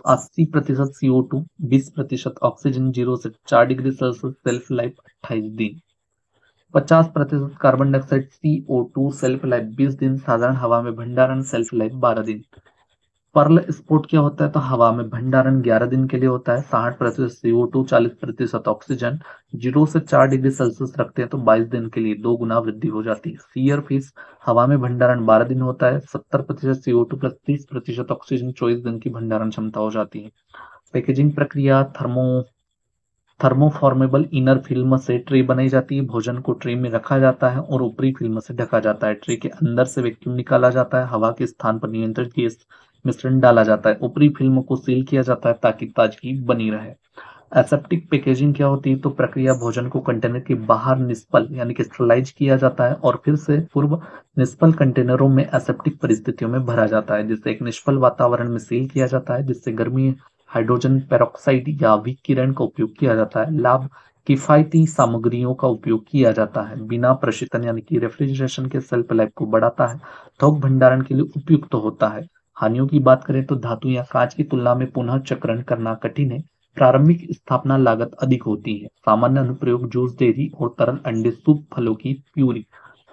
80% CO2, 20% ऑक्सीजन, 0 से 4 डिग्री सेल्सियस सेल्फ लाइफ 28 दिन। 50% carbon dioxide CO2 self life 20 दिन। साधारण हवा में भंडारण सेल्फ लाइफ 12 दिन। पर्ल स्पोर्ट क्या होता है तो हवा में भंडारण 11 दिन के लिए होता है। 60% CO2, 40% ऑक्सीजन, 0 से 4 डिग्री सेल्सियस रखते हैं तो 22 दिन के लिए 2 गुना वृद्धि हो जाती है। सीयर फिश हवा में भंडारण 12 दिन होता है। 70% CO2 प्लस 30% ऑक्सीजन, 24 दिन की भंडारण क्षमता हो जाती है। पैकेजिंग प्रक्रिया थर्मोफॉर्मेबल इनर फिल्म से ट्रे बनाई जाती है। भोजन को ट्रे में रखा जाता है और ऊपरी फिल्म से ढका जाता है। ट्रे के अंदर से वैक्यूम निकाला जाता है। हवा के स्थान पर नियंत्रित गैस मिश्रण डाला जाता है। ऊपरी फिल्म को सील किया जाता है ताकि ताजगी बनी रहे। एसेप्टिक पैकेजिंग क्या होती है तो प्रक्रिया भोजन को कंटेनर के बाहर निष्फल यानी कि स्टरलाइज किया जाता है और फिर से पूर्व निष्फल कंटेनरों में एसेप्टिक परिस्थितियों में भरा जाता है जिससे एक निष्फल वातावरण में सील किया जाता है जिससे गर्मी हाइड्रोजन पेरोक्साइड या विकिरण का उपयोग किया जाता है। लाभ किफायती सामग्रियों का उपयोग किया जाता है। बिना प्रशीतन यानी कि रेफ्रिजरेशन के सेल्फ लाइफ को बढ़ाता है। थोक भंडारण के लिए उपयुक्त होता है। हानियों की बात करें तो धातु या कांच की तुलना में पुनः चक्रण करना कठिन है। प्रारंभिक स्थापना लागत अधिक होती है। सामान्य अनुप्रयोग जूस, डेयरी और तरल अंडे, सूप, फलों की प्यूरी।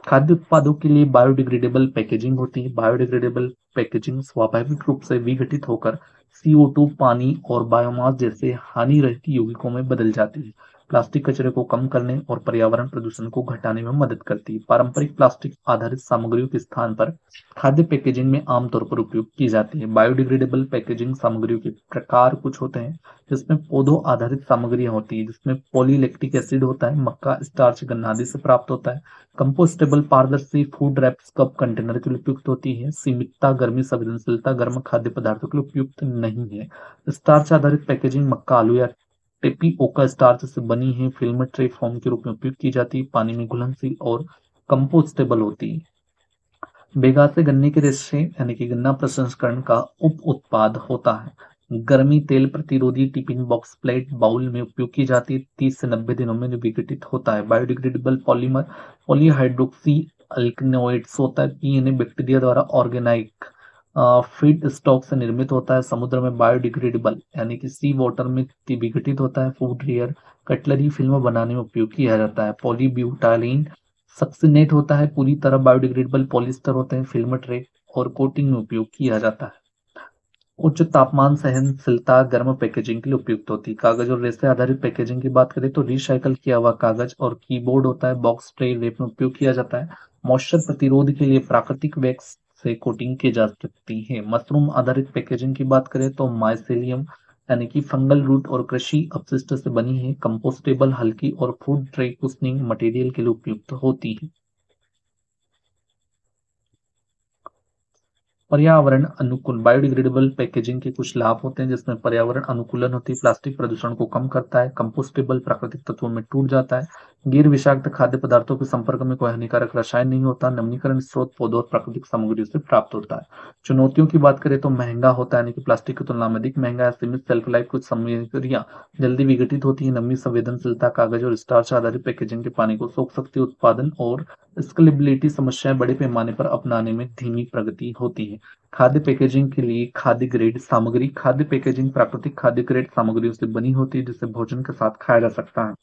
खाद्य उत्पादों के लिए बायोडिग्रेडेबल पैकेजिंग होती है। बायोडिग्रेडेबल पैकेजिंग स्वाभाविक रूप से विघटित होकर CO2, पानी और बायोमास जैसे हानि रहित यौगिकों में बदल जाती है। प्लास्टिक कचरे को कम करने और पर्यावरण प्रदूषण को घटाने में मदद करती है। पारंपरिक प्लास्टिक आधारित सामग्रियों के स्थान पर खाद्य पैकेजिंग में आमतौर पर उपयोग की जाती है। बायोडिग्रेडेबल पैकेजिंग सामग्रियों के प्रकार कुछ होते हैं जिसमें पौधों आधारित सामग्रियां होती है जिसमें पॉलीलैक्टिक एसिड होता है, मक्का, स्टार्च, गन्ना आदि से प्राप्त होता है। कंपोस्टेबल पारदर्शी फूड रैप्स कप कंटेनर के लिए उपयुक्त होती है। सीमितता, गर्मी संवेदनशीलता गर्म खाद्य पदार्थों के लिए उपयुक्त नहीं है। स्टार्च आधारित पैकेजिंग मक्का, आलू या टेपिओका स्टार्च से बनी है। फिल्म ट्रे फोम के रूप में उपयोग की जाती है, पानी में घुलनशील और कंपोस्टेबल होती है। बेगासे गन्ने के रेशे यानी कि गन्ना प्रसंस्करण का उप उत्पाद होता है। गर्मी तेल प्रतिरोधी टिफिन बॉक्स प्लेट बाउल में उपयोग की जाती है, 30 से 90 दिनों में विघटित होता है। बायोडिग्रेडेबल पॉलीमर पॉलीहाइड्रोक्सी अल्कनोइड्स होता है, यानी बैक्टीरिया द्वारा ऑर्गेनाइक फीड स्टॉक से निर्मित होता है। समुद्र में बायोडिग्रेडेबल यानी कि सी वाटर में विघटित होता है। फूड रेयर कटलरी फिल्म बनाने में उपयोग किया जाता है। पॉलीब्यूटाइलिन सक्सिनेट होता है, पूरी तरह बायोडिग्रेडेबल पॉलिस्टर होते हैं। फिल्म ट्रे और कोटिंग में उपयोग किया जाता है। उच्च तापमान सहनशीलता गर्म पैकेजिंग के लिए उपयुक्त होती है। कागज और रेसे आधारित पैकेजिंग की बात करें तो रिसाइकल किया हुआ कागज और कीबोर्ड होता है, बॉक्स ट्रे रेप में उपयोग किया जाता है। मॉइस्चर प्रतिरोध के लिए प्राकृतिक वैक्स से कोटिंग की जा सकती है। मशरूम आधारित पैकेजिंग की बात करें तो माइसेलियम यानी कि फंगल रूट और कृषि अपशिष्ट से बनी है। कंपोस्टेबल हल्की और फूड ट्रे कुशनिंग मटेरियल के लिए उपयुक्त होती है। पर्यावरण अनुकूल बायोडिग्रेडेबल पैकेजिंग के कुछ लाभ होते हैं, जिसमें पर्यावरण अनुकूलन होती है, प्लास्टिक प्रदूषण को कम करता है, कंपोस्टेबल प्राकृतिक तत्वों में टूट जाता है, गैर विषाक्त खाद्य पदार्थों के संपर्क में कोई हानिकारक रसायन नहीं होता, नवीनीकरण स्रोत पौधों और प्राकृतिक सामग्रियों से प्राप्त होता है। चुनौतियों की बात करें तो महंगा होता है, यानी कि प्लास्टिक की तुलना में अधिक महंगा है, सीमित सेल्फ लाइफ, कुछ सामग्रियां जल्दी विघटित होती है, नमी संवेदनशीलता, कागज और स्टार्च आधारित पैकेजिंग के पानी को सोख सकती है, उत्पादन और स्केलेबिलिटी समस्याएं बड़े पैमाने पर अपनाने में धीमी प्रगति होती है। खाद्य पैकेजिंग के लिए खाद्य ग्रेड सामग्री खाद्य पैकेजिंग प्राकृतिक खाद्य ग्रेड सामग्रियों से बनी होती है, जिसे भोजन के साथ खाया जा सकता है।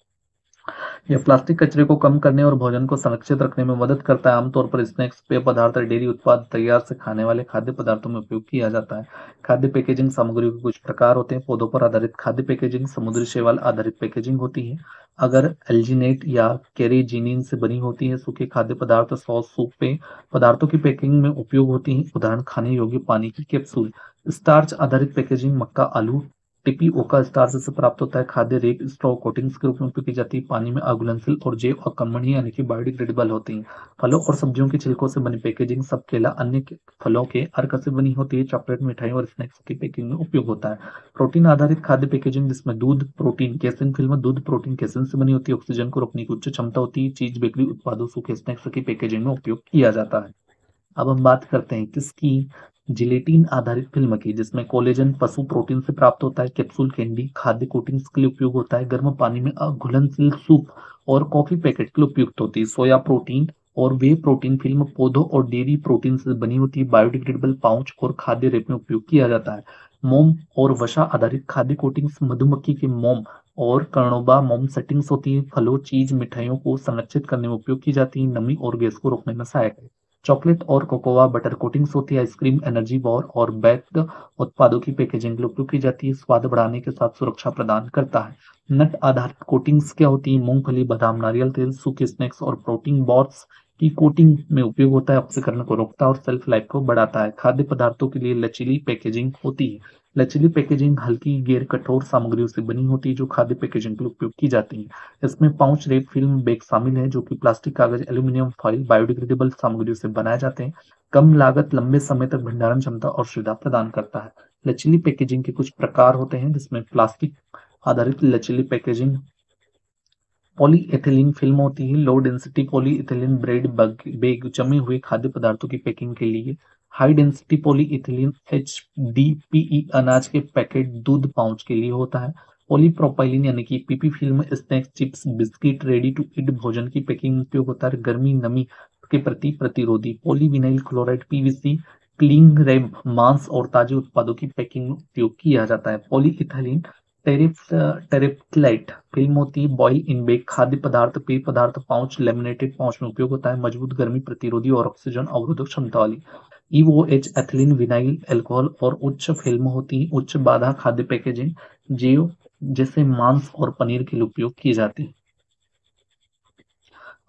यह प्लास्टिक कचरे को कम करने और भोजन को संरक्षित रखने में मदद करता है। आमतौर पर स्नैक्स, पेय पदार्थ और डेयरी उत्पाद तैयार से खाने वाले खाद्य पदार्थों में उपयोग किया जाता है। खाद्य पैकेजिंग सामग्रियों के कुछ प्रकार होते हैं। पौधों पर आधारित खाद्य पैकेजिंग समुद्री शैवाल आधारित पैकेजिंग होती है, अगर एल्जिनेट या कैरेजिनिन से बनी होती है। सूखे खाद्य पदार्थ, सॉस, सूप, पेय पदार्थों की पैकिंग में उपयोग होती है, उदाहरण खाने योग्य पानी की कैप्सूल। स्टार्च आधारित पैकेजिंग मक्का, आलू, टिपिओका स्टार्च से प्राप्त होता है। खाद्य रेक स्ट्रॉ कोटिंग्स के रूप में उपयोग की जाती है, पानी में अघुलनशील और जैव अकर्मणीय यानी कि बायोडिग्रेडेबल होती हैं। फलों और सब्जियों के छिलकों से बनी पैकेजिंग, सब केला, अन्य फलों के अर्क से बनी होती है। चॉकलेट, मिठाई और स्नैक्स की पैकिंग में उपयोग होता है। प्रोटीन आधारित खाद्य पैकेजिंग, जिसमें दूध प्रोटीन कैसिन फिल्म दूध प्रोटीन कैसिन से बनी होती है, ऑक्सीजन को रोकने की उच्च क्षमता होती है। चीज, बेकरी उत्पादों, सूखे स्नैक्स की पैकेजिंग में उपयोग किया जाता है। अब हम बात करते हैं किसकी, जिलेटिन आधारित फिल्म की, जिसमें कोलेजन पशु प्रोटीन से प्राप्त होता है। कैप्सूल कैंडी खाद्य कोटिंग्स के लिए उपयोग होता है। गर्म पानी में घुलनशील सूप और कॉफी पैकेट के लिए उपयुक्त होती है। सोया प्रोटीन और वे प्रोटीन फिल्म पौधों और डेयरी प्रोटीन से बनी होती है। बायोडिग्रेडेबल पाउच और खाद्य रेप में उपयोग किया जाता है। मोम और वसा आधारित खाद्य कोटिंग्स मधुमक्खी के मोम और कर्णोबा मोम सेटिंग्स होती है। फलों, चीज, मिठाइयों को संरक्षित करने में उपयोग की जाती है, नमी और गैस को रोकने में सहायक है। चॉकलेट और कोकोआ बटर कोटिंग्स होती है। आइसक्रीम, एनर्जी बार और बेक्ड उत्पादों की पैकेजिंग के लिए उपयोग की जाती है, स्वाद बढ़ाने के साथ सुरक्षा प्रदान करता है। नट आधारित कोटिंग्स क्या होती है, मूंगफली, बादाम, नारियल तेल, सूखे स्नैक्स और प्रोटीन बॉर्स की कोटिंग में उपयोग होता है, ऑक्सीकरण को रोकता है और सेल्फ लाइफ को बढ़ाता है। खाद्य पदार्थों के लिए लचीली पैकेजिंग होती है। लचीली पैकेजिंग हल्की गैर कठोर सामग्रियों से बनी होती है, जो खाद्य पैकेजिंग के लिए उपयोग की जाती है। इसमें पाउच, रेप, फिल्म, बैग शामिल है, जो कि प्लास्टिक, कागज, एल्यूमिनियम फॉइल, बायोडिग्रेडेबल सामग्रियों से बनाए जाते हैं। कम लागत, लंबे समय तक भंडारण क्षमता और सुविधा प्रदान करता है। लचीली पैकेजिंग के कुछ प्रकार होते हैं, जिसमें प्लास्टिक आधारित लचीली पैकेजिंग पॉलीएथिलीन फिल्म होती है। Low density polyethylene bread, bag, जमे हुए खाद्य पदार्थों की पैकिंग के लिए। हाई डेंसिटी पॉलीइथिलीन HDPE अनाज के पैकेट, दूध पाउच के लिए होता है। पॉलीप्रोपाइलीन यानी कि PP film snacks, chips, biscuit, ready to eat भोजन की पैकिंग में उपयोग होता है। गर्मी, नमी के प्रति प्रतिरोधी। Polyvinyl chloride PVC cling wrap मांस और ताजे उत्पादों की पैकिंग में उपयोग किया जाता है। पॉलीइथिलीन टेरेप्थलाइट फिल्म होती है। बॉयल इन बैग खाद्य पदार्थ, पेय पदार्थ पाउच, लेमिनेटेड पाउच में उपयोग होता है। मजबूत, गर्मी प्रतिरोधी और ऑक्सीजन अवरोधक क्षमता वाली। EOH एथिलीन विनाइल अल्कोहल और उच्च फिल्म होती है। उच्च बाधा खाद्य पैकेजिंग, जीव जैसे मांस और पनीर के लिए उपयोग किए जाते हैं।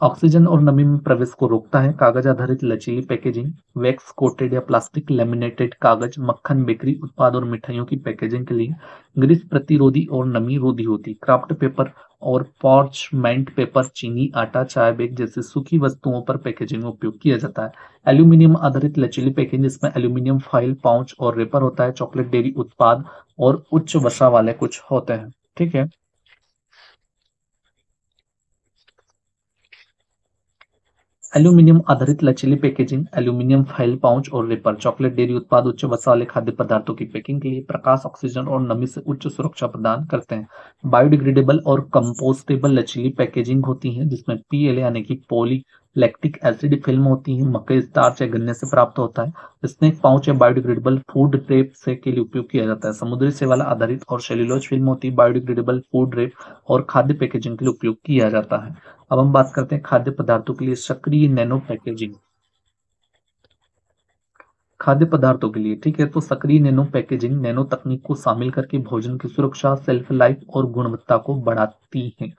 ऑक्सीजन और नमी में प्रवेश को रोकता है। कागज आधारित लचीली पैकेजिंग, वैक्स कोटेड या प्लास्टिक लेमिनेटेड कागज, मक्खन, बेकरी उत्पाद और मिठाइयों की पैकेजिंग के लिए। ग्रीस प्रतिरोधी और नमी रोधी होती। क्राफ्ट पेपर और पार्चमेंट पेपर, चीनी, आटा, चाय बैग जैसे सूखी वस्तुओं पर पैकेजिंग में उपयोग किया जाता है। एल्यूमिनियम आधारित लचीली पैकेजिंग, जिसमें एल्यूमिनियम फॉइल, पाउच और रेपर होता है। चॉकलेट, डेयरी उत्पाद और उच्च वसा वाले कुछ होते हैं। ठीक है। एल्यूमिनियम आधारित लचीली पैकेजिंग, एल्यूमिनियम फाइल पाउच और रेपर, चॉकलेट डेयरी उत्पाद उच्च वसा वाले खाद्य पदार्थों की पैकिंग के लिए प्रकाश, ऑक्सीजन और नमी से उच्च सुरक्षा प्रदान करते हैं। बायोडिग्रेडेबल और कंपोस्टेबल लचीली पैकेजिंग होती है जिसमें पीएल यानी कि पॉली लैक्टिक एसिड फिल्म होती है, मकई स्टार्च या गन्ने से प्राप्त होता है। स्नैक पाउच या बायोडिग्रेडेबल फूड रेप से के लिए उपयोग किया जाता है। समुद्री शैवाल आधारित और सेल्यूलोज फिल्म होती है, बायोडिग्रेडेबल फूड रेप और खाद्य पैकेजिंग के लिए उपयोग किया जाता है। अब हम बात करते हैं खाद्य पदार्थों के लिए सक्रिय नैनो पैकेजिंग। खाद्य पदार्थों के लिए ठीक है, तो सक्रिय नैनो पैकेजिंग नैनो तकनीक को शामिल करके भोजन की सुरक्षा, सेल्फ लाइफ और गुणवत्ता को बढ़ाती है।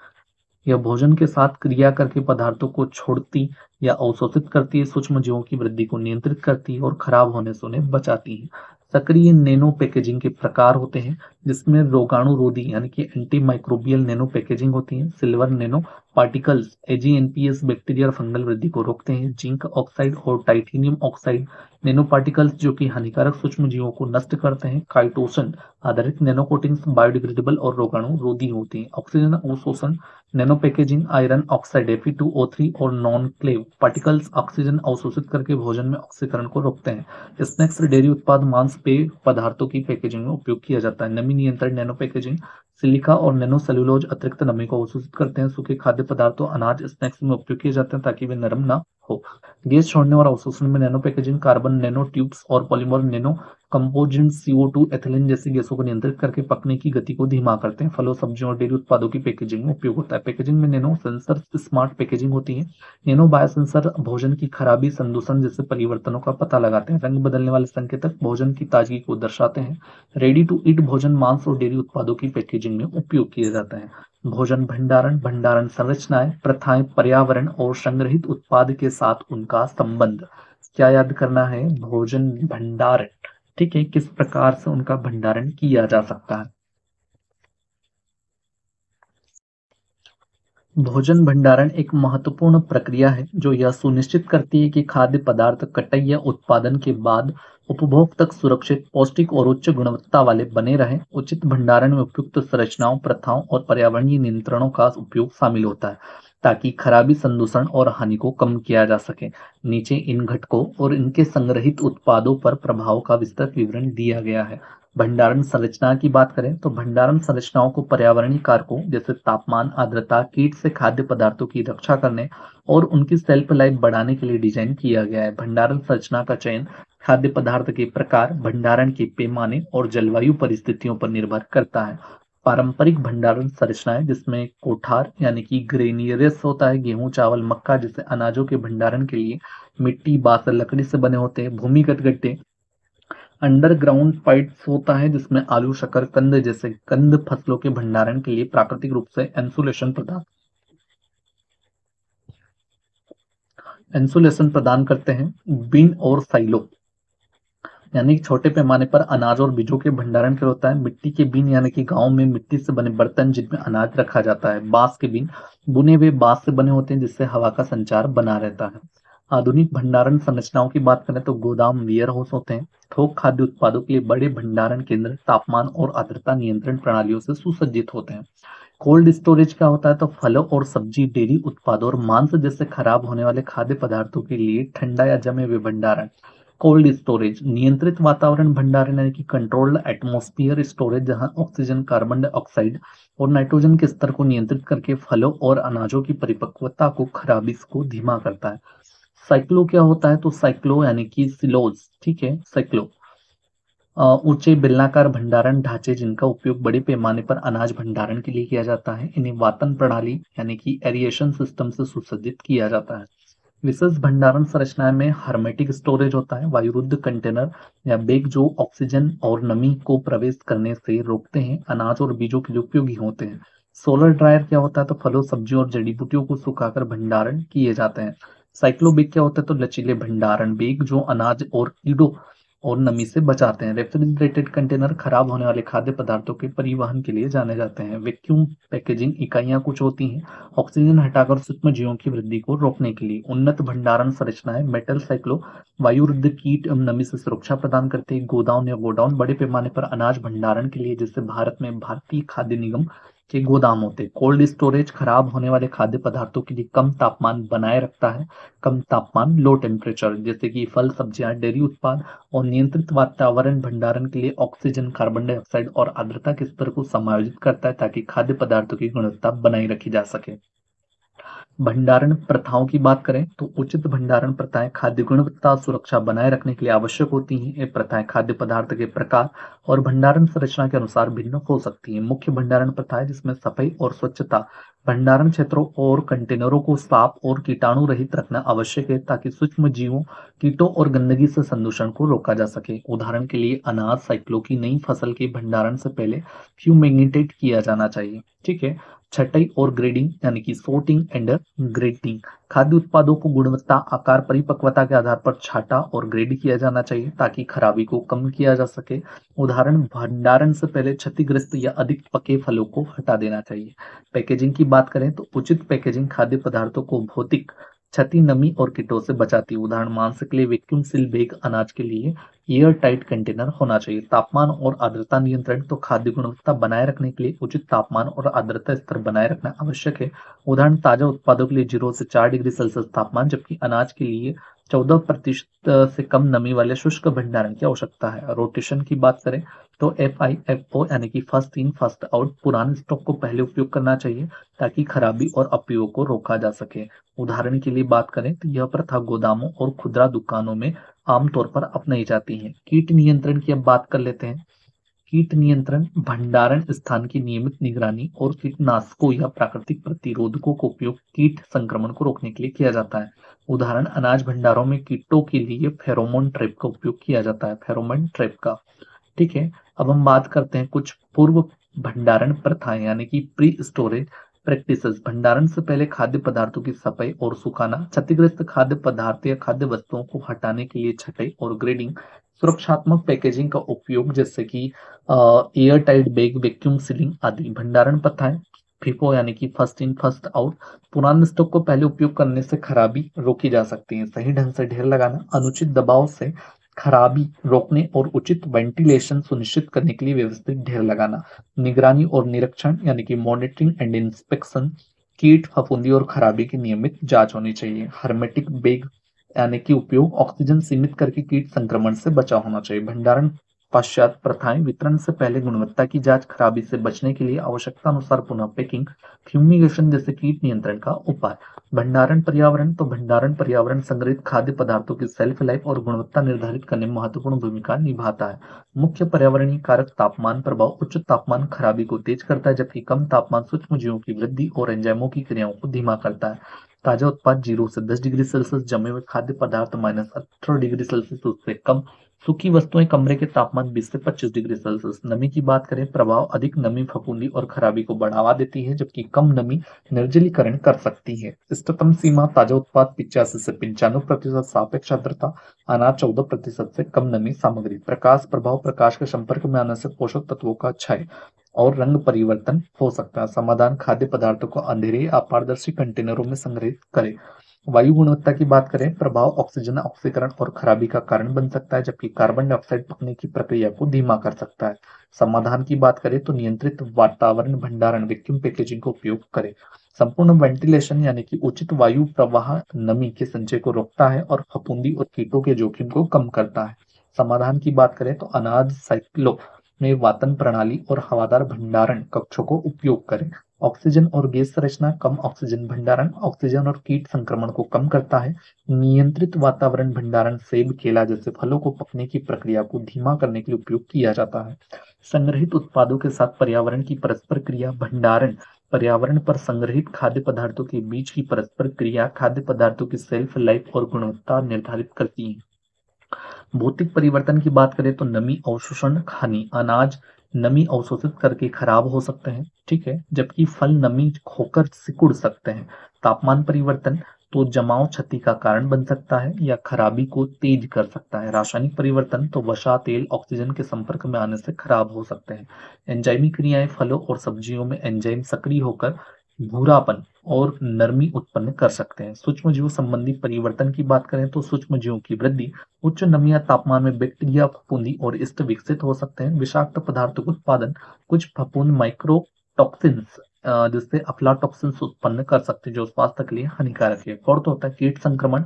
यह भोजन के साथ क्रिया करके पदार्थों को छोड़ती या अवशोषित करती है, सूक्ष्म जीवों की वृद्धि को नियंत्रित करती है और खराब होने से उन्हें बचाती है। सक्रिय नैनो पैकेजिंग के प्रकार होते हैं जिसमें रोगाणु रोधी यानी कि एंटी माइक्रोबियल नैनो पैकेजिंग होती है, सिल्वर नैनो पार्टिकल्स एजीएनपीएस बैक्टीरिया और फंगल वृद्धि को रोकते हैं, जिंक ऑक्साइड और टाइटेनियम ऑक्साइड नैनो पार्टिकल्स जो कि हानिकारक सूक्ष्म जीवों को नष्ट करते हैं, काइटोसन आधारित नैनो कोटिंग्स बायोडिग्रेडेबल और रोगाणु रोधी होती हैं, ऑक्सीजन अवशोषण nano packaging iron oxide Fe2O3 और नॉन-क्लेव पार्टिकल्स ऑक्सीजन अवशोषित करके भोजन में ऑक्सीकरण को रोकते हैं। स्नैक्स, डेयरी उत्पाद, मांस, पेय पदार्थों की पैकेजिंग में उपयोग किया जाता है। नमी नियंत्रण नैनो पैकेजिंग सिलिका और नैनो सेल्यूलोज अतिरिक्त नमी को अवशोषित करते हैं। सूखे खाद्य पदार्थों, अनाज, स्नैक्स में उपयोग किए जाते हैं ताकि वे नरम ना हो। गैस छोड़ने और अवशोषण में nano packaging carbon nano tubes और polymer nano composite CO2 ethylene जैसी गैसों को नियंत्रित करके पकने की गति को धीमा करते हैं। फलों, सब्जियों और डेयरी उत्पादों की पैकेजिंग में उपयोग होता है। पैकेजिंग में नैनो सेंसर स्मार्ट पैकेजिंग होती है। नैनो बायोसेंसर भोजन की खराबी, संदूषण जैसे परिवर्तनों का पता लगाते हैं। रंग बदलने वाले संकेतक भोजन की ताजगी को दर्शाते हैं। रेडी टू ईट भोजन, मांस और डेयरी उत्पादों की पैकेजिंग में उपयोग किए जाते हैं। भोजन भंडारण, भंडारण संरचनाएं, प्रथाएं, पर्यावरण और संग्रहित उत्पाद के साथ उनका संबंध। क्या याद करना है? भोजन भंडारण, ठीक है, किस प्रकार से उनका भंडारण किया जा सकता है। भोजन भंडारण एक महत्वपूर्ण प्रक्रिया है जो यह सुनिश्चित करती है कि खाद्य पदार्थ कटाई या उत्पादन के बाद उपभोग तक सुरक्षित, पौष्टिक और उच्च गुणवत्ता वाले बने रहें। उचित भंडारण में उपयुक्त संरचनाओं, प्रथाओं और पर्यावरणीय नियंत्रणों का उपयोग शामिल होता है ताकि खराबी, संदूषण और हानि को कम किया जा सके। नीचे इन घटकों और इनके संग्रहित उत्पादों पर प्रभाव का विस्तृत विवरण दिया गया है। भंडारण संरचना की बात करें तो भंडारण संरचनाओं को पर्यावरणीय कारकों जैसे तापमान, आर्द्रता, कीट से खाद्य पदार्थों की रक्षा करने और उनकी सेल्फ लाइफ बढ़ाने के लिए डिजाइन किया गया है। भंडारण संरचना का चयन खाद्य पदार्थ के प्रकार, भंडारण के पैमाने और जलवायु परिस्थितियों पर निर्भर करता है। पारंपरिक भंडारण संरचनाएं जिसमें कोठार यानी कि ग्रेनियर्स होता है, गेहूं, चावल, मक्का जैसे अनाजों के भंडारण के लिए मिट्टी, बांस, लकड़ी से बने होते हैं। भूमिगत गड्ढे अंडरग्राउंड पाइप्स होता है जिसमें आलू, शकरकंद जैसे कंद फसलों के भंडारण के लिए प्राकृतिक रूप से इंसुलेशन प्रदान करते हैं। बिन और साइलो यानी कि छोटे पैमाने पर अनाज और बीजों के भंडारण के लिए होता है। मिट्टी के बिन यानी कि गांव में मिट्टी से बने बर्तन जिनमें अनाज रखा जाता है। बांस के बिन बुने हुए बांस से बने होते हैं जिससे हवा का संचार बना रहता है। आधुनिक भंडारण संरचनाओं की बात करें तो गोदाम, वेयर हाउस होते हैं। थोक खाद्य उत्पादों के लिए बड़े भंडारण केंद्र तापमान और आर्द्रता नियंत्रण प्रणालियों से सुसज्जित होते हैं। कोल्ड स्टोरेज क्या होता है तो फलों और सब्जी, डेयरी उत्पादों और मांस जैसे खराब होने वाले खाद्य पदार्थों के लिए ठंडा या जमे हुए भंडारण। कोल्ड स्टोरेज नियंत्रित वातावरण भंडारण यानी कि कंट्रोल्ड एटमॉस्फेयर स्टोरेज जहां ऑक्सीजन, कार्बन डाइऑक्साइड और नाइट्रोजन के स्तर को नियंत्रित करके फलों और अनाजों की परिपक्वता को, खराबी को धीमा करता है। साइक्लो क्या होता है तो साइक्लो यानी कि सिलोज, ठीक है, साइक्लो ऊंचे बेलनाकार भंडारण ढांचे जिनका उपयोग बड़े पैमाने पर अनाज भंडारण के लिए किया जाता है। इन्हें वातन प्रणाली यानी कि एरिएशन सिस्टम से सुसज्जित किया जाता है। विशेष भंडारण संरचनाएं में हर्मेटिक स्टोरेज होता है, वायुरुद्ध कंटेनर या बैग जो ऑक्सीजन और नमी को प्रवेश करने से रोकते हैं, अनाज और बीजों के लिए उपयोगी होते हैं। सोलर ड्रायर क्या होता है तो फलों, सब्जियों और जड़ी बूटियों को सुखाकर भंडारण किए जाते हैं। साइक्लो बैग क्या होता है तो लचीले भंडारण बैग जो अनाज और कीड़ों और नमी से बचाते हैं। रेफ्रिजरेटेड कंटेनर खराब होने वाले खाद्य पदार्थों के परिवहन के लिए जाने जाते हैं। वैक्यूम पैकेजिंग इकाइयां कुछ होती हैं ऑक्सीजन हटाकर सूक्ष्म जीवों की वृद्धि को रोकने के लिए। उन्नत भंडारण संरचनाएं मेटल साइक्लो वायुरुद्ध कीट एवं नमी से सुरक्षा प्रदान करते हैं। गोदाम या गोडाउन बड़े पैमाने पर अनाज भंडारण के लिए, जैसे भारत में भारतीय खाद्य निगम के गोदाम होते हैं। कोल्ड स्टोरेज खराब होने वाले खाद्य पदार्थों के लिए कम तापमान बनाए रखता है। कम तापमान लो टेम्परेचर जैसे कि फल सब्जियां डेयरी उत्पाद और नियंत्रित वातावरण भंडारण के लिए ऑक्सीजन कार्बन डाइऑक्साइड और आर्द्रता के स्तर को समायोजित करता है ताकि खाद्य पदार्थों की गुणवत्ता बनाए रखी जा सके। भंडारण प्रथाओं की बात करें तो उचित भंडारण प्रथाएं खाद्य गुणवत्ता सुरक्षा बनाए रखने के लिए आवश्यक होती हैं। ये प्रथाएं खाद्य पदार्थ के प्रकार और भंडारण संरचना के अनुसार भिन्न हो सकती हैं। मुख्य भंडारण प्रथाएं जिसमें सफाई और स्वच्छता, भंडारण क्षेत्रों और कंटेनरों को साफ और कीटाणु रहित रखना आवश्यक है ताकि सूक्ष्म जीवों, कीटों और गंदगी से संदूषण को रोका जा सके। उदाहरण के लिए अनाज साइक्लो की नई फसल के भंडारण से पहले फ्यूमिगेटेड किया जाना चाहिए। ठीक है। छटाई और ग्रेडिंग यानी कि सोर्टिंग एंड ग्रेडिंग, खाद्य उत्पादों को गुणवत्ता, आकार, परिपक्वता के आधार पर छाटा और ग्रेड किया जाना चाहिए ताकि खराबी को कम किया जा सके। उदाहरण, भंडारण से पहले क्षतिग्रस्त या अधिक पके फलों को हटा देना चाहिए। पैकेजिंग की बात करें तो उचित पैकेजिंग खाद्य पदार्थों को भौतिक क्षति, नमी और कीटों से बचाती है। उदाहरण, मांस के लिए वैक्यूम सील बैग, अनाज के लिए एयर टाइट कंटेनर होना चाहिए। तापमान और आर्द्रता नियंत्रण तो खाद्य गुणवत्ता बनाए रखने के लिए उचित तापमान और आर्द्रता स्तर बनाए रखना आवश्यक है। उदाहरण, ताजा उत्पादों के लिए 0 से 4 डिग्री सेल्सियस तापमान, जबकि अनाज के लिए 14% से कम नमी वाले शुष्क भंडारण की आवश्यकता है। रोटेशन की बात करें तो FIFO यानी कि फर्स्ट इन फर्स्ट आउट, पुराने स्टॉक को पहले उपयोग करना चाहिए ताकि खराबी और अपयोग को रोका जा सके। उदाहरण के लिए बात करें तो यह प्रथा गोदामों और खुदरा दुकानों में आमतौर पर अपनाई जाती है। कीट नियंत्रण की अब बात कर लेते हैं। कीट नियंत्रण भंडारण स्थान की नियमित निगरानी और कीटनाशकों या प्राकृतिक प्रतिरोधकों का उपयोग कीट संक्रमण को रोकने के लिए किया जाता है। उदाहरण, अनाज भंडारों में कीटों के लिए फेरोमोन ट्रैप का उपयोग किया जाता है। फेरोमोन ट्रैप का, ठीक है। अब हम बात करते हैं कुछ पूर्व भंडारण प्रथाएं यानी कि प्री स्टोरेज प्रैक्टिसेस। भंडारण से पहले खाद्य पदार्थों की सफाई और सुखाना, क्षतिग्रस्त खाद्य पदार्थ या खाद्य वस्तुओं को हटाने के लिए छटाई और ग्रेडिंग, सुरक्षात्मक पैकेजिंग का उपयोग जैसे कि air tight bag, vacuum ceiling आदि। भंडारण प्रथाएं फीफो यानी कि फर्स्ट इन फर्स्ट आउट, पुराने स्टॉक को पहले उपयोग करने से खराबी रोकी जा सकती है। सही ढंग से ढेर लगाना, अनुचित दबाव से खराबी रोकने और उचित वेंटिलेशन सुनिश्चित करने के लिए व्यवस्थित ढेर लगाना। निगरानी और निरीक्षण यानी कि मॉनिटरिंग एंड इंस्पेक्शन, कीट, फफूंदी और खराबी की नियमित जांच होनी चाहिए। हर्मेटिक बैग यानी कि उपयोग, ऑक्सीजन सीमित करके कीट संक्रमण से बचाव होना चाहिए। भंडारण पश्चात प्रथाएं, वितरण से पहले गुणवत्ता की जांच, खराबी से बचने के लिए आवश्यकता अनुसार पुनः पैकिंग, फ्यूमिगेशन जैसे कीट नियंत्रण का उपाय। भंडारण पर्यावरण तो भंडारण पर्यावरण संग्रहित खाद्य पदार्थों की सेल्फ लाइफ और गुणवत्ता निर्धारित करने में महत्वपूर्ण भूमिका निभाता है। मुख्य पर्यावरणीय कारक, तापमान प्रभाव, उच्च तापमान खराबी को तेज करता है जबकि कम तापमान सूक्ष्म जीवों की वृद्धि और एंजाइमों की क्रियाओं को धीमा करता है। ताजा उत्पाद 0 से 10 डिग्री सेल्सियस, जमे हुए खाद्य पदार्थ -18 डिग्री सेल्सियस उससे कम, सूखी वस्तुएं कमरे के तापमान 20 से 25 डिग्री सेल्सियस। नमी की बात करें, प्रभाव, अधिक नमी फफूंदी और खराबी को बढ़ावा देती है जबकि कम नमी निर्जलीकरण कर सकती है। इष्टतम सीमा, ताजा उत्पाद 85 से 95%, सापेक्ष आर्द्रता, अनाज 14% से कम नमी सामग्री। प्रकाश प्रभाव, प्रकाश के संपर्क में आने से पोषक तत्वों का क्षय और रंग परिवर्तन हो सकता है। समाधान, खाद्य पदार्थों को अंधेरे अपारदर्शी कंटेनरों में संग्रहित करें। वायु गुणवत्ता की बात करें, प्रभाव, ऑक्सीजन ऑक्सीकरण और खराबी का कारण बन सकता है जबकि कार्बन डाइऑक्साइड पकने की प्रक्रिया को धीमा कर सकता है। समाधान की बात करें तो नियंत्रित वातावरण भंडारण, वैक्यूम पैकेजिंग का उपयोग करें। संपूर्ण वेंटिलेशन यानी कि उचित वायु प्रवाह नमी के संचय को रोकता है और फफूंदी और कीटों के जोखिम को कम करता है। समाधान की बात करें तो अनाज साइक्लो में वातन प्रणाली और हवादार भंडारण कक्षों को उपयोग करें। ऑक्सीजन और गैस संरचना, कम ऑक्सीजन भंडारण ऑक्सीजन और कीट संक्रमण को कम करता है। नियंत्रित वातावरण भंडारण, सेब, केला जैसे फलों को पकने की प्रक्रिया को धीमा करने के लिए उपयोग किया जाता है। संग्रहित उत्पादों के साथ पर्यावरण की परस्पर क्रिया, भंडारण पर्यावरण पर संग्रहित खाद्य पदार्थों के बीच की परस्पर क्रिया खाद्य पदार्थों की सेल्फ लाइफ और गुणवत्ता निर्धारित करती है। भौतिक परिवर्तन की बात करें तो नमी अवशोषण हानि, अनाज नमी अवशोषित करके खराब हो सकते हैं, ठीक है, जबकि फल नमी खोकर सिकुड़ सकते हैं। तापमान परिवर्तन तो जमाव क्षति का कारण बन सकता है या खराबी को तेज कर सकता है। रासायनिक परिवर्तन तो वसा, तेल ऑक्सीजन के संपर्क में आने से खराब हो सकते हैं। एंजाइमी क्रियाएं, फलों और सब्जियों में एंजाइम सक्रिय होकर भूरापन और नरमी उत्पन्न कर सकते हैं। सूक्ष्म जीव संबंधी परिवर्तन की बात करें तो सूक्ष्म जीवों की वृद्धि, उच्च नमी या तापमान में बैक्टीरिया, फफूंदी और यीस्ट विकसित हो सकते हैं। विषाक्त पदार्थों का उत्पादन, कुछ फफूंद माइक्रो टॉक्सिन्स जिससे अफ्लाटॉक्सिन्स उत्पन्न कर सकते हैं जो स्वास्थ्य के लिए हानिकारक है। फोर्थ होता है कीट संक्रमण।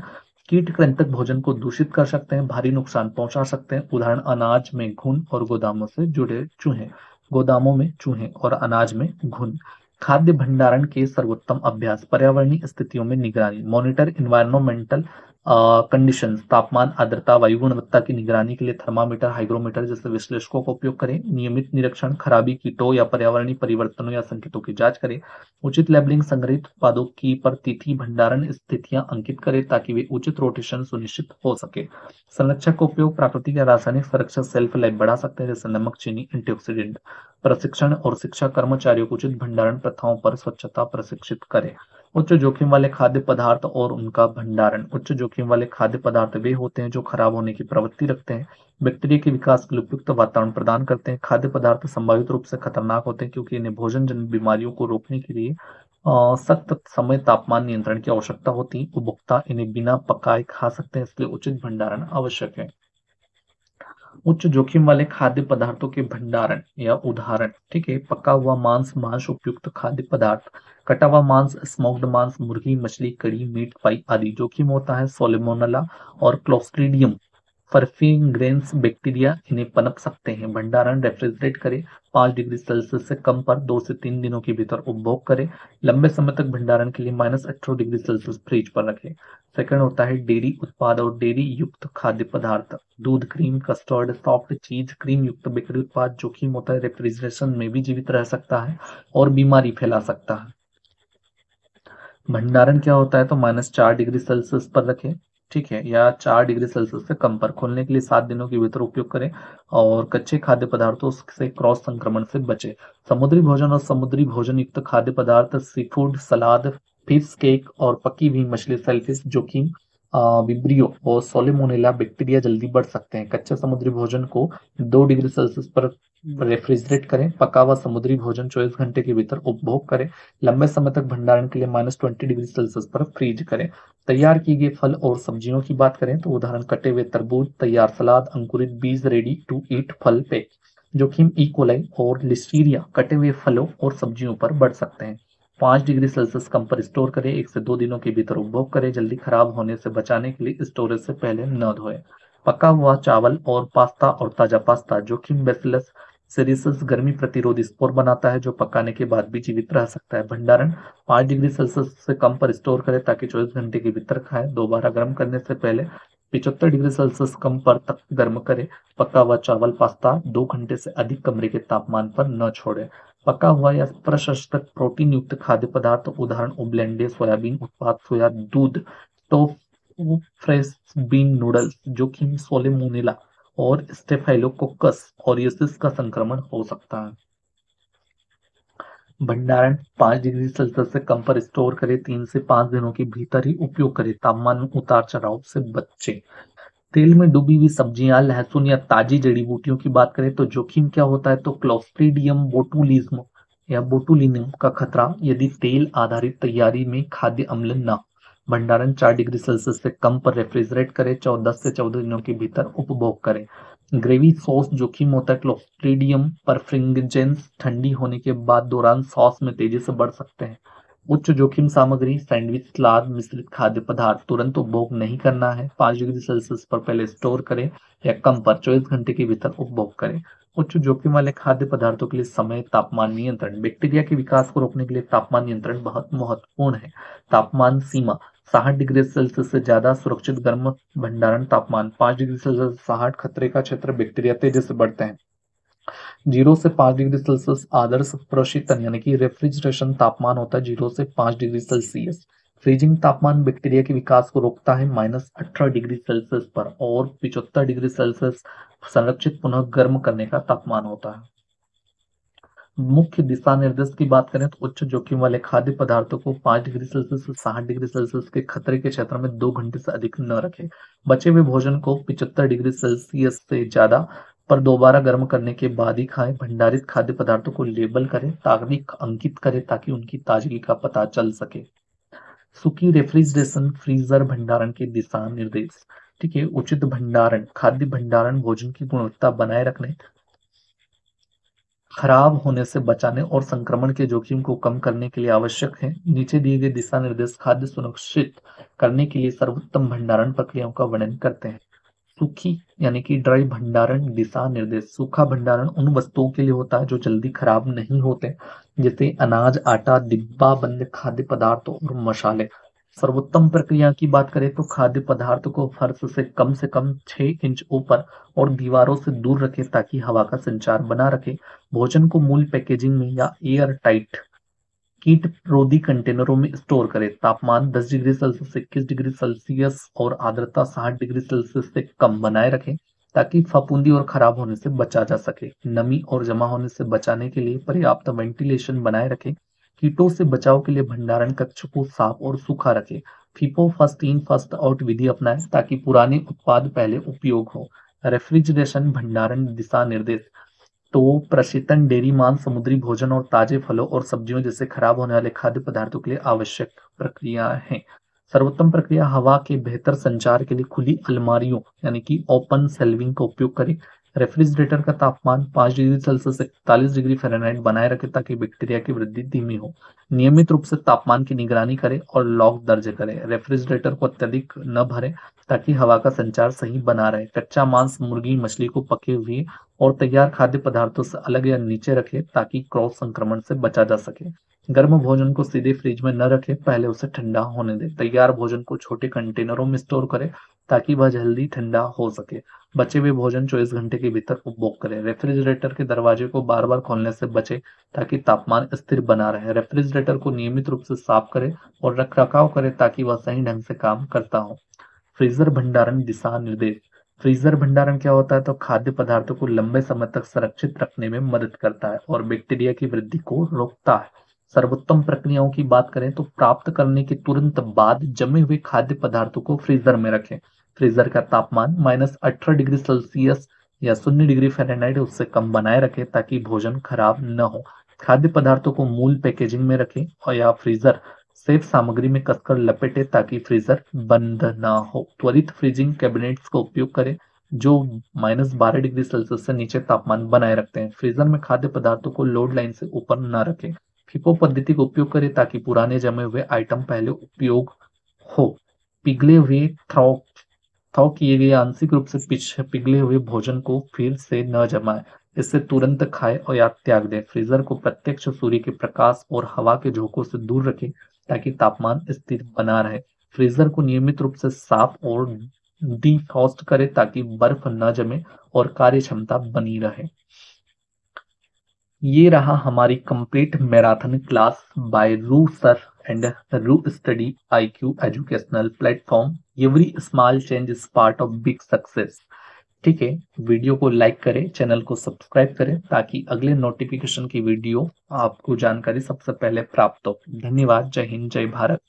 कीट कृंतक भोजन को दूषित कर सकते हैं, भारी नुकसान पहुंचा सकते हैं। उदाहरण अनाज में घुन और गोदामों से जुड़े चूहे, गोदामों में चूहे और अनाज में घुन। खाद्य भंडारण के सर्वोत्तम अभ्यास, पर्यावरणीय स्थितियों में निगरानी, मॉनिटर इन्वायरमेंटल कंडीशंस, तापमान, आर्द्रता, वायु गुणवत्ता की निगरानी के लिए थर्मामीटर, हाइग्रोमीटर जैसे विश्लेषकों का उपयोग करें। नियमित निरीक्षण, खराबी, कीटों या पर्यावरणीय परिवर्तनों या संकेतों की जांच करें। उचित लेबलिंग, संग्रहित उत्पादों की पर तिथि, भंडारण स्थितियां अंकित करें ताकि वे उचित रोटेशन सुनिश्चित हो सके। संरक्षक का उपयोग, प्राकृतिक या रासायनिक संरक्षक सेल्फ लाइफ बढ़ा सकते हैं जैसे नमक, चीनी, एंटीऑक्सीडेंट। प्रशिक्षण और शिक्षा, कर्मचारियों को उचित भंडारण प्रथाओं पर स्वच्छता प्रशिक्षित करें। उच्च जोखिम वाले खाद्य पदार्थ और उनका भंडारण। उच्च जोखिम वाले खाद्य पदार्थ वे होते हैं जो खराब होने की प्रवृत्ति रखते हैं, बैक्टीरिया के विकास के लिए उपयुक्त वातावरण प्रदान करते हैं। खाद्य पदार्थ संभावित रूप से खतरनाक होते हैं क्योंकि इन्हें भोजन जन्य बीमारियों को रोकने के लिए सख्त समय तापमान नियंत्रण की आवश्यकता होती है। उपभोक्ता इन्हें बिना पकाए खा सकते हैं, इसलिए उचित भंडारण आवश्यक है। उच्च जोखिम वाले खाद्य पदार्थों के भंडारण या उदाहरण, ठीक है, पका हुआ मांस, मांस उपयुक्त खाद्य पदार्थ, कटा हुआ मांस, स्मोक्ड मांस, मुर्गी, मछली, कड़ी, मीट पाई आदि। जोखिम होता है सोलेमोनेला और क्लोस्ट्रीडियम फर्फिंग्रेंस बैक्टीरिया, इन्हें पनप सकते हैं। भंडारण, रेफ्रिजरेट करें, 5 डिग्री सेल्सियस से कम पर 2 से 3 दिनों के भीतर उपभोग करें। लंबे समय तक भंडारण के लिए -18 डिग्री सेल्सियस फ्रिज पर रखें। सेकंड होता है डेयरी उत्पाद और डेयरी युक्त खाद्य पदार्थ, दूध, क्रीम, कस्टर्ड, सॉफ्ट चीज, क्रीम युक्त बेकरी उत्पाद। जोखिम होता है रेफ्रिजरेशन में भी जीवित रह सकता है और बीमारी फैला सकता है। भंडारण क्या होता है तो -4 डिग्री सेल्सियस पर रखें, ठीक है, या 4 डिग्री सेल्सियस से कम पर। खोलने के लिए 7 दिनों के भीतर उपयोग करें और कच्चे खाद्य पदार्थों से क्रॉस संक्रमण से बचे। समुद्री भोजन और समुद्री भोजन युक्त खाद्य पदार्थ, सी फूड, सलाद, फिश केक और पकी हुई मछली, सेलफिश। जोखिम विब्रियो और सोलेमोनेला बैक्टीरिया जल्दी बढ़ सकते हैं। कच्चे समुद्री भोजन को 2 डिग्री सेल्सियस पर रेफ्रिजरेट करें। पका हुआ समुद्री भोजन 24 घंटे के भीतर उपभोग करें। लंबे समय तक भंडारण के लिए -20 डिग्री सेल्सियस पर फ्रीज करें। तैयार किए गए फल और सब्जियों की बात करें तो उदाहरण कटे हुए तरबूज, तैयार सलाद, अंकुरित बीज, रेडी टू ईट फल पे। जोखिम ई कोलाई और लिस्टीरिया कटे हुए फलों और सब्जियों पर बढ़ सकते हैं। 5 डिग्री सेल्सियस कम पर स्टोर करें, 1 से 2 दिनों के भीतर उपभोग करें। जल्दी खराब होने से बचाने के लिए स्टोरेज से पहले न धोएं। पका हुआ चावल और पास्ता और ताजा पास्ता। जोखिम बैसिलस सेरिसस गर्मी प्रतिरोधी स्पोर बनाता है जो पकाने के बाद भी जीवित रह सकता है। भंडारण, 5 डिग्री सेल्सियस से कम पर स्टोर करें ताकि 24 घंटे के भीतर खाएं। दोबारा गर्म करने से पहले 75 डिग्री सेल्सियस कम पर तक गर्म करें। पका हुआ चावल, पास्ता 2 घंटे से अधिक कमरे के तापमान पर न छोड़ें। पका हुआ या प्रसंस्कृत प्रोटीन युक्त खाद्य पदार्थ, उदाहरण उबलेंडे, सोयाबीन उत्पाद, सोया दूध, टोफू, फ्रेश बीन नूडल्स। जोखिम सोलेमोनेला और स्टेफाइलोकोकस ऑरियसिस का संक्रमण हो सकता है। भंडारण, 5 डिग्री सेल्सियस से कम पर स्टोर करें, 3 से 5 दिनों के भीतर ही उपयोग करें। तापमान में उतार चढ़ाव से बचें। तेल में डूबी हुई सब्जियां, लहसुन या ताजी जड़ी बूटियों की बात करें तो जोखिम क्या होता है तो क्लोस्ट्रीडियम बोटुलिज्म या बोटुलिनम का खतरा यदि तेल आधारित तैयारी में खाद्य अम्ल न। भंडारण, 4 डिग्री सेल्सियस से कम पर रेफ्रिजरेट करें, 10 से 14 दिनों के भीतर उपभोग करें। ग्रेवी सॉस, जोखिम होता है क्लोस्ट्रीडियम परफ्रिंजेंस ठंडी होने के बाद दौरान सॉस में तेजी से बढ़ सकते हैं। उच्च जोखिम सामग्री, सैंडविच, सलाद, मिश्रित खाद्य पदार्थ तुरंत उपभोग नहीं करना है। 5 डिग्री सेल्सियस पर पहले स्टोर करें या कम पर 24 घंटे के भीतर उपभोग करें। उच्च जोखिम वाले खाद्य पदार्थों के लिए समय तापमान नियंत्रण, बैक्टीरिया के विकास को रोकने के लिए तापमान नियंत्रण बहुत महत्वपूर्ण है। तापमान सीमा, 60 डिग्री सेल्सियस से ज्यादा सुरक्षित गर्म भंडारण तापमान, 5 डिग्री सेल्सियस 60 खतरे का क्षेत्र, बैक्टीरिया तेजी से बढ़ते हैं। 0 से 5 डिग्री सेल्सियस आदर्श प्रशीतन यानी कि रेफ्रिजरेशन तापमान होता है 0 से 5 डिग्री सेल्सियस। फ्रीजिंग तापमान बैक्टीरिया के विकास को रोकता है -18 डिग्री सेल्सियस पर, और 75 डिग्री सेल्सियस संरक्षित पुनः गर्म करने का तापमान होता है। मुख्य दिशा निर्देश की बात करें तो उच्च जोखिम वाले खाद्य पदार्थों को 5 डिग्री सेल्सियस से 60 डिग्री सेल्सियस के खतरे के क्षेत्र में 2 घंटे से अधिक न रखें। बचे हुए भोजन को 75 डिग्री सेल्सियस से ज्यादा पर दोबारा गर्म करने के बाद ही खाएं। भंडारित खाद्य पदार्थों को लेबल करें, तारीख अंकित करें ताकि उनकी ताजगी का पता चल सके। सूखी रेफ्रिजरेशन, फ्रीजर भंडारण के दिशा निर्देश, ठीक है। उचित भंडारण, खाद्य भंडारण भोजन की गुणवत्ता बनाए रखने खराब होने से बचाने और संक्रमण के जोखिम को कम करने के लिए आवश्यक है। नीचे दिए गए दिशा निर्देश खाद्य सुरक्षित करने के लिए सर्वोत्तम भंडारण प्रक्रियाओं का वर्णन करते हैं। सूखी यानी कि ड्राई भंडारण दिशा निर्देश। सूखा भंडारण उन वस्तुओं के लिए होता है जो जल्दी खराब नहीं होते, जैसे अनाज, आटा, डिब्बा बंद खाद्य पदार्थ और मसाले। सर्वोत्तम प्रक्रिया की बात करें तो खाद्य पदार्थ को फर्श से कम 6 इंच ऊपर और दीवारों से दूर रखें ताकि हवा का संचार बना रखे। भोजन को मूल पैकेजिंग में या एयर टाइट कीट रोधी कंटेनरों में स्टोर करें। तापमान 10 डिग्री सेल्सियस से 21 डिग्री सेल्सियस और आर्द्रता 60 डिग्री सेल्सियस से कम बनाए रखें ताकि फफूंदी और खराब होने से बचा जा सके। नमी और जमा होने से बचाने के लिए पर्याप्त वेंटिलेशन बनाए रखें। कीटों से बचाव के लिए भंडारण कक्ष को साफ और सूखा रखें। FIFO first in first out विधि अपनाएं ताकि पुराने उत्पाद पहले उपयोग हो। रेफ्रिजरेशन भंडारण दिशा निर्देश। तो प्रशीतन डेयरी मांस, समुद्री भोजन और ताजे फलों और सब्जियों जैसे खराब होने वाले खाद्य पदार्थों के लिए आवश्यक प्रक्रिया है। सर्वोत्तम प्रक्रिया हवा के बेहतर संचार के लिए खुली अलमारियों यानी कि ओपन सेल्विंग का उपयोग करें। रेफ्रिजरेटर का तापमान 5 डिग्री सेल्सियस से 41 डिग्री फ़ारेनहाइट बनाए रखें ताकि बैक्टीरिया की वृद्धि धीमी हो। नियमित रूप से तापमान की निगरानी करें और लॉग दर्ज करें। रेफ्रिजरेटर को अत्यधिक न भरें ताकि हवा का संचार सही बना रहे। कच्चा मांस, मुर्गी, मछली को पके हुए और तैयार खाद्य पदार्थों से अलग या नीचे रखें ताकि क्रॉस संक्रमण से बचा जा सके। गर्म भोजन को सीधे फ्रिज में न रखें, पहले उसे ठंडा होने दें। तैयार भोजन को छोटे कंटेनरों में स्टोर करें ताकि वह जल्दी ठंडा हो सके। बचे हुए भोजन 24 घंटे के भीतर उपभोग करें। रेफ्रिजरेटर के दरवाजे को बार बार खोलने से बचें ताकि तापमान स्थिर बना रहे। रेफ्रिजरेटर को नियमित रूप से साफ करें और रख रखाव करें ताकि वह सही ढंग से काम करता हो। फ्रीजर भंडारण दिशा निर्देश। फ्रीजर भंडारण क्या होता है? तो खाद्य पदार्थों को लंबे समय तक सुरक्षित रखने में मदद करता है और बैक्टीरिया की वृद्धि को रोकता है। सर्वोत्तम प्रक्रियाओं की बात करें तो प्राप्त करने के तुरंत बाद जमे हुए खाद्य पदार्थों को फ्रीजर में रखें। फ्रीजर का तापमान -18 डिग्री सेल्सियस या 0 डिग्री फ़ारेनहाइट उससे कम बनाए रखें ताकि भोजन खराब न हो। खाद्य पदार्थों को मूल पैकेजिंग में रखें और या फ्रीजर सेफ सामग्री में कसकर लपेटे ताकि फ्रीजर बंद ना हो। त्वरित फ्रीजिंग कैबिनेट्स का उपयोग करें जो -12 डिग्री सेल्सियस से नीचे तापमान बनाए रखते हैं। फ्रीजर में खाद्य पदार्थों को लोड लाइन से ऊपर न रखें। फीफो पद्धति का उपयोग करें ताकि पुराने जमे हुए आइटम पहले उपयोग हो। पिघले हुए थ्रो थो किए गए आंशिक रूप से पिघले हुए भोजन को फिर से न जमाएं। इसे तुरंत खाएं और या त्याग दें। फ्रीजर को प्रत्यक्ष सूर्य के प्रकाश और हवा के झोंकों से दूर रखें ताकि तापमान स्थिर बना रहे। फ्रीजर को नियमित रूप से साफ और डिफ्रॉस्ट करें ताकि बर्फ न जमे और कार्य क्षमता बनी रहे। ये रहा हमारी कंप्लीट मैराथन क्लास बाय रू सर एंड रू study IQ educational platform. Every small change is part of big success. ठीक है, वीडियो को लाइक करें, चैनल को सब्सक्राइब करें ताकि अगले नोटिफिकेशन की वीडियो आपको जानकारी सबसे पहले प्राप्त हो। धन्यवाद। जय हिंद, जय भारत।